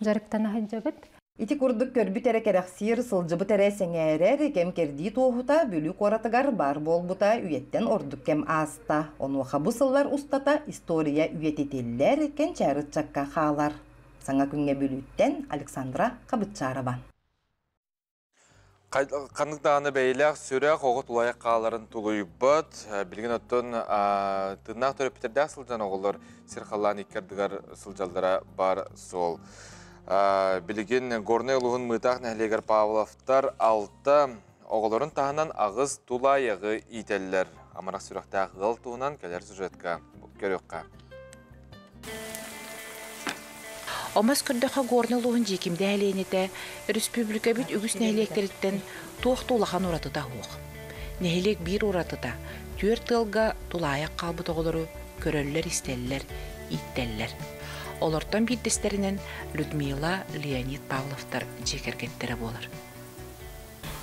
S18: жарықтана хаджабыд.
S16: Ити күрдік көрбі тәрі кәрәқсир, сылжыбы тәрі сәңәрер, кем керді тоғыта, бүлік оратығар бар болбыта, үйеттен ордық кем аста. Оны қабы сыллар ұстата, история үйететелер, кен чәрітчакка қалар. Саңа күнге бүліттен Александра Қабытчарова.
S1: Қандықтағаны бәйләқ сүрі қоғы тұлайық қаларын тұлуы бұд. Білген өттін тұнақ төріптердәк сылжан оғылыр серқалан екердігар сылжалдара бар сол. Білген горны ұлығын мұйтақ нәлегер Павловтар 6 оғылырын тағынан ағыз тұлайығы ителілер. Амарақ сүріқтағы ғыл туынан кәлер сюжетқа көріққа.
S22: Омас күрдіға горны ұлығын жекімді әлейнеті республика бүт үгіс нәйлектеріттен тоқты ұлақан ұратыда оқ. Нәйлек бір ұратыда 4 тылға тұлайық қалбыт оғылыры көрелілер, істелілер, иттелілер. Олардан білдестерінен Людмила Леонид Павловтар жекергеттері болыр.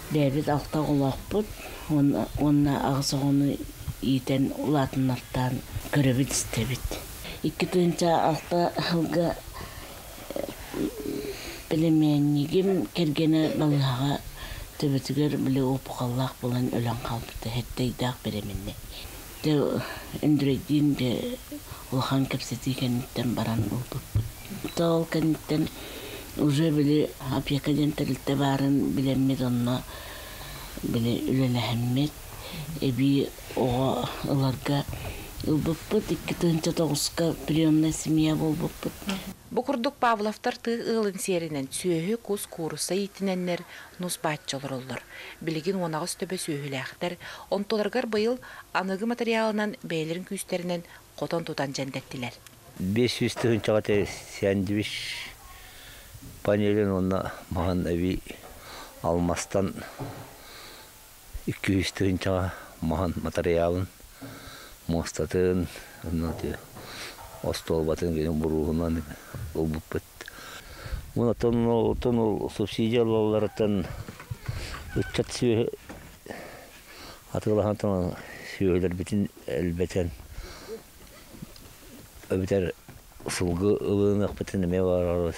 S23: Бәбет алта ұлақ бұд, онына ағысы оны итен ұлатынлардан көребет істебет. 2 алта ғылға білеменігім кергені балаға төбетігер біле опықаллақ болан өлен қалбыды, әттейдақ беременне. Эндредин де улахан кепсети кенниттен баран болду. Тол кенниттен уже били апьякаден тилте барын билеммет онна били үлелехеммет. Эби ого ыларга ылбыппыт 2-9-ка приемная семья болбыппыт.
S22: Букурдук Павловтар тык ылын серинен сүйөһү кус куруса итиненнер нус баатчалар оллар. Билигин онагыс төбө сүйөһүлэхтер, онтоларгар быйыл аныгы материалынан бээлерин күстеринен котон тутан жендеттилер.
S19: 500 тыгынчагата сэндвич панелин онна маған эби алмастан 200 тыгынчага маған материалын мостатын остол батын генен буругунан олбуппет. Мына тон субсидиялардан үччат сүйө атылахантан сүйөлөр битин элбетен öbüter sulgu ılığınaq bitin neme var.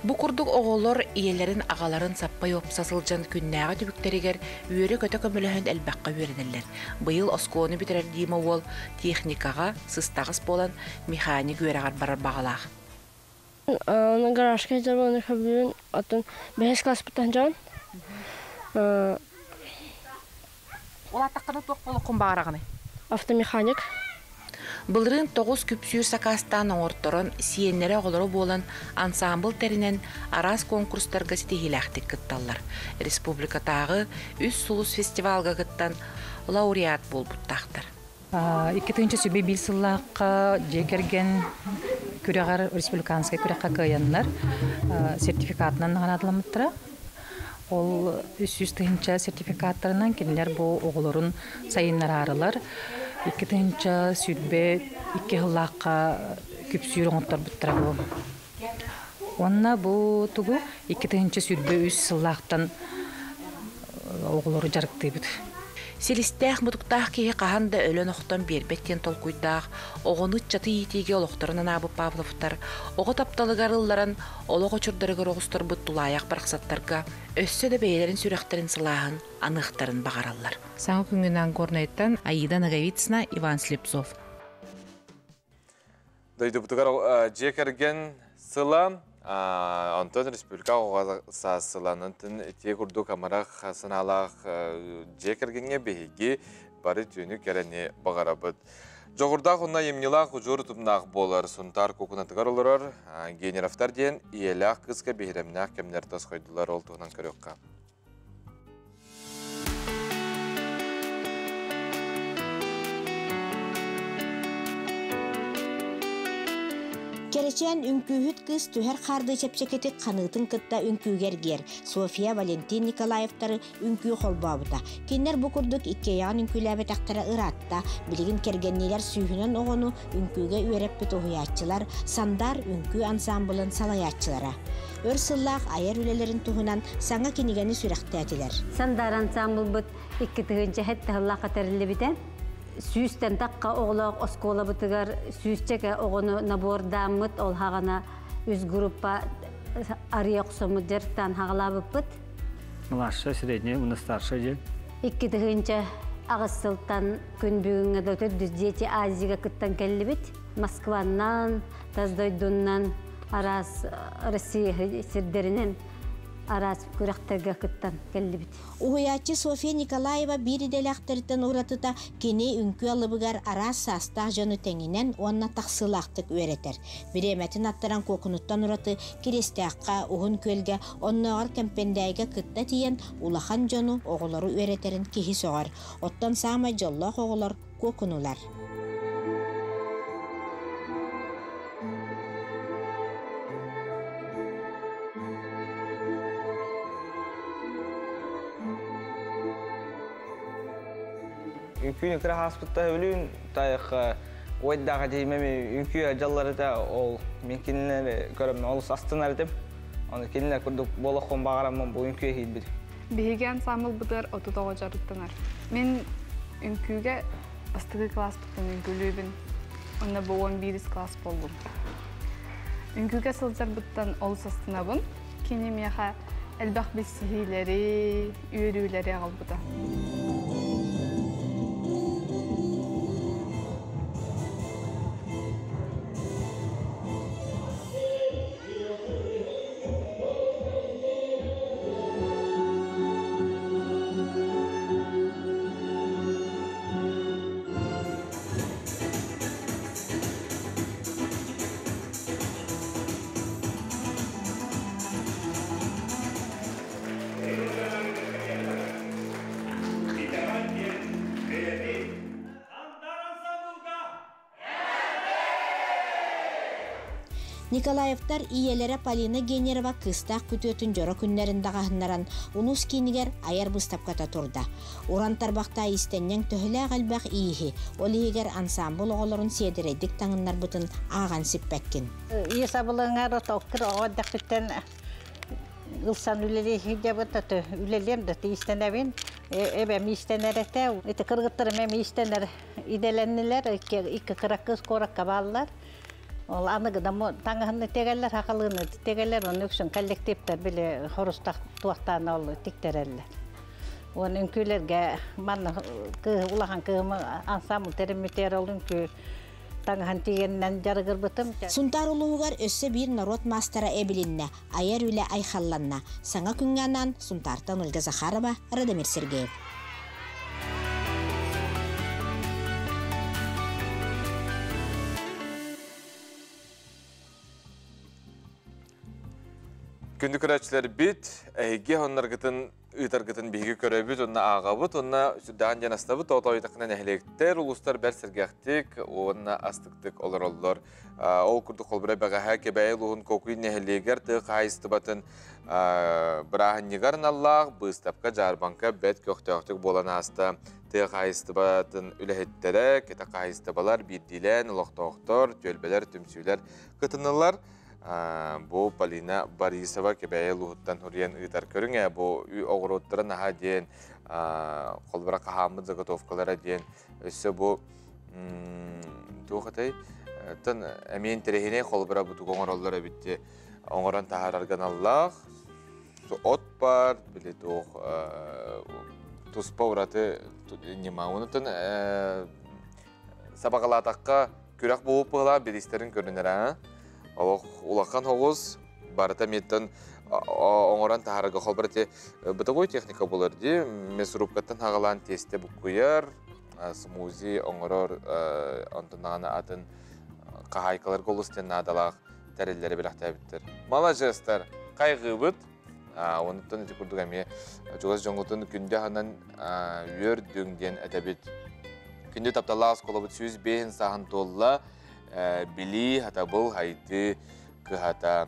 S22: Bu kurduk oğullar iyelerin ağaların sappay opsasılcan künnäge tübükteriger üyeri kötü kömülühün elbaqqa üyerinirler. Bıyıl oskoonu bitirer diyme ol texnikaga sыстағыс bolan mexanik üyeragar barar bağalaq.
S20: Onun garajka eder onu kabulün atın 5 klas bitancan.
S22: Ola taqqana toq bolaqın bağırağını?
S20: Avtomexanik.
S22: Былырын 9 күпсүйір сакастан оңорторон сиеннері оғылары болан ансамбл тәрінен арас конкурстарға сетехиләқтік кытталар. Республикатағы үс сулус фестивалға кыттан лауреат бол бұттақтар.
S21: 2-нче сөбе бил сыллаққа жекерген күрәғар республиканскай күрәққа кыянлар сертификатынан ғанадыламыттыра. Ол 300-нче сертификаттарынан кенелер бұл оғыларын сайынлар арылар. 2-нче сүрбе 2 хыллаққа күпсүйір оңыттар бұттыра бұл. Онна бұл тұғы 2-нче сүрбе 3 сыллақтан оғылары жарықты бұд.
S22: Селистәқ мұдықтақ кейі қағанда өлін оқтан бербеттен толқуйдақ, оғыны чаты етеге олықтарынан абы Павловтар, оғы тапталығарылларан олық очырдарығыр оғыстар бұд тұлаяқ барқсаттарға, өссі де бейлерін сүрәқтерін сылағын, анықтарын бағаралар. Саңы күнгінен көрнеттен Аида Наговицына, Иван Слепцов.
S1: Дойды бұтығар жекерген сыла, Антон Республика оғаса сыланын тек ұрды камарақ сыналақ жекергенге бейге бары түйіні кәрәне бағарабыд. Жоғырдақ ұнна емнелақ ұжыр тұмнақ болар сұнтар көкінатығар олырар, генерафтар ден иелақ қызға бейремнақ кемнер тас қойдылар олтығынан көріққа.
S24: Керечен үңкүйіт кыз түхер қарды чепчекетік қанытын кытта үңкүйгергер София Валентин Николаевтары үңкүй қолбабыта. Кеннер бұқырдық иккеян үңкүйләбе тақтара ыратта, білігін кергеннелер сүйінен оғыну үңкүйге үйереппі тоғыятчылар, сандар үңкүй ансамблын салаятчылара. Өр сыллақ айар үлелерін туғынан саңа кенегені сүрәқтәтілер.
S25: Сандар ансамбл бұд 2-нче хетті ғыллаққа тәрілі бітен. Сүйістен таққа оғылақ оскола бұтығар сүйістеке оғыны набордамыт ол хағана үз группа ария құсымыт жерттан хағыла бұппыт.
S26: Младшая, средняя, у нас старшая дел.
S25: 2-нче ағысылтан күн бүгінгі дөтір дүздеті Азияға күттан кәлі бит. Москваннан, Таздойдуннан, арас Россия сірдерінен арас күрәқтәгә кыттан кәлі бит.
S24: Уһуячы София Николаева бириделәқтірттен ұратыта кене үңкі алыбыгар арас састақ жаны тәңінен онна тақсылақтық өретер. Биремәтін аттаран көкінуттан ұраты керестәққа ұғын көлге оннағар кәмпендәйге кытта тиен улахан жаны оғылары өретерін кехи соғар. Оттан сама жоллақ оғылар көкінулар.
S27: Үңкүйін кірі хаспытта өлін, тайық ойдағы деймеме үңкүй ажаллары да ол мен келінлері көрімін олыс астынар едім. Оны келінлер күрдік болаққын бағарамын бұл үңкүйе кейді беді.
S28: Бейге ансамбл бұдар 39 жарыттанар. Мен үңкүйге астығы класс бұттым үңкілейбін. Онна бұл 11 класс болдым. Үңкүйге сылжар бұттан олыс астынабын. Кенемеға әлбақ бесігейлері, үйерілері ағыл бұда.
S24: Николаевтар иелері Полина Генерова кыстақ күтөтін жора күннерінде қағынаран ұнус кейінігер аяр бұстапқата тұрда. Уран тарбақта истеннен төхілі қалбақ иихи, ол егер ансамбыл оғылырын седіредік таңынлар бұтын аған сиппәккен.
S3: Есабылыңар отоққыр оғадақ біттен Илсан үлелейхи деп өтті, үлелем дұты истенәбен, әбәм истенәрәтә, әті қырғыттырым әм истенәр иделәнілер, икі қыраққыз қораққа балылар. Ол анығыда таңығыны тегелер, ақылығыны тегелер, оны өксін коллективтер біле хорыстақ туақтаны олы тіктәрәлілер. Оны үнкілерге улахан кығымы ансамыл терімітер ол үнкі таңыған тегеннен жарығыр бұтым.
S24: Сунтар улуғар өссі бір народ мастера әбілінне, аяр үлі айхалланна. Саңа күнгеннен Сунтартан Ольга Захарова, Радомир Сергеев.
S1: Күнді көрәтшілер бит, әйге онларғытын ұйтарғытын бейгі көрәбіт, онна ағабыт, онна сүрдаған жанастабыт, отауытақынан әхілектер, ұлыстар бәр сәргәқтік, онна астықтық олар. Ол күрді қолбыра бәғаға кебәйі лұғын көкүйін әхілегер тұқ қайысты батын бірағын негарын Аллах, бұстапқа жарбанқа бәт көқтіғақтық болан аста тұқ қайысты батын үләхеттері, кеті қайысты балар, бірдилен, ұлықтауқтар, төлбелер, түмсүйлер, қытынылар. Бұл Полина Борисова кебәйі лұғыттан хүрген ұйтар көріңе, бұл үй оғыроттырын аға дейін, қолбыра қағамыд заготовкалара дейін, өсі бұл туғатай, тын әмейін терехіне қолбыра бұтық оңыралары бітті оңыран тағарарған Аллах, от бар, білі туқ, тұспа ұраты нема, оны тын сабағалатаққа күрек болып бұғыла берестерін көрінер, Улақан оғыз барыта меттен оңыран тағарығы қолбарыте бұтығой техника болыр де, мес рубқаттан ағалан тесте бұққойар, смузи оңырор онтынағаны атын қағайқалар қолыстен надалақ тәрелері біліқті әбіттер. Мала жастар қайғы бұд, оныттан өте күрдік әме жоғыз жоңғытын күнде ғанан үйер дөңден әтәбет. Күнде тапталағыз қолы бұд сөз бейін сағын толла, Били хата бұл хайды кыхата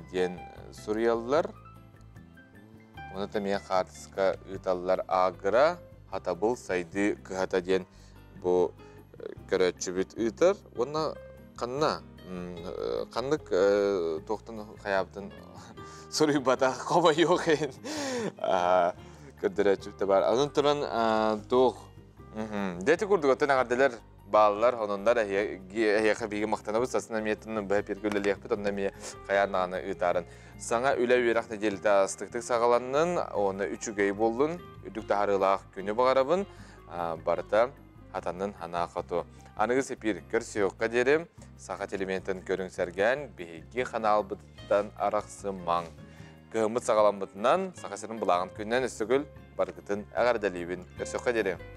S1: ден сурьяллар. Оны тәмия қартысқа ұйталлар ағыра хата бұл сайды кыхата ден бұл көрәтші бүт ұйтар. Оны қанна, қандық тоқтын қаяптын сұрый бата қоба йоқ ең көрдірәтші бүтті бар. Оның тұрын тоқ. Дәті көрдік өттен ағарделер балалар, онындар әйеқі бейгі мақтанабыз, сасына меттінің бәй пергілі леқпет, онында ме қаярнағаны ұйтарын. Саңа үлі өйрақны делді астықтық сағаланның, оны үшігей болдың, үдікті арылақ күні бағарабын, барыта атанның хана қату. Анығы сепір көрсі өққа дерім, сақат элементтің көріңсерген, бейгі қаналбыттан арақсы маң. Кығымыт сағаланбытынан, сақасының бұлағын күннен үстігіл барғытын әғардалейбін көрсі өққа дерім.